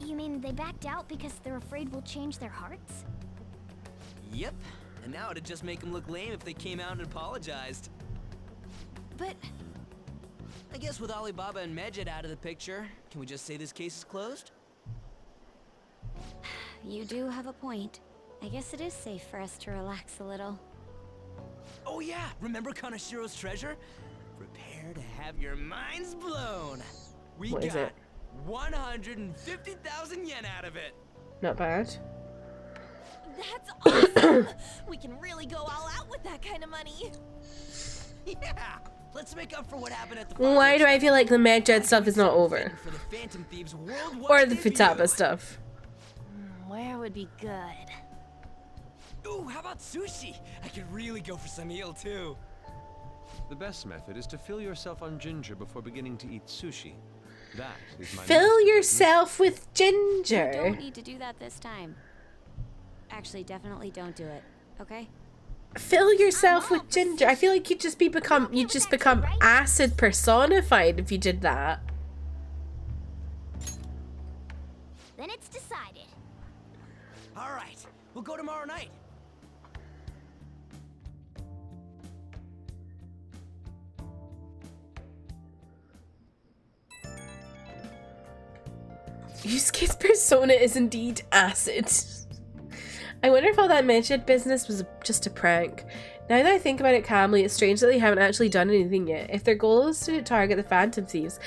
You mean they backed out because they're afraid we'll change their hearts? Yep. And now it'd just make them look lame if they came out and apologized. But I guess with Alibaba and Medjed out of the picture, can we just say this case is closed? You do have a point. I guess it is safe for us to relax a little. Oh yeah, remember Kanashiro's treasure? Prepare to have your minds blown. We What is got it? 150,000 yen out of it. Not bad. that's awesome! We can really go all out with that kind of money. Yeah, let's make up for what happened at the Why do I feel like the Medjed stuff is not over? for the Phantom Thieves worldwide Or the debut. Futaba stuff? Where would be good? Ooh, how about sushi? I could really go for some eel too. The best method is to fill yourself on ginger before beginning to eat sushi. That is my Fill master yourself with You ginger. don't need to do that this time. Actually, definitely don't do it, okay? Fill yourself with ginger. I feel like you'd just become acid personified if you did that. Then it's decided. All right, we'll go tomorrow night. Yusuke's persona is indeed acid. I wonder if all that Medjed business was just a prank. Now that I think about it calmly, it's strange that they haven't actually done anything yet. If their goal is to target the Phantom Thieves,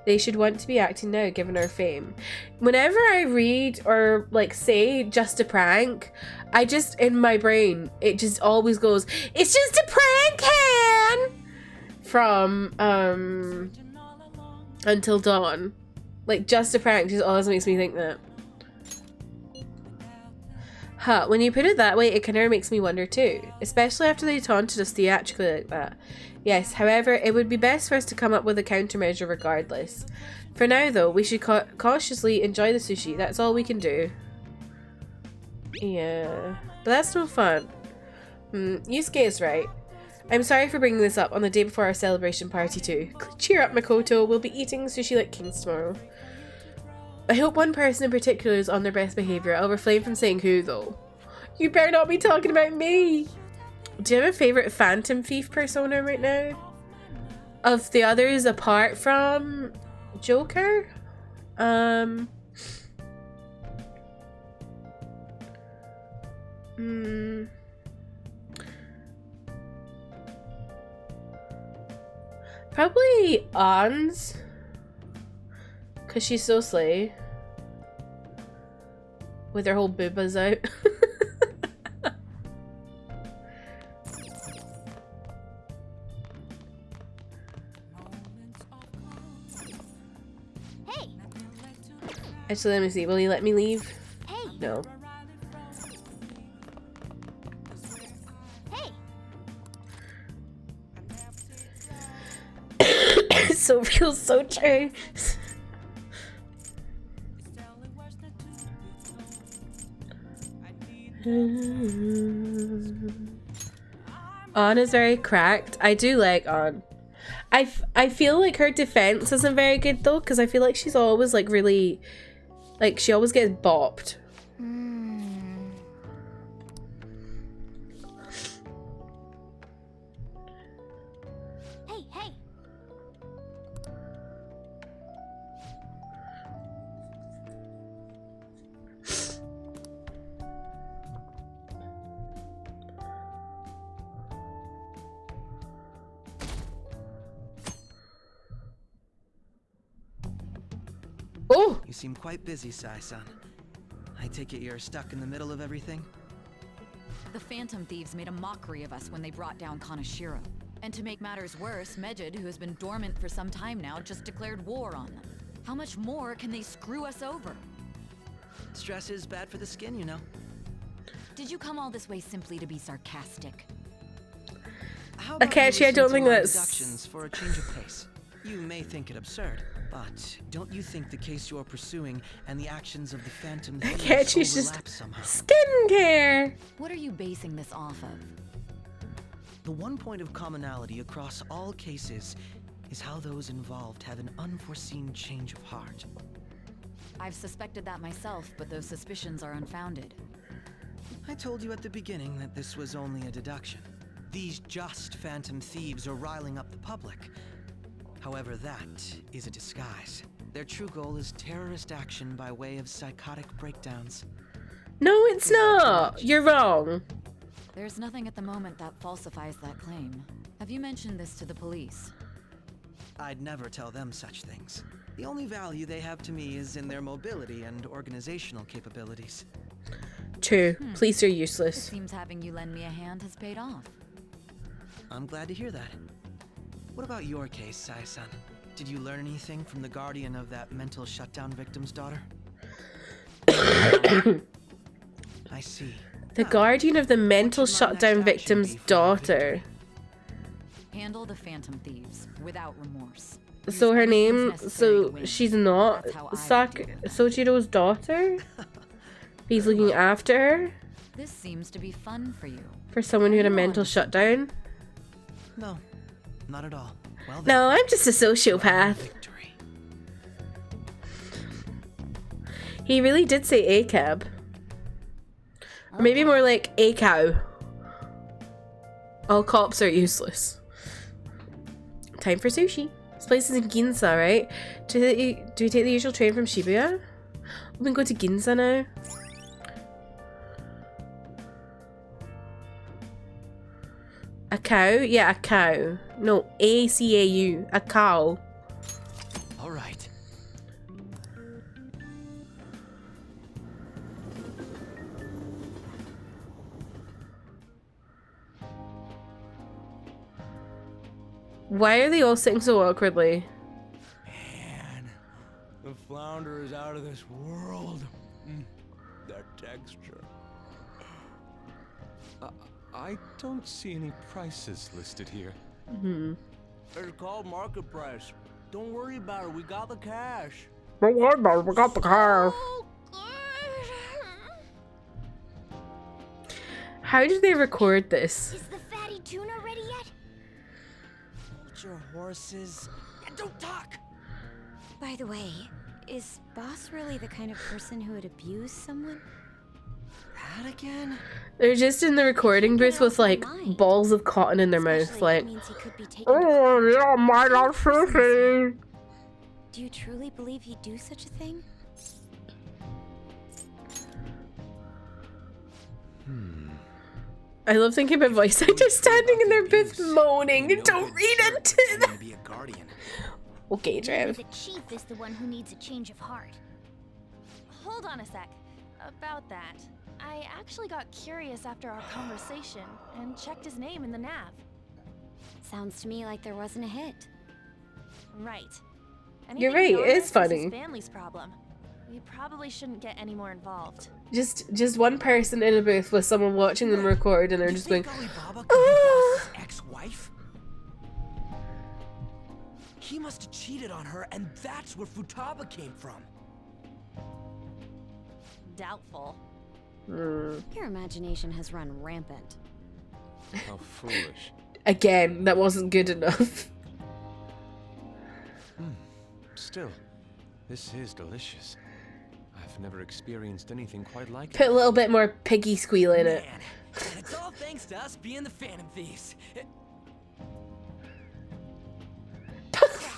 they should want to be acting now, given our fame. Whenever I read or like say just a prank, I just, in my brain, it just always goes, it's just a prank, Han! From Until Dawn. Like, just a prank just always makes me think that. Huh, when you put it that way, it kind of makes me wonder too. Especially after they taunted us theatrically like that. Yes, however, it would be best for us to come up with a countermeasure regardless. For now though, we should cautiously enjoy the sushi. That's all we can do. Yeah, but that's no fun. Yusuke is right. I'm sorry for bringing this up on the day before our celebration party too. Cheer up, Makoto. We'll be eating sushi like kings tomorrow. I hope one person in particular is on their best behaviour. I'll refrain from saying who though. You better not be talking about me. Do you have a favourite Phantom Thief persona right now? Of the others apart from Joker? Probably Ann's. Cause she's so slay. With her whole boobas out. Hey. Actually, let me see. Will you let me leave? Hey. No. Hey. So real, so true. Anna's very cracked. I do like Anna. I feel like her defense isn't very good though, because I feel like she's always like really, like she always gets bopped. Hey, hey. Oh! You seem quite busy, Sai-san. I take it you're stuck in the middle of everything? The Phantom Thieves made a mockery of us when they brought down Kaneshiro. And to make matters worse, Medjed, who has been dormant for some time now, just declared war on them. How much more can they screw us over? Stress is bad for the skin, you know. Did you come all this way simply to be sarcastic? How about Akechi, you I don't listen think to my that's... deductions for a change of pace? You may think it absurd, but don't you think the case you're pursuing and the actions of the Phantom Thieves Akechi's overlap just somehow? skincare. What are you basing this off of? The one point of commonality across all cases is how those involved have an unforeseen change of heart. I've suspected that myself, but those suspicions are unfounded. I told you at the beginning that this was only a deduction. These just Phantom Thieves are riling up the public. However, that is a disguise. Their true goal is terrorist action by way of psychotic breakdowns. No, it's not. You're wrong. There's nothing at the moment that falsifies that claim. Have you mentioned this to the police? I'd never tell them such things. The only value they have to me is in their mobility and organizational capabilities. True. Police are It useless. seems having you lend me a hand has paid off. I'm glad to hear that. What about your case, Sai-san? Did you learn anything from the guardian of that mental shutdown victim's daughter? I see. The guardian of the mental shutdown victim's daughter. Handle the Phantom Thieves without remorse. So her name, necessary to so win. she's not That's how I Sojiro's daughter? He's looking after her? This seems to be fun for you. For someone who had a mental shutdown? No, not at all. Well, then, No, I'm just a sociopath. He really did say a cab. Or maybe more like a cow. All cops are useless. Time for sushi. This place is in Ginza, right? Do we take the usual train from Shibuya? We can go to Ginza now. A cow? Yeah, a cow. No, A-C-A-U. A cow. all right. Why are they all sitting so awkwardly? Man, the flounder is out of this world. That texture. I don't see any prices listed here. It's called market price. Don't worry about it. We got the cash. But what about we got the car? How did they record this? Is the fatty tuna ready yet? Hold your horses and don't talk. By the way, is Boss really the kind of person who would abuse someone? That again? They're just in the recording booth with like balls of cotton in their mouth, like, oh yeah, my love sushi. Do you truly believe he'd do such a thing? I love thinking about voice actors standing in their booth moaning. Don't read into that. Be a guardian. Okay, Trev. The chief is the one who needs a change of heart. Hold on a sec. About that, I actually got curious after our conversation and checked his name in the nav. Sounds to me like there wasn't a hit. Right. You're Anything right, beyond it is this funny. his family's problem. We probably shouldn't get any more involved. Just one person in a booth with someone watching them record, and they're just going, Boss's ex-wife? He must have cheated on her, and that's where Futaba came from. Doubtful. Your imagination has run rampant. How foolish. Again, that wasn't good enough. Still, this is delicious. I've never experienced anything quite like Put it. a little bit more piggy squeal in it. And it's all thanks to us being the Phantom Thieves.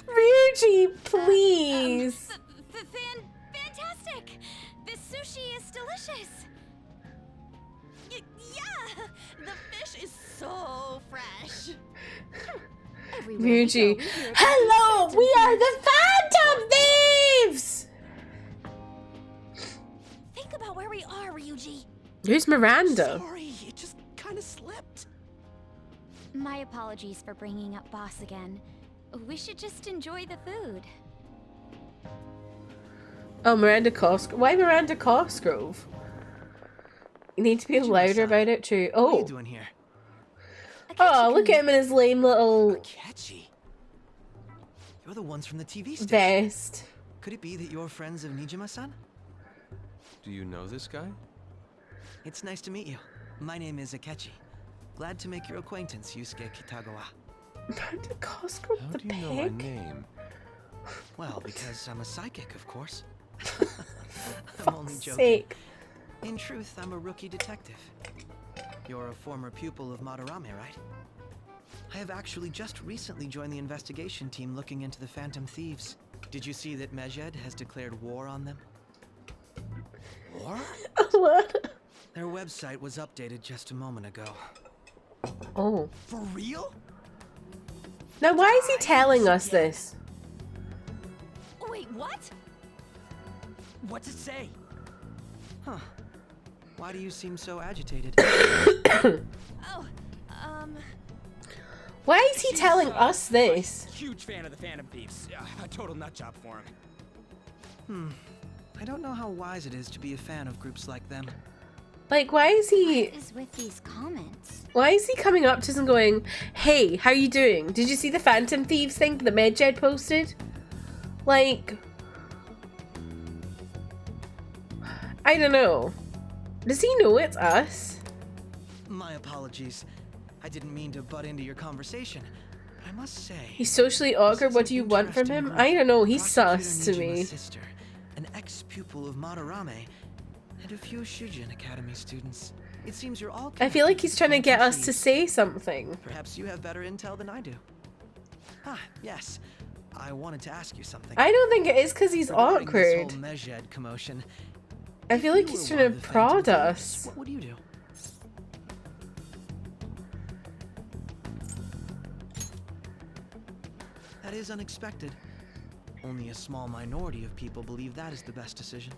Ryuji, please. Fantastic! This sushi is delicious! Yeah! The fish is so fresh! Ryuji, hello, we are the Phantom Thieves! Think about where we are, Ryuji. Who's Miranda? Sorry, it just kind of slipped. My apologies for bringing up Boss again. We should just enjoy the food. Oh, Miranda Cosgrove. Why Miranda Cosgrove? You need to be louder about it too. What are you Oh. doing here? Oh, look at him in his lame little Catchy. You're the ones from the TV station. vest. Could it be that you're friends of Nijima-san? Do you know this guy? It's nice to meet you. My name is Akechi. Glad to make your acquaintance, Yusuke Kitagawa. Miranda Cosgrove How the do you know my pig? name? Well, because I'm a psychic, of course. I'm only joking. Sake. In truth, I'm a rookie detective. You're a former pupil of Madarame, right? I have actually just recently joined the investigation team looking into the Phantom Thieves. Did you see that Medjed has declared war on them? War? What? Their website was updated just a moment ago. Oh. For real? Now, why is he telling us this? Wait, what? What's it say? Huh. Why do you seem so agitated? Oh, Why is he telling us this? Huge fan of the Phantom Thieves. A total nutjob for him. I don't know how wise it is to be a fan of groups like them. Like, why is he... What is with these comments? Why is he coming up to us and going, hey, how you doing? Did you see the Phantom Thieves thing that Medjed posted? Like... I don't know. Does he know it's us? My apologies. I didn't mean to butt into your conversation. But I must say... He's socially awkward. What do you want from him? I don't know. He's sus to me. Sister, an ex-pupil of Madarame, and a few Shujin Academy students. It seems you're all... I feel like he's trying to get us to say something. Perhaps you have better intel than I do. Ah, yes. I wanted to ask you something. I don't think it is because he's Regarding awkward. This whole Medjed commotion, I feel like he's trying to prod us. what would you do? That is unexpected. Only a small minority of people believe that is the best decision.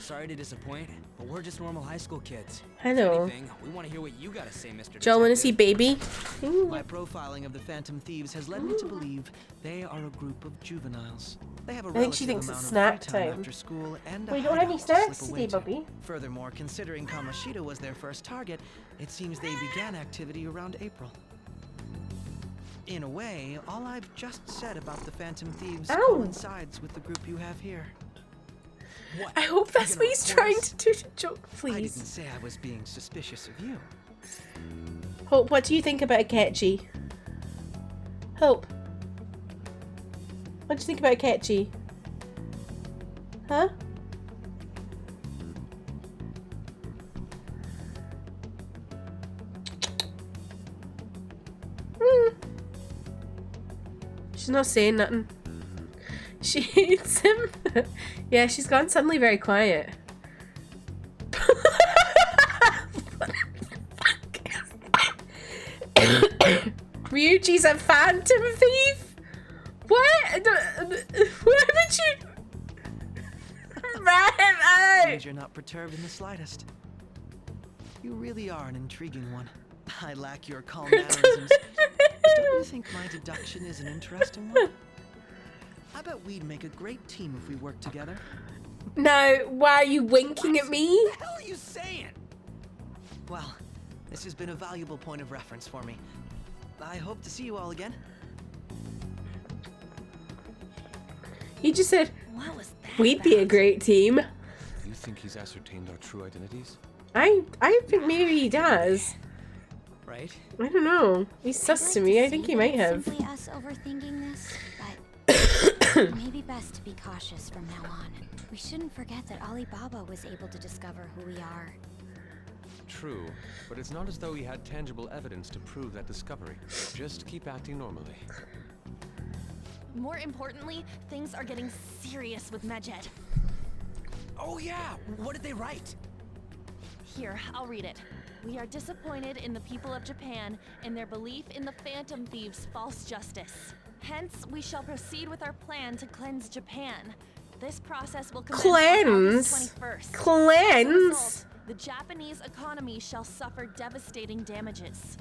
sorry to disappoint, but we're just normal high school kids. Hello. If anything, we want to hear what you got to say, Mr. Joe, wanna see baby? My profiling of the Phantom Thieves has led me to believe they are a group of juveniles. They have a I think she relative thinks amount it's of snack free time time. after school and a We don't have any hideout to slip snacks away today, to. Bubby. Furthermore, considering Kamoshida was their first target, it seems they began activity around April. In a way, all I've just said about the Phantom Thieves Ow. coincides with the group you have here. I hope that's what he's trying to do to Joe, I please. didn't say I was being suspicious of you. Hope, what do you think about Akechi? Hope. What do you think about Akechi? Huh? She's not saying nothing. She hates him. Yeah, she's gone suddenly very quiet. Ryuji's a phantom thief? What? Why would you? Rat him out! Seems you're not perturbed in the slightest. You really are an intriguing one. I lack your calm mannerisms. Don't you think my deduction is an interesting one? I bet we'd make a great team if we worked together. No, why are you winking at me? What the hell are you saying? Well, this has been a valuable point of reference for me. I hope to see you all again. He just said, What was that? we'd be a great team. You think he's ascertained our true identities? I think maybe he does. Right? I don't know. He's sus to me. I think he might have. Simply us overthinking this, but it may be best to be cautious from now on. We shouldn't forget that Alibaba was able to discover who we are. True, but it's not as though he had tangible evidence to prove that discovery. Just keep acting normally. More importantly, things are getting serious with Medjed. Oh yeah, what did they write? Here, I'll read it. We are disappointed in the people of Japan in their belief in the Phantom Thieves' false justice. Hence, we shall proceed with our plan to cleanse Japan. This process will commence on August 21st. Cleanse? As a result, the Japanese economy shall suffer devastating damages.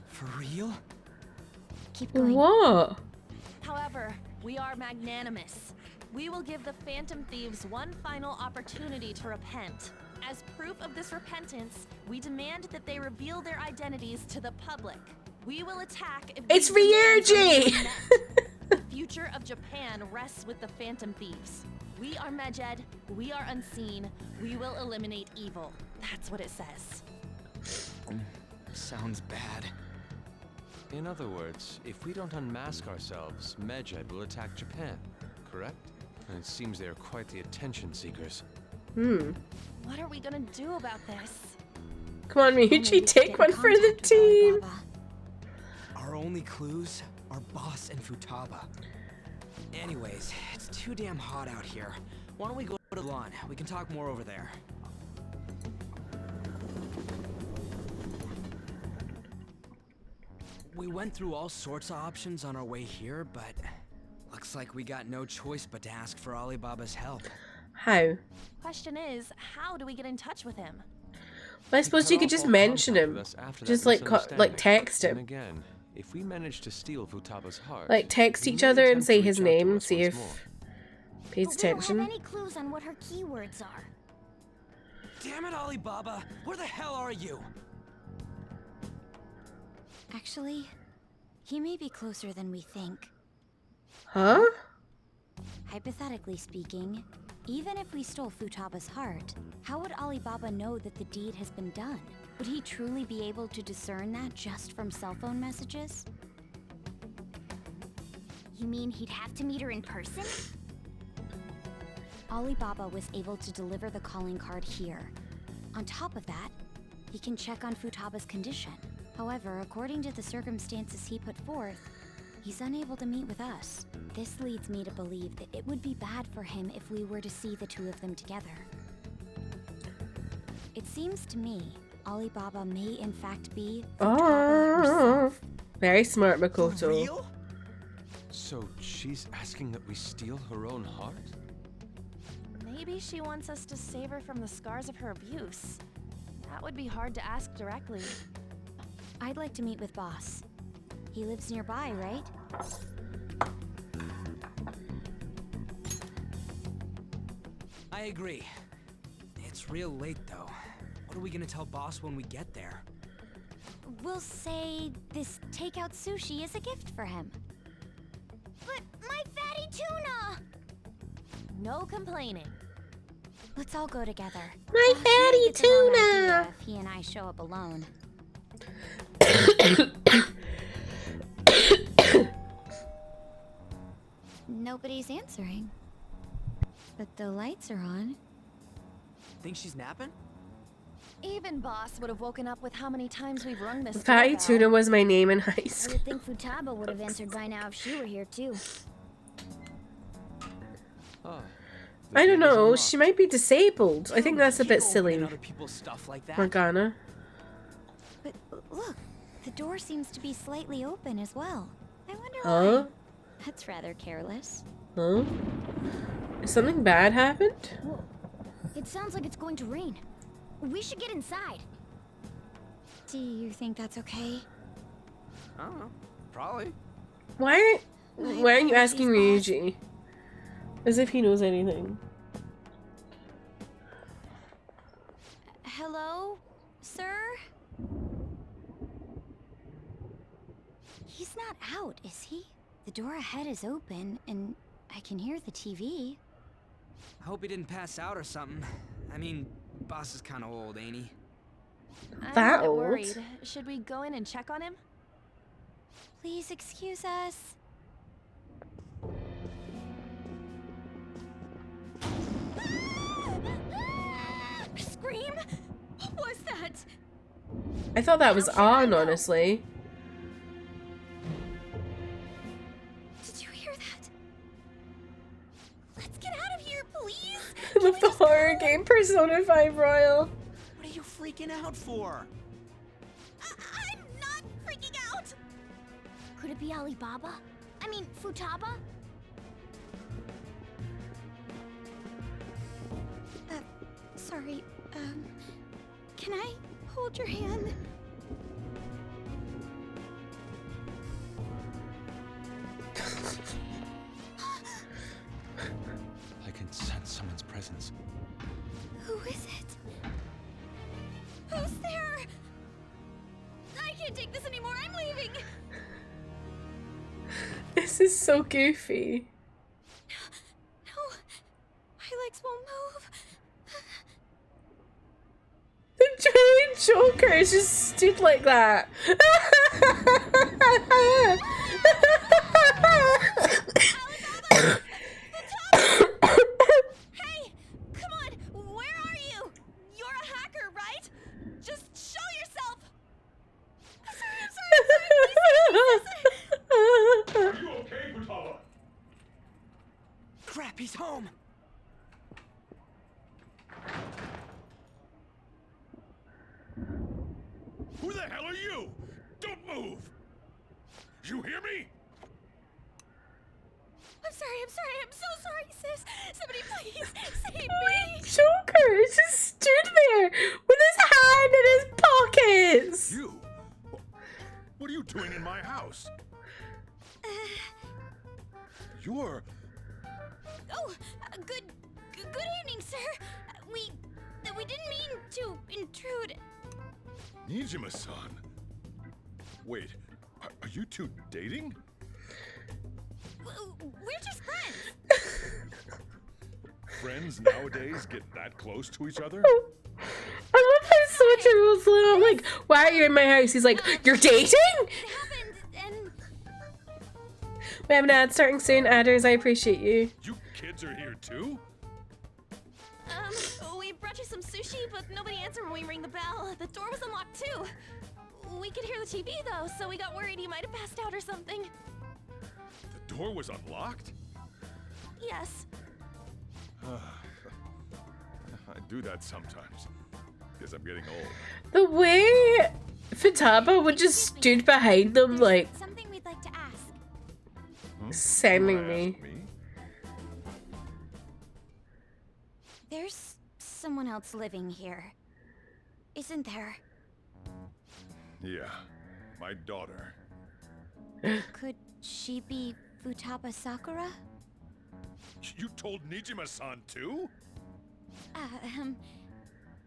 For real? Keep going. What? However, we are magnanimous. We will give the Phantom Thieves one final opportunity to repent. As proof of this repentance, we demand that they reveal their identities to the public. We will attack if It's these demands are Ryuji! not met. The future of Japan rests with the Phantom Thieves. We are Medjed, we are unseen, we will eliminate evil. That's what it says. Sounds bad. In other words, if we don't unmask ourselves, Medjed will attack Japan, correct? And it seems they are quite the attention seekers. What are we gonna do about this? Come on, Ryuji, take one for the team. Our only clues are Boss and Futaba. Anyways, it's too damn hot out here. Why don't we go to the lawn? We can talk more over there. We went through all sorts of options on our way here, but looks like we got no choice but to ask for Alibaba's help. How? Question is, how do we get in touch with him? Well, I suppose you could just mention him. Just like text And him. again, if we manage to steal Futaba's heart, Like text we each may other and attempt say to his reach out to name, us see once if more. pays But we don't attention. have any clues on what her keywords are. Damn it, Alibaba! Where the hell are you? Actually, he may be closer than we think. Huh? Hypothetically speaking, even if we stole Futaba's heart, how would Alibaba know that the deed has been done? Would he truly be able to discern that just from cell phone messages? You mean he'd have to meet her in person? Alibaba was able to deliver the calling card here. On top of that, he can check on Futaba's condition. However, according to the circumstances he put forth, he's unable to meet with us. This leads me to believe that it would be bad for him if we were to see the two of them together. It seems to me Alibaba may in fact be Futaba herself. Very smart, Makoto. Real? So she's asking that we steal her own heart? Maybe she wants us to save her from the scars of her abuse. That would be hard to ask directly. I'd like to meet with Boss. He lives nearby, right? I agree. It's real late though. What are we gonna tell Boss when we get there? We'll say this takeout sushi is a gift for him. But my fatty tuna! No complaining. Let's all go together. My fatty It's a wrong idea tuna! if he and I show up alone. Nobody's answering. But the lights are on. Think she's napping? Even Boss would have woken up with how many times we've rung this Fatty doorbell. Tuna was my name in high I school. would think Futaba would have answered by now if she were here too. Ah, I don't know, she might be disabled. I think that's a bit silly. Other people's stuff like that. Morgana. But look, the door seems to be slightly open as well. I wonder Huh? why. That's rather careless. Huh? Something bad happened? It sounds like it's going to rain. We should get inside. Do you think that's okay? I don't know. Probably. Why aren't you asking Ryuji? As if he knows anything. Hello, sir? He's not out, is he? The door ahead is open, and I can hear the TV. I hope he didn't pass out or something. I mean, Boss is kind of old, ain't he? I'm That a bit old? worried. Should we go in and check on him? Please excuse us. Scream? What was that? I thought that was on, honestly. Did you hear that? Let's get out of here, please. I love the horror game Persona 5 Royal. What are you freaking out for? I'm not freaking out! Could it be Alibaba? I mean, Futaba? Sorry, can I hold your hand? I can sense someone's presence. Who is it? Who's there? I can't take this anymore. I'm leaving. This is so goofy. No, my legs won't move. The giant Joker just stood like that. Hey! Come on! Where are you? You're a hacker, right? Just show yourself! I'm sorry. Are you okay, Futaba? Crap, he's home. Who the hell are you? Don't move! You hear me? I'm sorry, I'm so sorry, sis. Somebody please save me. Joker just stood there with his hand in his pockets. You? What are you doing in my house? You're... Oh, good evening, sir. We didn't mean to intrude. Nijima-san. Wait, are you two dating? We're just friends. Friends nowadays get that close to each other? I love how Soichiro's little like, why are you in my house? He's like, you're dating? We have an ad starting soon. Adders, I appreciate you. You kids are here too? We brought you some sushi, but nobody answered when we rang the bell. The door was unlocked too. We could hear the TV though, so we got worried he might have passed out or something. The door was unlocked? Yes. I do that sometimes. Guess I'm getting old. The way Futaba would just stood behind them like Something we'd like to ask. sending me. There's someone else living here, isn't there? Yeah, my daughter. Could she be Futaba Sakura? You told Nijima-san too?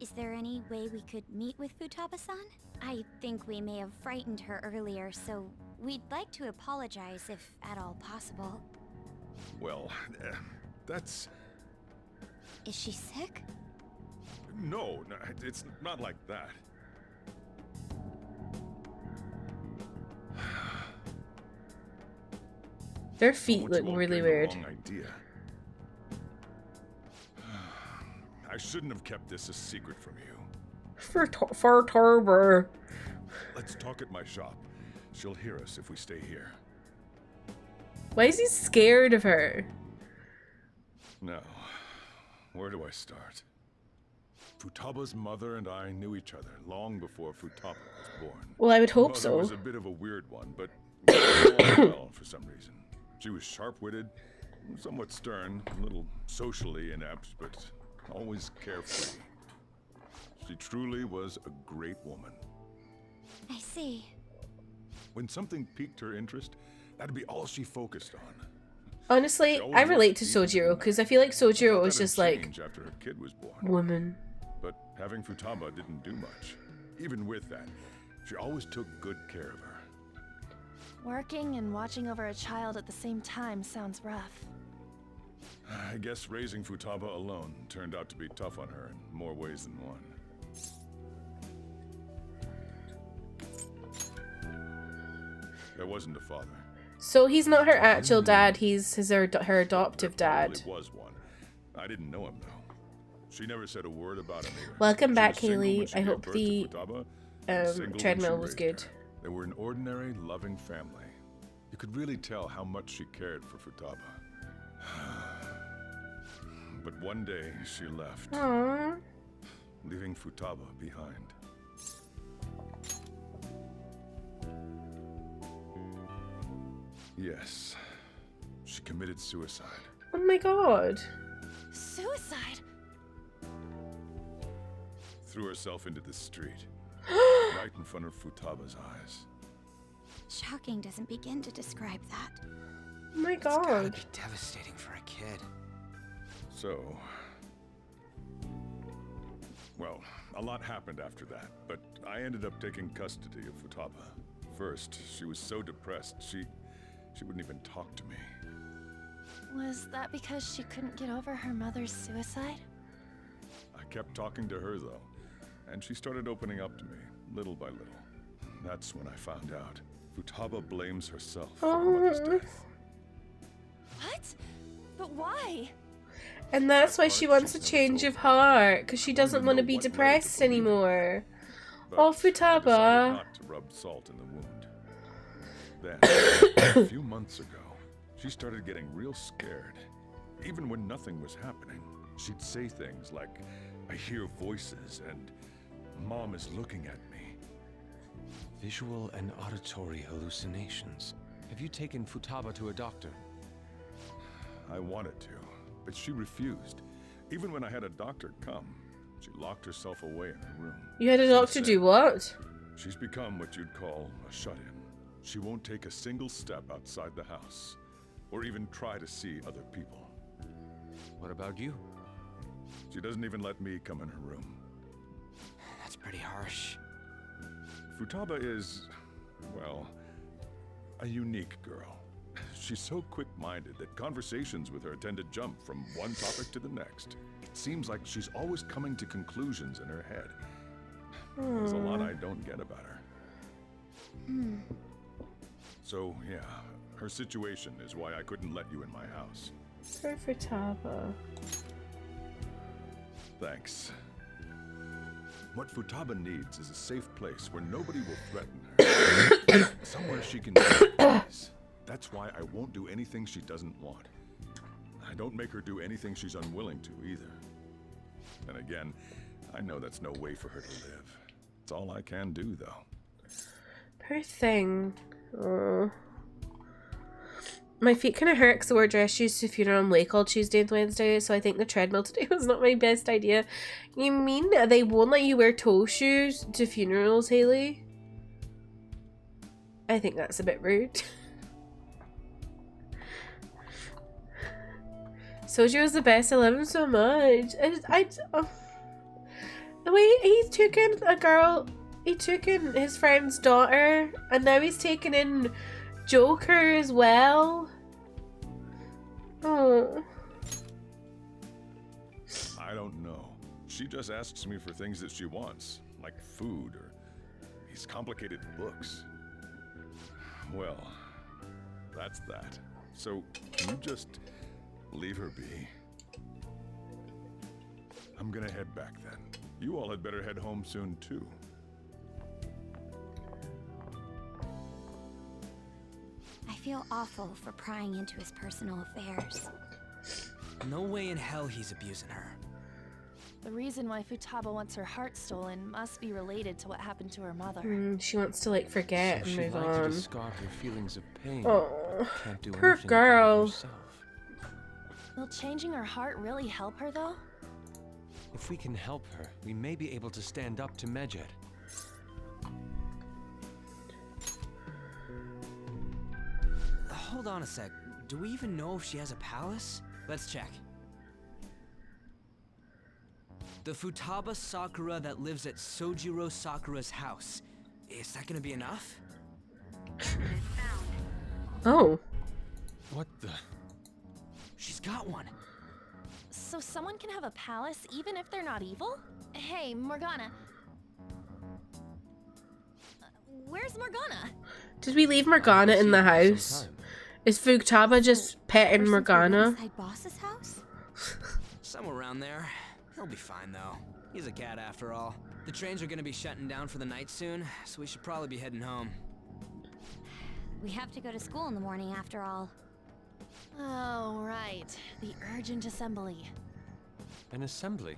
Is there any way we could meet with Futaba-san? I think we may have frightened her earlier, so we'd like to apologize if at all possible. Well, that's... Is she sick? No, it's not like that. Their feet look really weird. Wrong idea. I shouldn't have kept this a secret from you. For Tarver. Let's talk at my shop. She'll hear us if we stay here. Why is he scared of her? Now, where do I start? Futaba's mother and I knew each other long before Futaba was born. Well, I would hope Mother so. was a bit of a weird one, but we got along well for some reason. She was sharp-witted, somewhat stern, a little socially inept, but always carefree. She truly was a great woman. I see. When something piqued her interest, that'd be all she focused on. Honestly, I relate to Sojiro because I feel like Sojiro was just like After her kid was born. woman. But having Futaba didn't do much. Even with that, she always took good care of her. Working and watching over a child at the same time sounds rough. I guess raising Futaba alone turned out to be tough on her in more ways than one. There wasn't a father. So he's not her actual dad, he's her adoptive There dad. probably was one. I didn't know him though. She never said a word about him either. Welcome She back, was single when Haley. she I gave hope birth the to Futaba, and single when she treadmill was raised good. her. They were an ordinary, loving family. You could really tell how much she cared for Futaba. But one day she left, Aww. leaving Futaba behind. Yes, she committed suicide. Oh my god. Suicide? Threw herself into the street, right in front of Futaba's eyes. Shocking doesn't begin to describe that. Oh my Gotta god. be devastating for a kid. So, well, a lot happened after that, but I ended up taking custody of Futaba. First, she was so depressed, she wouldn't even talk to me. Was that because she couldn't get over her mother's suicide? I kept talking to her though, and she started opening up to me, little by little. That's when I found out. Futaba blames herself for her mother's death. What? But why? And that's why she wants a change of heart, because she doesn't want to be depressed anymore. Oh, I decided Futaba. not to rub salt in the wound. Then, a few months ago, she started getting real scared. Even when nothing was happening, she'd say things like, "I hear voices," and "Mom is looking at me." Visual and auditory hallucinations. Have you taken Futaba to a doctor? I wanted to, but she refused. Even when I had a doctor come, she locked herself away in her room. You had a doctor do what? She's become what you'd call a shut-in. She won't take a single step outside the house, or even try to see other people. What about you? She doesn't even let me come in her room. That's pretty harsh. Futaba is, well, a unique girl. She's so quick-minded that conversations with her tend to jump from one topic to the next. It seems like she's always coming to conclusions in her head. There's a lot I don't get about her. So, yeah, her situation is why I couldn't let you in my house. Poor Futaba. Thanks. What Futaba needs is a safe place where nobody will threaten her. Somewhere she can be at ease. That's why I won't do anything she doesn't want. I don't make her do anything she's unwilling to either. And again, I know that's no way for her to live. It's all I can do, though. Poor thing. Oh. My feet kind of hurt because I wore dress shoes to the funeral in Lake all Tuesday and Wednesday, so I think the treadmill today was not my best idea. You mean they won't let you wear toe shoes to funerals, Haley? I think that's a bit rude. Soju was the best. I love him so much. The way he's taken a girl, he took in his friend's daughter, and now he's taken in Joker as well. Oh. I don't know. She just asks me for things that she wants, like food or these complicated books. Well, that's that. So, you just leave her be. I'm gonna head back then. You all had better head home soon, too. I feel awful for prying into his personal affairs. No way in hell he's abusing her. The reason why Futaba wants her heart stolen must be related to what happened to her mother. She wants to, like, forget and move on. To discard her feelings of pain. Oh, can't do poor anything girl. about it herself. Will changing her heart really help her, though? If we can help her, we may be able to stand up to Medjed. Hold on a sec. Do we even know if she has a palace? Let's check. The Futaba Sakura that lives at Sojiro Sakura's house. Is that gonna be enough? Oh. What the? She's got one. So someone can have a palace even if they're not evil? Hey, Morgana. Where's Morgana? Did we leave Morgana in the house? Is Futaba just petting Morgana? Inside boss's house? Somewhere around there. He'll be fine though. He's a cat after all. The trains are gonna be shutting down for the night soon, so we should probably be heading home. We have to go to school in the morning after all. Oh, right. The urgent assembly. An assembly?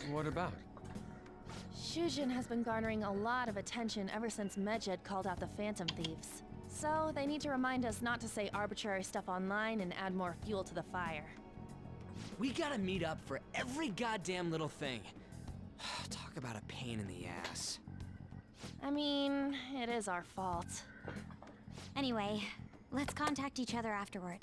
What about? Shujin has been garnering a lot of attention ever since Medjed called out the Phantom Thieves. So they need to remind us not to say arbitrary stuff online and add more fuel to the fire. We gotta meet up for every goddamn little thing. Talk about a pain in the ass. I mean, it is our fault. Anyway, let's contact each other afterward.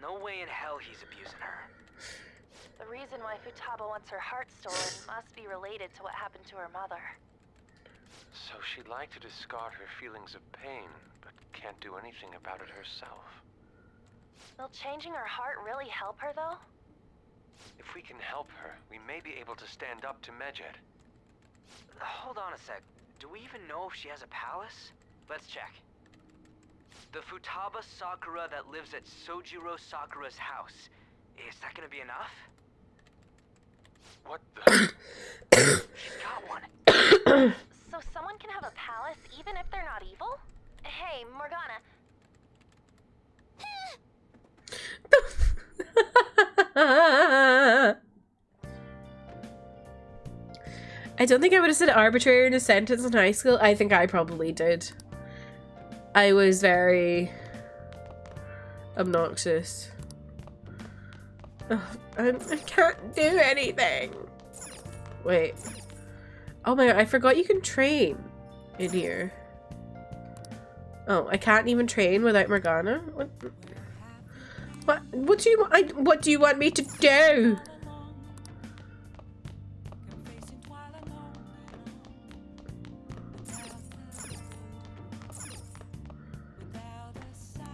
No way in hell he's abusing her. The reason why Futaba wants her heart stolen must be related to what happened to her mother. So she'd like to discard her feelings of pain, but can't do anything about it herself. Will changing her heart really help her, though? If we can help her, we may be able to stand up to Medjed. Hold on a sec. Do we even know if she has a palace? Let's check. The Futaba Sakura that lives at Sojiro Sakura's house. Is that gonna be enough? What the? She's got one. So someone can have a palace even if they're not evil? Hey, Morgana. I don't think I would have said arbitrary in a sentence in high school. I think I probably did. I was very obnoxious. Ugh, I can't do anything. Wait. Oh my god, I forgot you can train in here. Oh, I can't even train without Morgana? What do you want? What do you want me to do?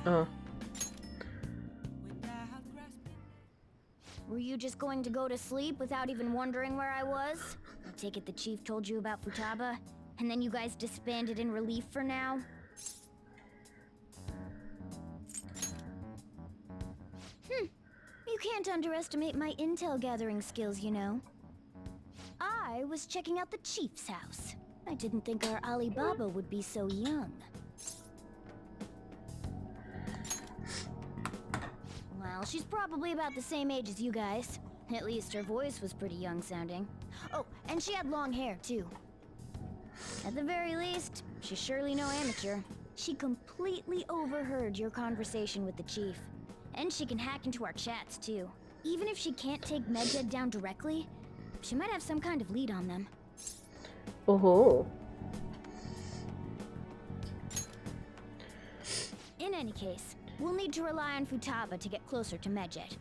Oh. Were you just going to go to sleep without even wondering where I was? I take it the chief told you about Futaba, and then you guys disbanded in relief for now? You can't underestimate my intel gathering skills, you know. I was checking out the chief's house. I didn't think our Alibaba would be so young. Well, she's probably about the same age as you guys. At least her voice was pretty young sounding. Oh, and she had long hair, too. At the very least, She's surely no amateur. She completely overheard your conversation with the chief. And she can hack into our chats, too. Even if she can't take Medjed down directly, she might have some kind of lead on them. Oh. In any case, we'll need to rely on Futaba to get closer to Medjed.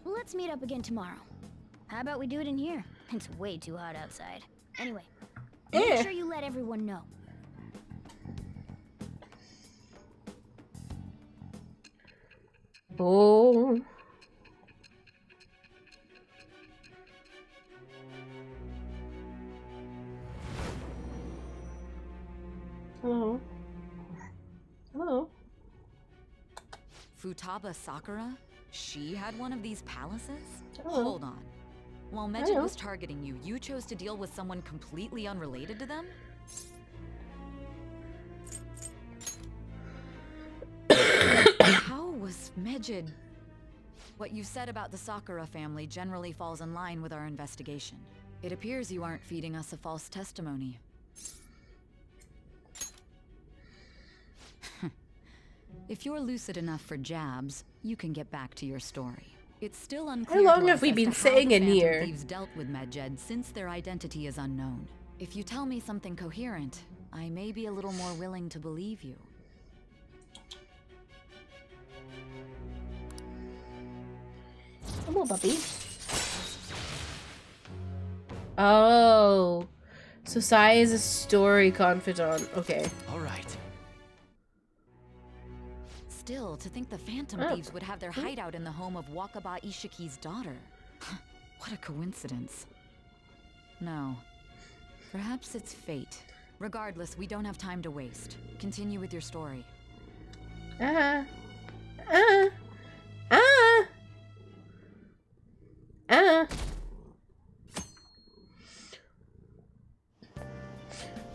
Let's meet up again tomorrow. How about we do it in here? It's way too hot outside. Anyway, make sure you let everyone know. Oh. Hello. Hello. Futaba Sakura? She had one of these palaces? Hello. Hold on. While Medjed was targeting you, you chose to deal with someone completely unrelated to them? How was Medjed? What you said about the Sakura family generally falls in line with our investigation. It appears you aren't feeding us a false testimony. If you're lucid enough for jabs, you can get back to your story. It's still unclear. How long to have us we as been to how sitting the in Phantom here? Thieves dealt with Medjed since their identity is unknown. If you tell me something coherent, I may be a little more willing to believe you. Come on, puppy. Oh. So Sai is a story confidant. Okay. All right. Still, to think the Phantom Thieves would have their hideout in the home of Wakaba Ishiki's daughter. What a coincidence. No. Perhaps it's fate. Regardless, we don't have time to waste. Continue with your story.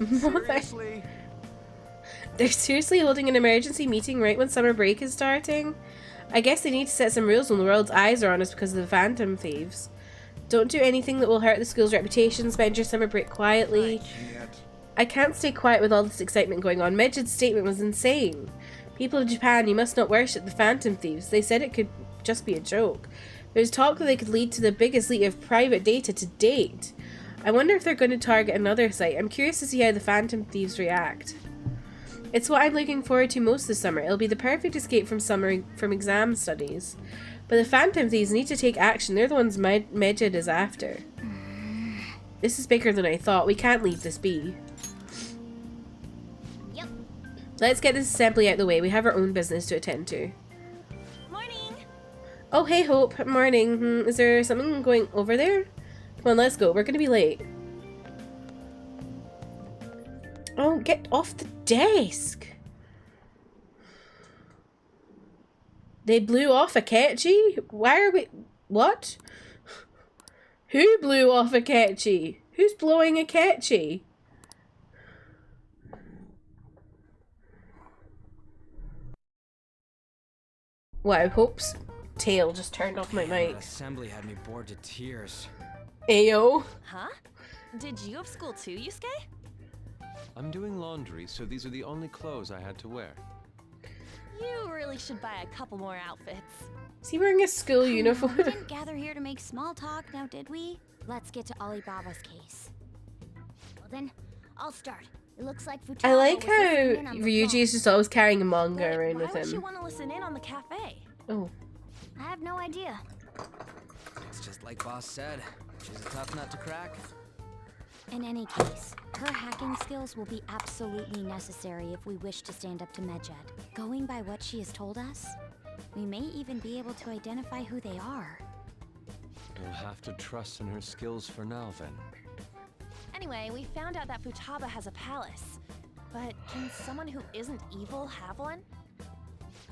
Seriously? They're seriously holding an emergency meeting right when summer break is starting? I guess they need to set some rules when the world's eyes are on us because of the Phantom Thieves. Don't do anything that will hurt the school's reputation. Spend your summer break quietly. I can't stay quiet with all this excitement going on. Medjed's statement was insane. People of Japan, you must not worship the Phantom Thieves. They said it could just be a joke. There's talk that they could lead to the biggest leak of private data to date. I wonder if they're going to target another site. I'm curious to see how the Phantom Thieves react. It's what I'm looking forward to most this summer. It'll be the perfect escape from exam studies. But the Phantom Thieves need to take action. They're the ones Medjed is after. This is bigger than I thought. We can't leave this be. Yep. Let's get this assembly out of the way. We have our own business to attend to. Morning. Oh, hey Hope. Morning. Is there something going over there? Come on, let's go. We're gonna be late. Oh, get off the desk! They blew off Akechi? Why are we... What? Who blew off Akechi? Who's blowing Akechi? Wow, Hope's tail just turned off my mic. Assembly had me bored to tears. Ayo. Huh? Did you have school too, Yusuke? I'm doing laundry, so these are the only clothes I had to wear. You really should buy a couple more outfits. Is he wearing a school uniform? We didn't gather here to make small talk, now did we? Let's get to Alibaba's case. Well then, I'll start. It looks like Futaba I like was how listening in on the Ryuji phone. is just always carrying a manga around Why with would she him. want to listen in on the cafe? Oh. I have no idea. It's just like Boss said. She's a tough nut to crack. In any case, her hacking skills will be absolutely necessary if we wish to stand up to Medjed. Going by what she has told us, we may even be able to identify who they are. You'll have to trust in her skills for now, then. Anyway, we found out that Futaba has a palace. But can someone who isn't evil have one?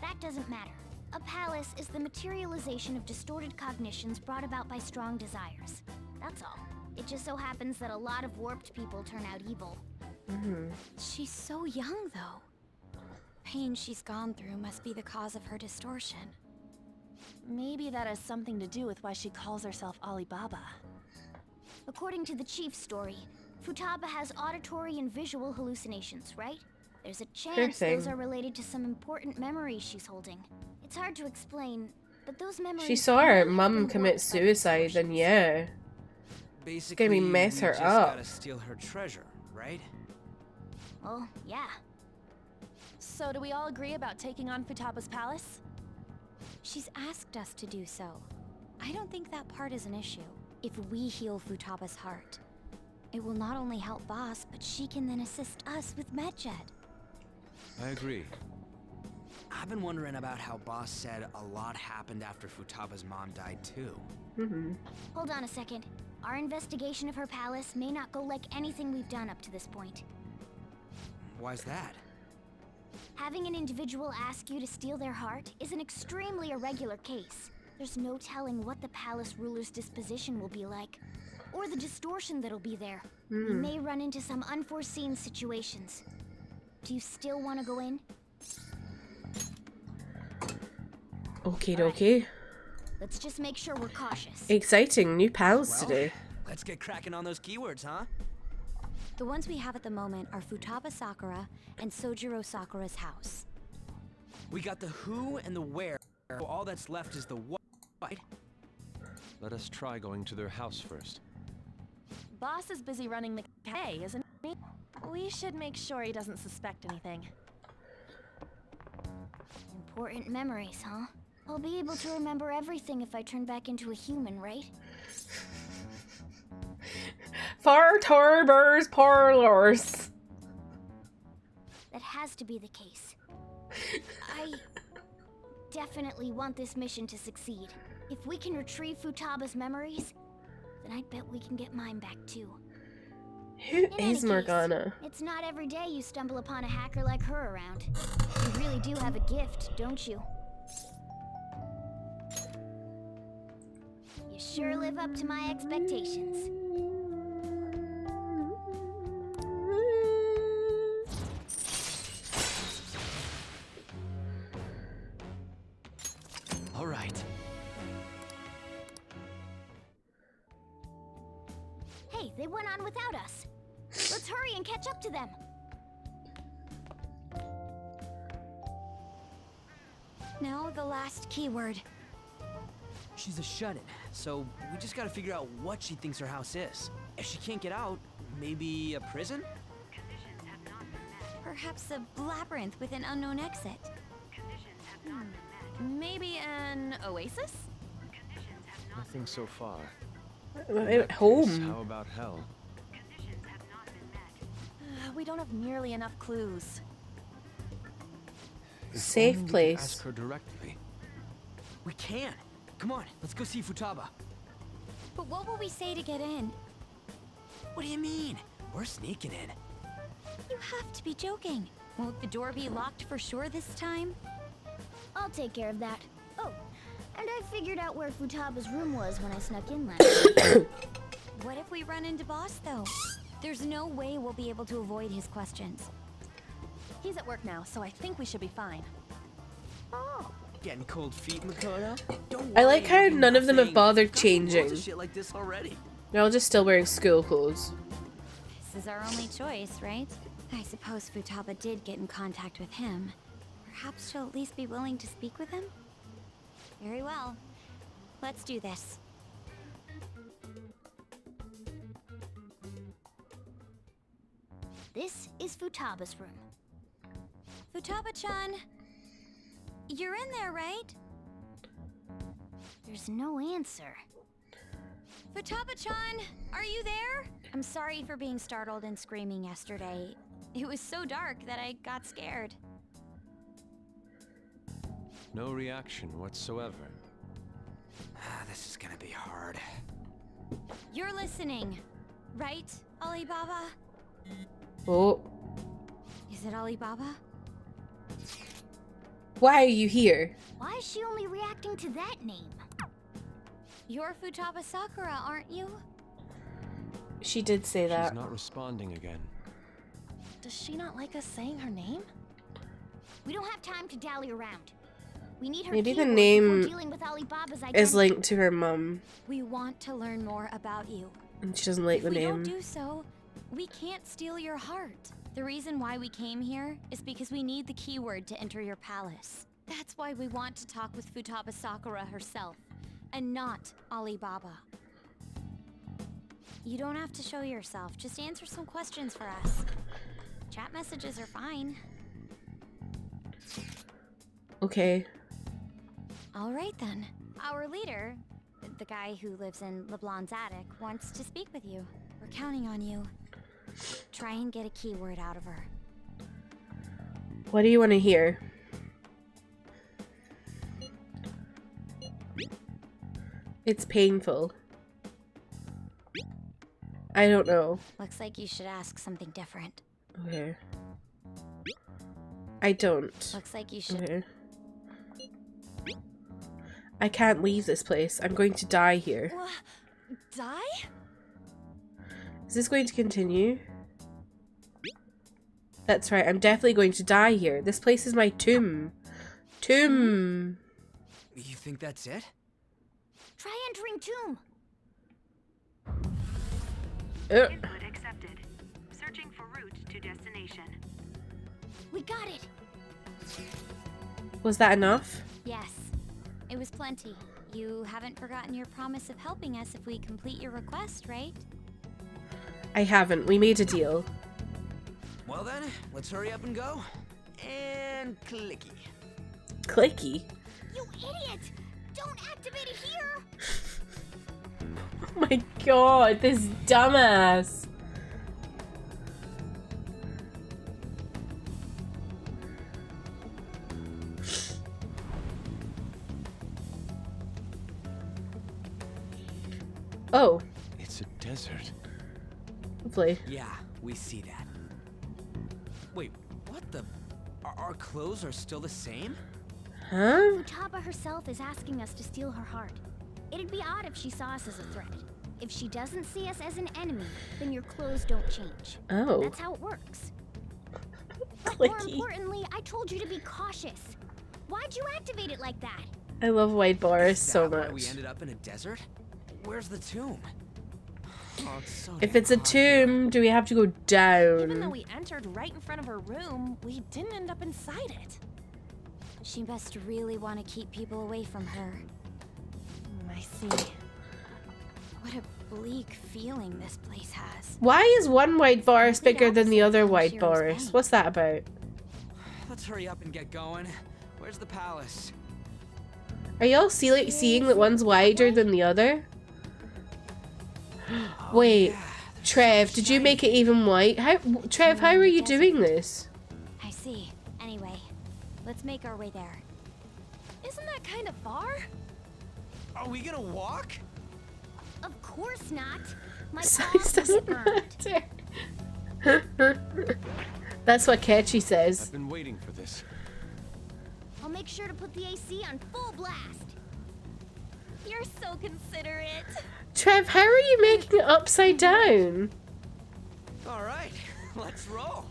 That doesn't matter. A palace is the materialization of distorted cognitions brought about by strong desires. That's all. It just so happens that a lot of warped people turn out evil. She's so young, though. Pain she's gone through must be the cause of her distortion. Maybe that has something to do with why she calls herself Alibaba. According to the chief's story, Futaba has auditory and visual hallucinations, right? There's a Sure chance thing. those are related to some important memories she's holding. It's hard to explain, but those memories. She saw her may have mum been commit warped by suicide, then yeah. Basically, It's gonna be mess we her just up. gotta steal her treasure, right? Oh, yeah. So do we all agree about taking on Futaba's palace? She's asked us to do so. I don't think that part is an issue. If we heal Futaba's heart, it will not only help Boss, but she can then assist us with Medjed. I agree. I've been wondering about how Boss said a lot happened after Futaba's mom died too. Hold on a second. Our investigation of her palace may not go like anything we've done up to this point. Why's that? Having an individual ask you to steal their heart is an extremely irregular case. There's no telling what the palace ruler's disposition will be like, or the distortion that'll be there. We Hmm. may run into some unforeseen situations. Do you still want to go in? Okie dokie. Let's just make sure we're cautious. Exciting new pals Well, today. Let's get cracking on those keywords, huh? The ones we have at the moment are Futaba Sakura and Sojiro Sakura's house. We got the who and the where. All that's left is the what. Right? Let us try going to their house first. Boss is busy running the cafe, isn't he? We should make sure he doesn't suspect anything. Important memories, huh? I'll be able to remember everything if I turn back into a human, right? Fartorber's parlors. That has to be the case. I definitely want this mission to succeed. If we can retrieve Futaba's memories, then I bet we can get mine back too. Who is Morgana? It's not every day you stumble upon a hacker like her around. You really do have a gift, don't you? You sure live up to my expectations. All right. Hey, they went on without us. Let's hurry and catch up to them. Now the last keyword. She's a shut-in, so we just gotta figure out what she thinks her house is. If she can't get out, maybe a prison? Perhaps a labyrinth with an unknown exit. Maybe an oasis? Nothing so far. At In that case, home. how about hell? We don't have nearly enough clues. If Safe only we could place. Ask her directly. We can. Come on, let's go see Futaba. But what will we say to get in? What do you mean? We're sneaking in. You have to be joking. Won't the door be locked for sure this time? I'll take care of that. Oh, and I figured out where Futaba's room was when I snuck in last night. What if we run into Boss, though? There's no way we'll be able to avoid his questions. He's at work now, so I think we should be fine. Getting cold feet, Makoto? Don't I worry, like how it'll be none of them have nothing. bothered We've got some loads changing. of shit like this already. They're all just still wearing school clothes. This is our only choice, right? I suppose Futaba did get in contact with him. Perhaps she'll at least be willing to speak with him? Very well. Let's do this. This is Futaba's room. Futaba-chan, you're in there, right? There's no answer. Futaba-chan, are you there? I'm sorry for being startled and screaming yesterday. It was so dark that I got scared. No reaction whatsoever. This is gonna be hard. You're listening, right, Alibaba? Oh, Is it Alibaba? why are you here? Why is she only reacting to that name? You're Futaba Sakura, aren't you? She did say that. She's not responding again. Does she not like us saying her name? We don't have time to dally around. We need her Maybe the keywords name before dealing with Alibaba's is identity. linked to her mum, We want to learn more about you. and she doesn't like If the we name. don't do so, We can't steal your heart. The reason why we came here is because we need the keyword to enter your palace. That's why we want to talk with Futaba Sakura herself, and not Alibaba. You don't have to show yourself, just answer some questions for us. Chat messages are fine. Okay. All right then. Our leader, the guy who lives in LeBlanc's attic, wants to speak with you. We're counting on you. Try and get a keyword out of her. What do you want to hear? It's painful. I don't know. Looks like you should ask something different. Okay. I don't. Looks like you should. Okay. I can't leave this place. I'm going to die here. Die? Is this going to continue? That's right, I'm definitely going to die here. This place is my tomb. Tomb! You think that's it? Try entering tomb. Input accepted. Searching for route to destination. We got it. Was that enough? Yes. It was plenty. You haven't forgotten your promise of helping us if we complete your request, right? I haven't. We made a deal. Well then, let's hurry up and go. And clicky. Clicky? You idiot! Don't activate it here! Oh my god, this dumbass! Oh. It's a desert. Lovely. Yeah, we see that. Wait, what the? Our clothes are still the same? Huh? Futaba herself is asking us to steal her heart. It'd be odd if she saw us as a threat. If she doesn't see us as an enemy, then your clothes don't change. Oh. That's how it works. But more importantly, I told you to be cautious. Why'd you activate it like that? I love White Boris Is that so why much. we ended up in a desert? Where's the tomb? Oh, it's so If it's a tomb, do we have to go down? Even though we entered right in front of her room, we didn't end up inside it. She must really want to keep people away from her. I see. What a bleak feeling this place has. Why is one White Boris bigger than the other White Boris? What's that about? Let's hurry up and get going. Where's the palace? Are y'all seeing that one's wider than the other? Wait, Trev, did you make it even white? Trev, how are you doing this? I see. Anyway, let's make our way there. Isn't that kind of far? Are we gonna walk? Of course not. My Size paws will get doesn't burned. matter. That's what Ketchy says. I've been waiting for this. I'll make sure to put the AC on full blast. You're so considerate. Trev, how are you making it upside down? All right, let's roll.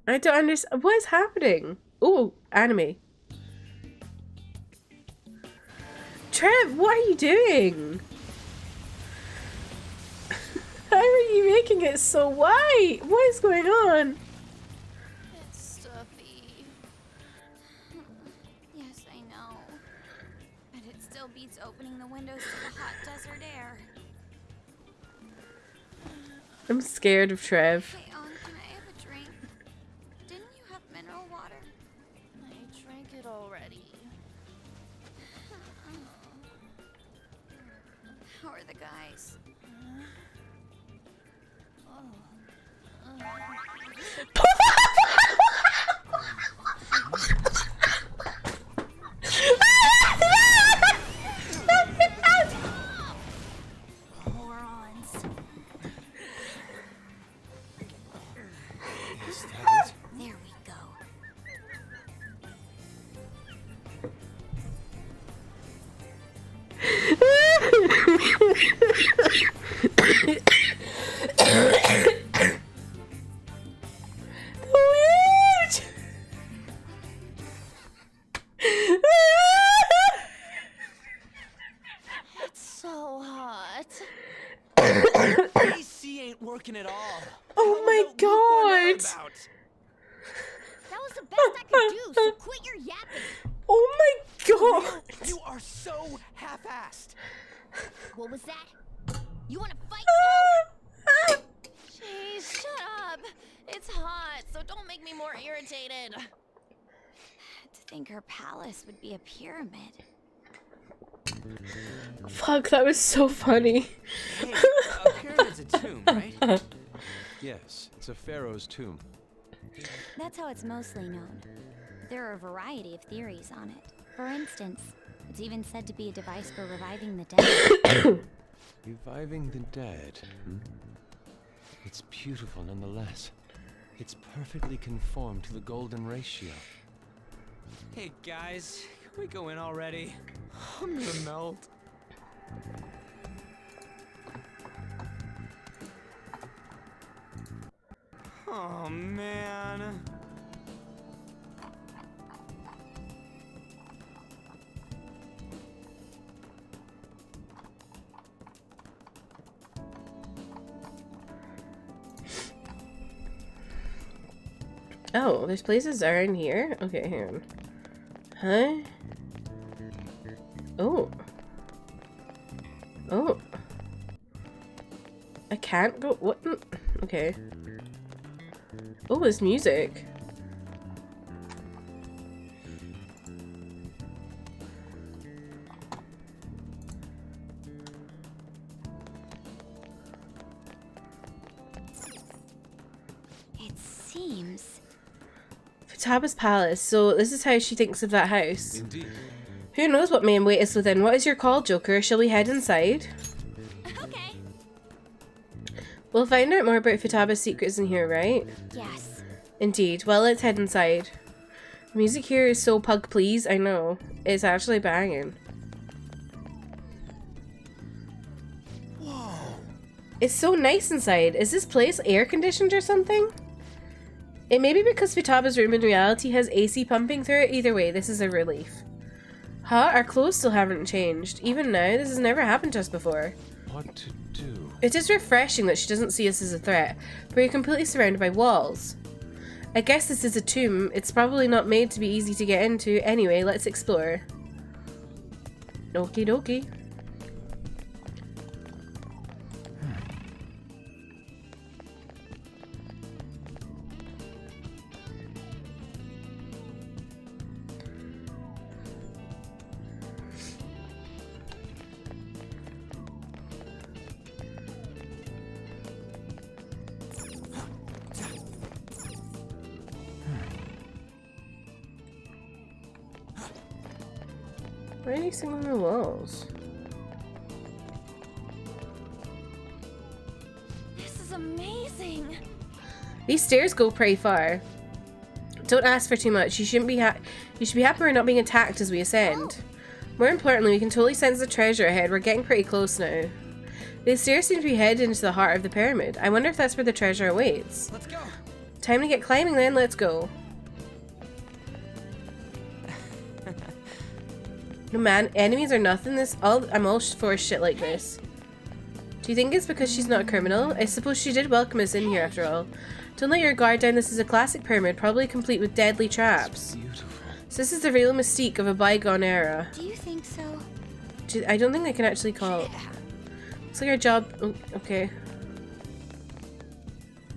I don't understand. What is happening? Oh, anime. Trev, what are you doing? How are you making it so white? What is going on? It's stuffy. Yes, I know. But it still beats opening the windows to the hot desert air. I'm scared of Trev. Hey, can I have a drink? Didn't you have mineral water? I drank it already. How are the guys? Morons. Is that it? There we go. working at all. Oh my god! That was the best I could do, so quit your yapping. Oh my god! You are so half-assed. What was that? You wanna fight? Jeez, shut up. It's hot, so don't make me more irritated. To think her palace would be a pyramid. Fuck, that was so funny. Hey, a pyramid's a tomb, right? Yes, it's a pharaoh's tomb. That's how it's mostly known. There are a variety of theories on it. For instance, it's even said to be a device for reviving the dead. Reviving the dead. It's beautiful nonetheless. It's perfectly conformed to the golden ratio. Hey guys, can we go in already? I'm gonna melt. Oh man. Oh, there's places around here? Okay, hang on. Huh? Oh. Oh. I can't go. What? Okay. Oh, there's music. It seems. Futaba's palace. So this is how she thinks of that house. Indeed. Who knows what may await us within? What is your call, Joker? Shall we head inside? Okay. We'll find out more about Futaba's secrets in here, right? Yes. Indeed. Well, let's head inside. The music here is so pug please. I know. It's actually banging. Whoa. It's so nice inside. Is this place air conditioned or something? It may be because Futaba's room in reality has AC pumping through it. Either way, this is a relief. Huh? Our clothes still haven't changed. Even now, this has never happened to us before. What to do? It is refreshing that she doesn't see us as a threat, but we're completely surrounded by walls. I guess this is a tomb. It's probably not made to be easy to get into. Anyway, let's explore. Okie dokie. Why are you sitting on the walls? This is amazing. These stairs go pretty far. Don't ask for too much. You shouldn't be you should be happy we're not being attacked as we ascend. More importantly, we can totally sense the treasure ahead. We're getting pretty close now. These stairs seem to be headed into the heart of the pyramid. I wonder if that's where the treasure awaits. Let's go. Time to get climbing then. Let's go. No man, enemies are nothing. I'm all for shit like this. Do you think it's because she's not a criminal? I suppose she did welcome us in here after all. Don't let your guard down. This is a classic pyramid, probably complete with deadly traps. So this is the real mystique of a bygone era. Do you think so? I don't think I can actually call. Looks like our job. Oh, okay.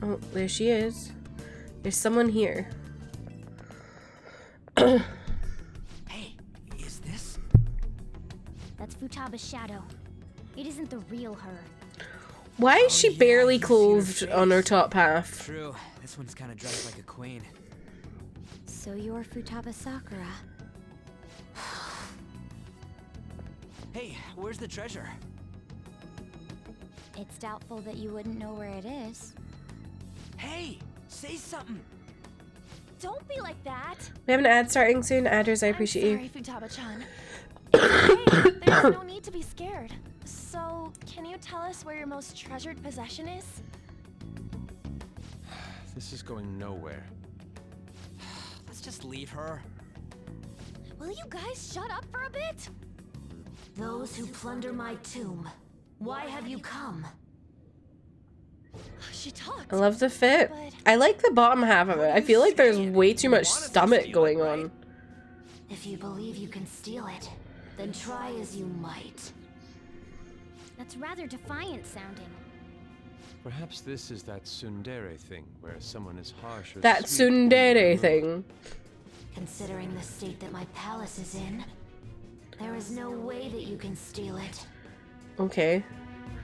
Oh, there she is. There's someone here. That's Futaba's shadow. It isn't the real her. Why is she barely clothed on her top half? True. This one's kind of dressed like a queen. So you're Futaba Sakura. Hey, where's the treasure? It's doubtful that you wouldn't know where it is. Hey, say something. Don't be like that. We have an ad starting soon. Adders, I appreciate you. Sorry, Futaba-chan. Hey, there's no need to be scared. So, can you tell us where your most treasured possession is? This is going nowhere. Let's just leave her. Will you guys shut up for a bit? Those who plunder my tomb, why have you come? She talked. I love the fit. I like the bottom half of it. I feel like there's way too much stomach going on. If you believe you can steal it, then try as you might. That's rather defiant sounding. Perhaps this is that tsundere thing, where someone is harsh or That sweet when tsundere you're thing. Considering the state that my palace is in, there is no way that you can steal it. Okay.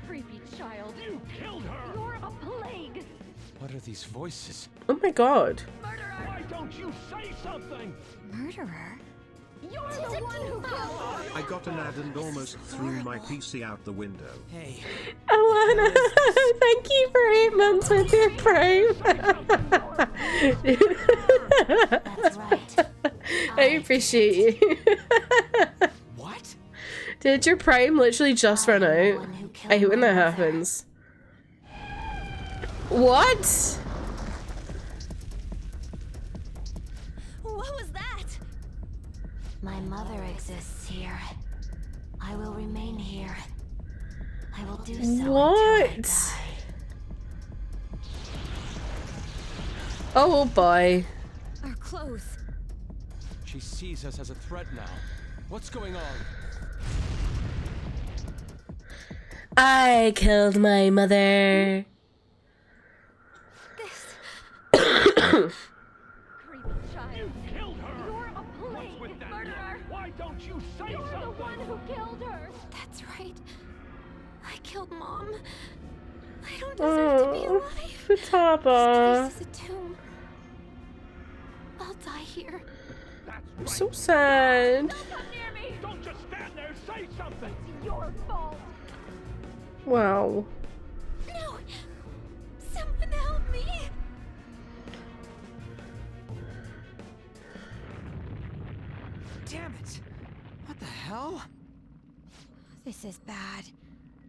Creepy child. You killed her! You're a plague. What are these voices? Oh my god. Why don't you say something? Murderer? You're the one who killed her. I got an ad and almost threw my PC out the window. Hey. Alana, thank you for 8 months with your Prime. That's right. I appreciate you. What? Did your Prime literally just run out? I hate when that happens. What? What was that? My mother exists here. I will remain here. I will do so until I What? die. Oh boy. Our clothes. She sees us as a threat now. What's going on? I killed my mother. Creepy child. You killed her! You're a plague. What's with that Murderer. look? Why don't you say You're something? the one who killed her. That's right. I killed Mom. I don't deserve to be Oh, alive. Futaba. This is a tomb. I'll die here. That's I'm right. so sad. Don't come near me. Don't just stand there, say something! It's your fault. Wow. No! Someone help me! Damn it! What the hell? This is bad.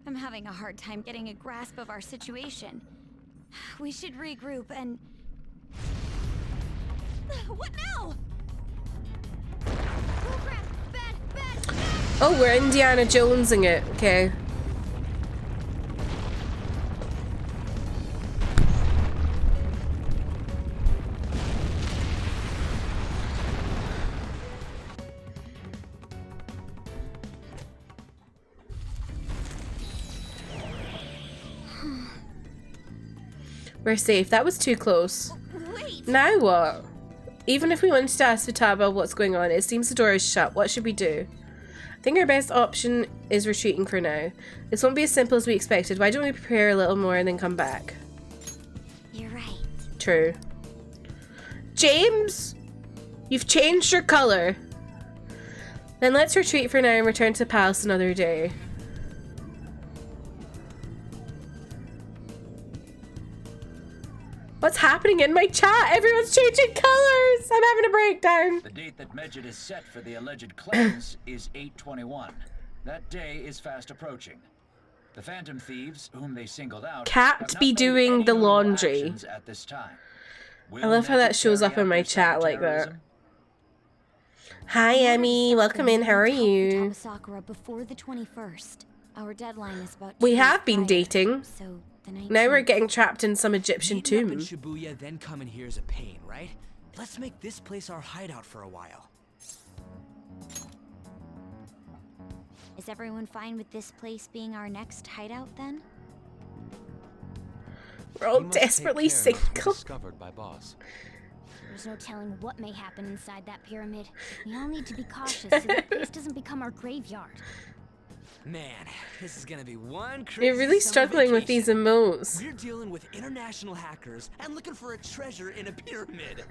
I'm having a hard time getting a grasp of our situation. We should regroup and... What now? Oh crap! Bad! Oh, we're Indiana Jonesing it. Okay. We're safe. That was too close. Wait! Now what? Even if we wanted to ask Futaba what's going on, it seems the door is shut. What should we do? I think our best option is retreating for now. This won't be as simple as we expected. Why don't we prepare a little more and then come back? You're right. True. James! You've changed your color. Then let's retreat for now and return to the palace another day. What's happening in my chat? Everyone's changing colors! I'm having a breakdown. The date that Medjed is set for the alleged cleanse is 8/21. That day is fast approaching. The Phantom Thieves, whom they singled out, Can't have not be made doing any the notable laundry. actions at this time. I love how that shows up in my chat like that. Hi, Emmy. Welcome in. How are you? Sakura before the 21st. Our deadline is about We 2 days have been prior, dating. So the Now we're 19th. getting trapped in some Egyptian Meeting up in tomb. Shibuya, then coming here is a pain, right? Let's make this place our hideout for a while. Is everyone fine with this place being our next hideout then? We're all We must take desperately care not to be single. discovered by boss. There's no telling what may happen inside that pyramid. We all need to be cautious so that place doesn't become our graveyard. Man, this is gonna be one crazy You're really summer struggling with vacation. these emotes. We're dealing with international hackers and looking for a treasure in a pyramid.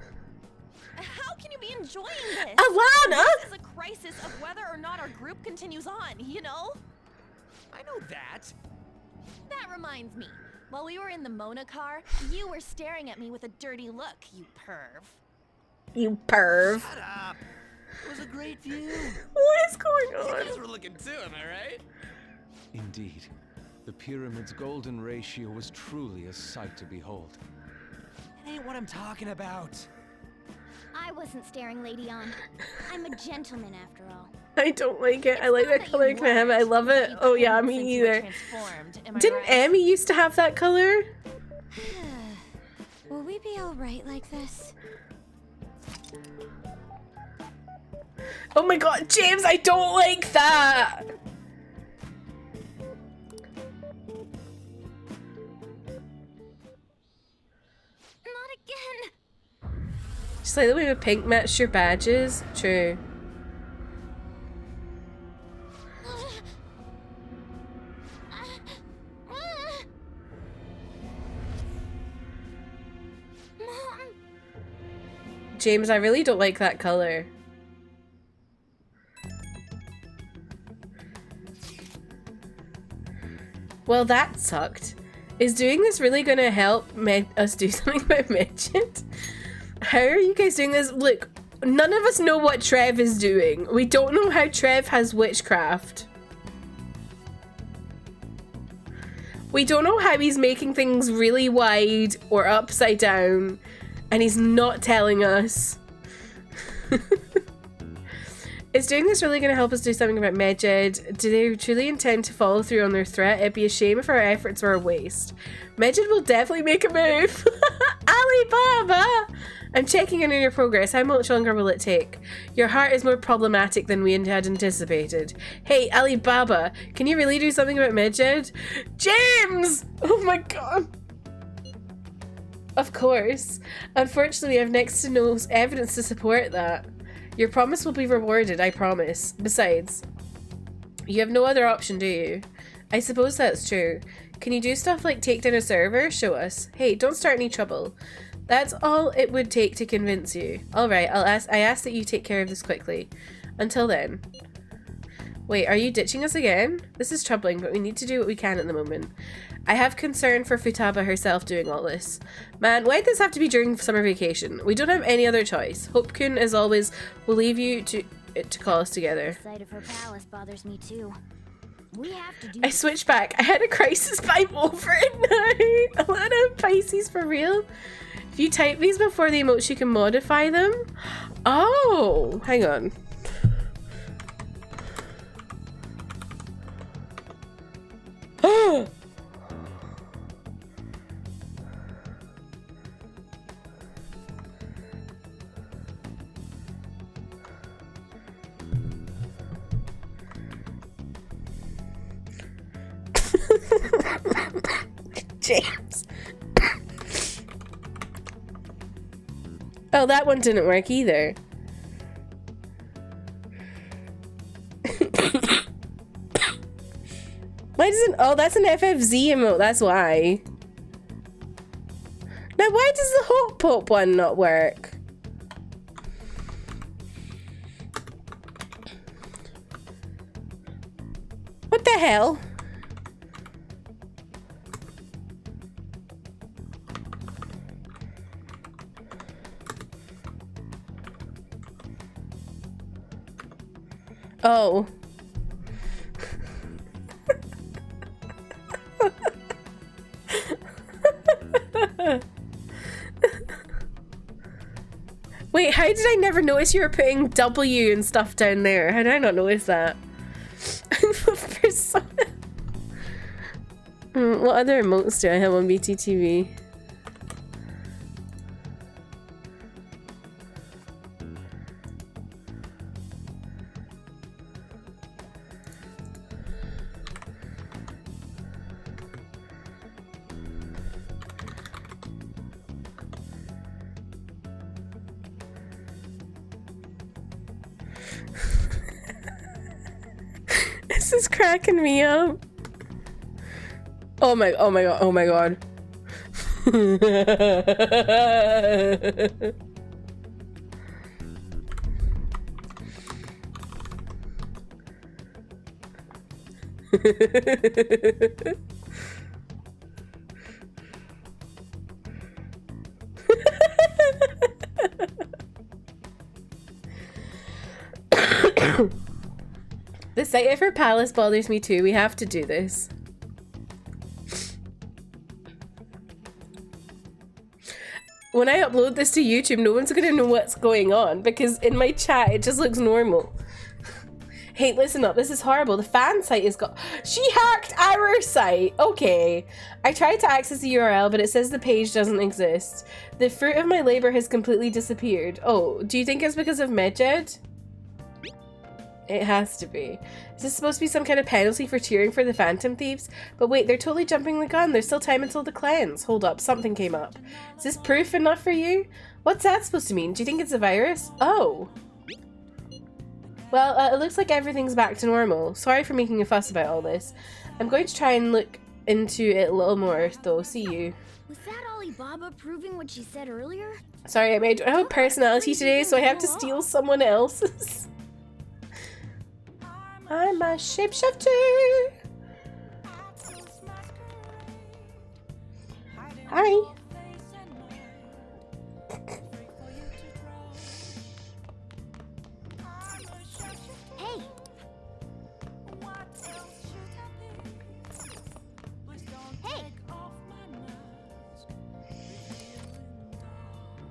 How can you be enjoying this? Alana! This is a crisis of whether or not our group continues on, you know? I know that. That reminds me. While we were in the Mona car, you were staring at me with a dirty look, you perv. You perv. Shut up. It was a great view. What is going You on? guys were looking too, am I right? Indeed. The pyramid's golden ratio was truly a sight to behold. That ain't what I'm talking about. I wasn't staring Lady On. I'm a gentleman after all. I don't like it. I like that color. Can I have it? I love it. Oh yeah, me Since you were either. transformed, am I Didn't right? Emmy used to have that color? Will we be alright like this? Oh my god, James, I don't like that! Not again! Just like the way with pink match your badges. True. James, I really don't like that color. Well, that sucked. Is doing this really gonna help us do something about Midget? How are you guys doing this? Look, none of us know what Trev is doing. We don't know how Trev has witchcraft. We don't know how he's making things really wide or upside down, and he's not telling us. Is doing this really going to help us do something about Medjed? Do they truly intend to follow through on their threat? It'd be a shame if our efforts were a waste. Medjed will definitely make a move. Alibaba! I'm checking in on your progress. How much longer will it take? Your heart is more problematic than we had anticipated. Hey, Alibaba, can you really do something about Medjed? James! Oh my god. Of course. Unfortunately, we have next to no evidence to support that. Your promise will be rewarded, I promise. Besides, you have no other option, do you? I suppose that's true. Can you do stuff like take down a server? Show us. Hey, don't start any trouble. That's all it would take to convince you. Alright, I ask that you take care of this quickly. Until then. Wait, are you ditching us again? This is troubling, but we need to do what we can at the moment. I have concern for Futaba herself doing all this. Man, why'd this have to be during summer vacation? We don't have any other choice. Hope-kun, as always, will leave you to call us together. The sight of her palace bothers me too. We have to do. I switched back. I had a crisis, but I'm over it now. A lot of Pisces for real. If you type these before the emotes, you can modify them. Oh, hang on. James. Oh, that one didn't work either. Why doesn't... Oh, that's an FFZ emote, that's why. Now, why does the Hope Pop one not work? What the hell? Oh. Wait, how did I never notice you were putting W and stuff down there? How did I not notice that? Persona. What other emotes do I have on BTTV? This is cracking me up. Oh my god, oh my god. The sight of her palace bothers me too. We have to do this. When I upload this to YouTube, no one's gonna know what's going on because in my chat it just looks normal. Hey, listen up. This is horrible. The fan site has got... She hacked our site. Okay. I tried to access the URL, but it says the page doesn't exist. The fruit of my labor has completely disappeared. Oh, do you think it's because of Medjed? It has to be. Is this supposed to be some kind of penalty for cheering for the Phantom Thieves? But wait, they're totally jumping the gun. There's still time until the cleanse. Hold up, something came up. Is this proof enough for you? What's that supposed to mean? Do you think it's a virus? Oh. Well, it looks like everything's back to normal. Sorry for making a fuss about all this. I'm going to try and look into it a little more, though. See you. Was that Alibaba proving what she said earlier? Sorry, I don't have a personality today, so I have to steal someone else's. I'm a shapeshifter! Hi! Hey! Hey!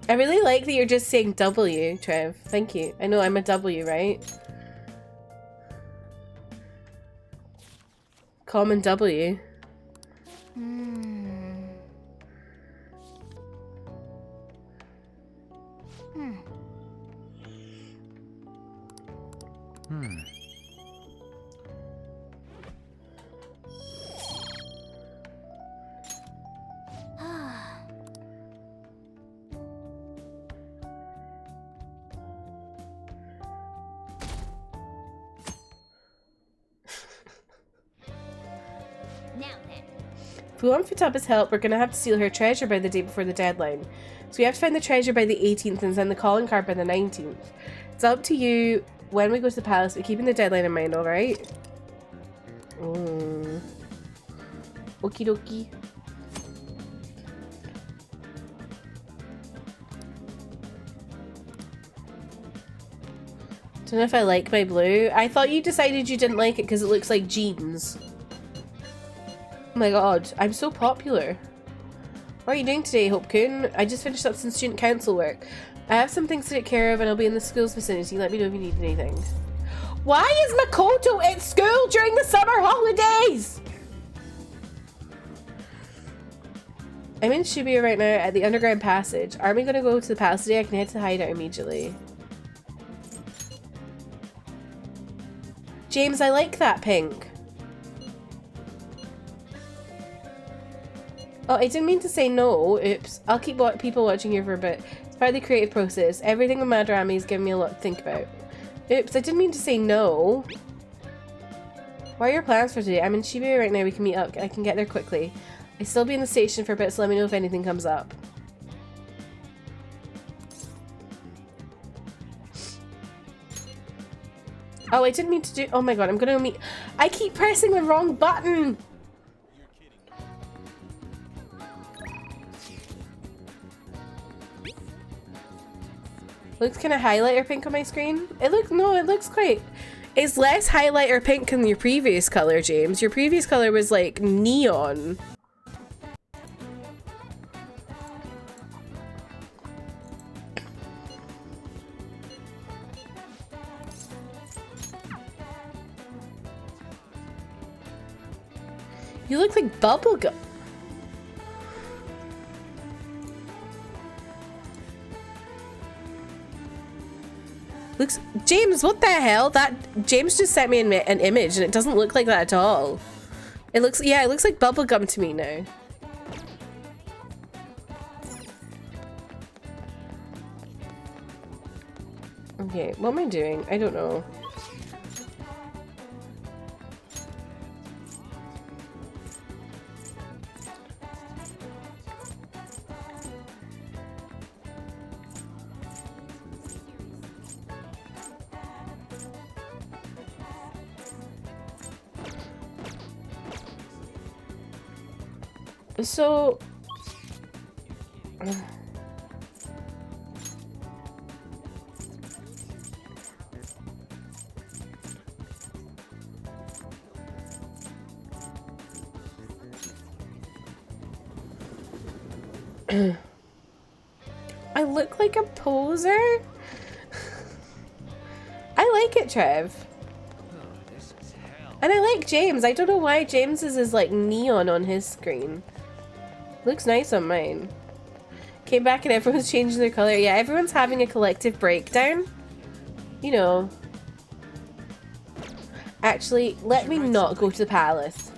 I really like that you're just saying W, Trev. Thank you. I know I'm a W, right? Common W. If we want Futaba's help, we're gonna have to steal her treasure by the day before the deadline. So we have to find the treasure by the 18th and send the calling card by the 19th. It's up to you when we go to the palace, but keeping the deadline in mind, alright? Okie dokie. Don't know if I like my blue. I thought you decided you didn't like it because it looks like jeans. Oh my god, I'm so popular. What are you doing today, Hope-kun? I just finished up some student council work. I have some things to take care of and I'll be in the school's vicinity. Let me know if you need anything. Why is Makoto at school during the summer holidays? I'm in Shibuya right now at the underground passage. Aren't we gonna go to the palace today? I can head to the hideout immediately. James, I like that pink. Oh, I didn't mean to say no. Oops. I'll keep people watching here for a bit. It's part of the creative process. Everything with Madarame is giving me a lot to think about. Oops, I didn't mean to say no. What are your plans for today? I'm in Shibuya right now. We can meet up. I can get there quickly. I'll still be in the station for a bit, so let me know if anything comes up. Oh, I didn't mean to do... Oh my god, I'm gonna meet... I keep pressing the wrong button! Looks kind of highlighter pink on my screen. It looks quite... It's less highlighter pink than your previous color, James. Your previous color was like neon. You look like bubblegum. Looks... James, what the hell? That... James just sent me an image and it doesn't look like that at all. It looks... Yeah, it looks like bubblegum to me now. Okay, what am I doing? I don't know. So... I look like a poser? I like it, Trev. And I like James. I don't know why James's is like neon on his screen. Looks nice on mine. Came back and everyone's changing their color. Yeah, everyone's having a collective breakdown. You know. Actually, let me not go to the palace.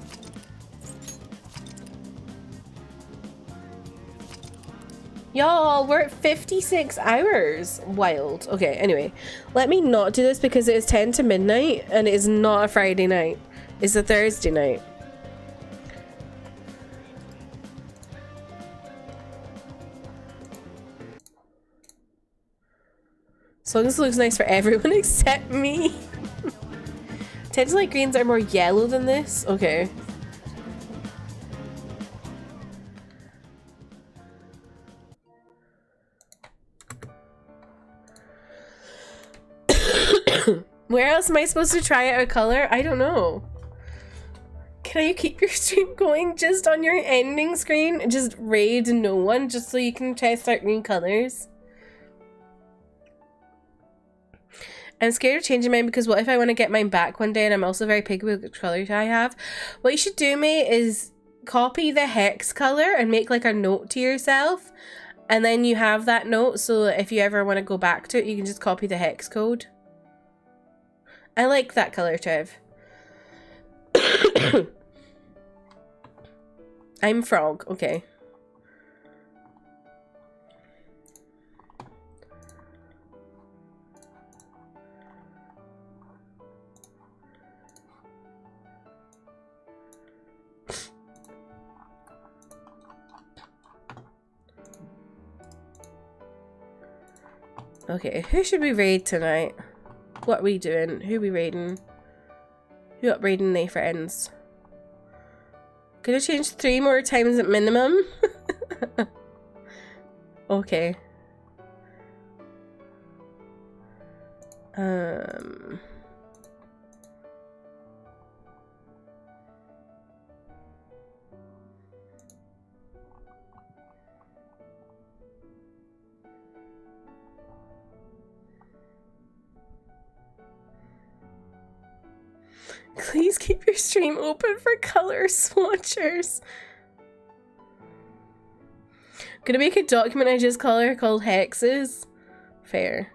Y'all, we're at 56 hours. Wild. Okay, anyway. Let me not do this because it is 10 to midnight and it is not a Friday night. It's a Thursday night. As long as it looks nice for everyone except me. Tends like greens are more yellow than this. Okay. Where else am I supposed to try out a color? I don't know. Can you keep your stream going just on your ending screen? Just raid no one just so you can test out new colors? I'm scared of changing mine because what if I want to get mine back one day and I'm also very picky with which color I have? What you should do, mate, is copy the hex color and make like a note to yourself. And then you have that note so if you ever want to go back to it, you can just copy the hex code. I like that color, Trev. I'm frog, okay. Okay, who should we raid tonight? What are we doing? Who are we raiding? Who up raiding they friends? Gonna change 3 more times at minimum? Okay. Please keep your stream open for color swatchers. Gonna make a document I just color called hexes. Fair.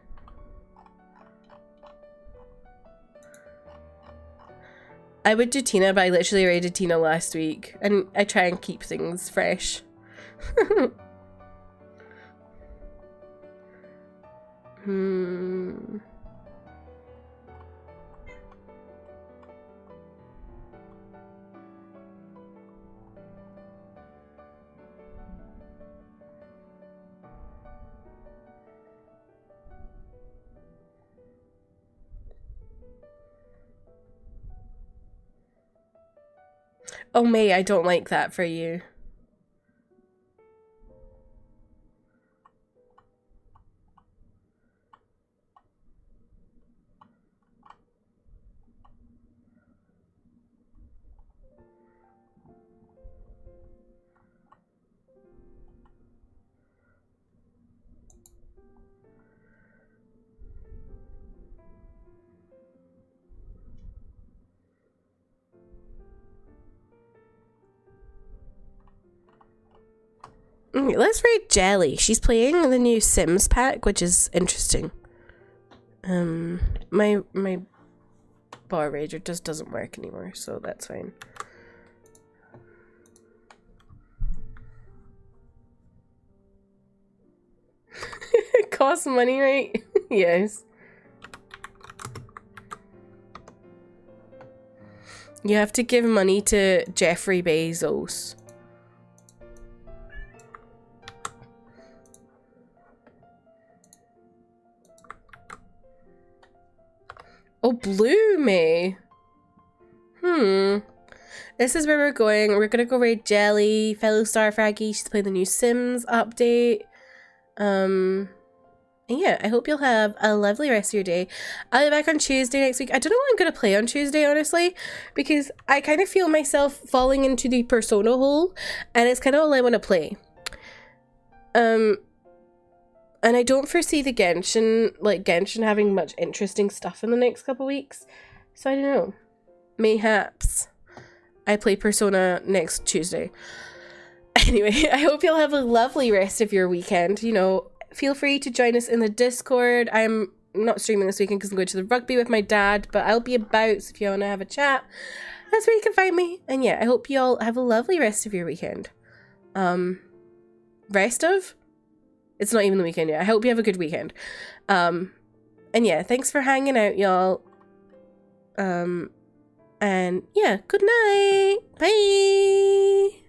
I would do Tina, but I literally raided Tina last week. And I try and keep things fresh. Oh, May, I don't like that for you. Let's raid Jelly. She's playing the new Sims pack, which is interesting. My bar rager just doesn't work anymore, so that's fine. It costs money, right? Yes. You have to give money to Jeffrey Bezos. Oh, Blue May. This is where we're going. We're gonna go raid Jelly, fellow Starfraggy. She's playing the new Sims update. And yeah, I hope you'll have a lovely rest of your day. I'll be back on Tuesday next week. I don't know what I'm gonna play on Tuesday, honestly, because I kind of feel myself falling into the Persona hole, and it's kind of all I want to play. And I don't foresee the Genshin having much interesting stuff in the next couple weeks. So I don't know. mayhaps I play Persona next Tuesday. Anyway, I hope you'll have a lovely rest of your weekend. You know, feel free to join us in the Discord. I'm not streaming this weekend because I'm going to the rugby with my dad, but I'll be about, so if you want to have a chat, that's where you can find me. And yeah, I hope you all have a lovely rest of your weekend. Rest of? It's not even the weekend yet. I hope you have a good weekend. And yeah, thanks for hanging out, y'all. And yeah, good night. Bye.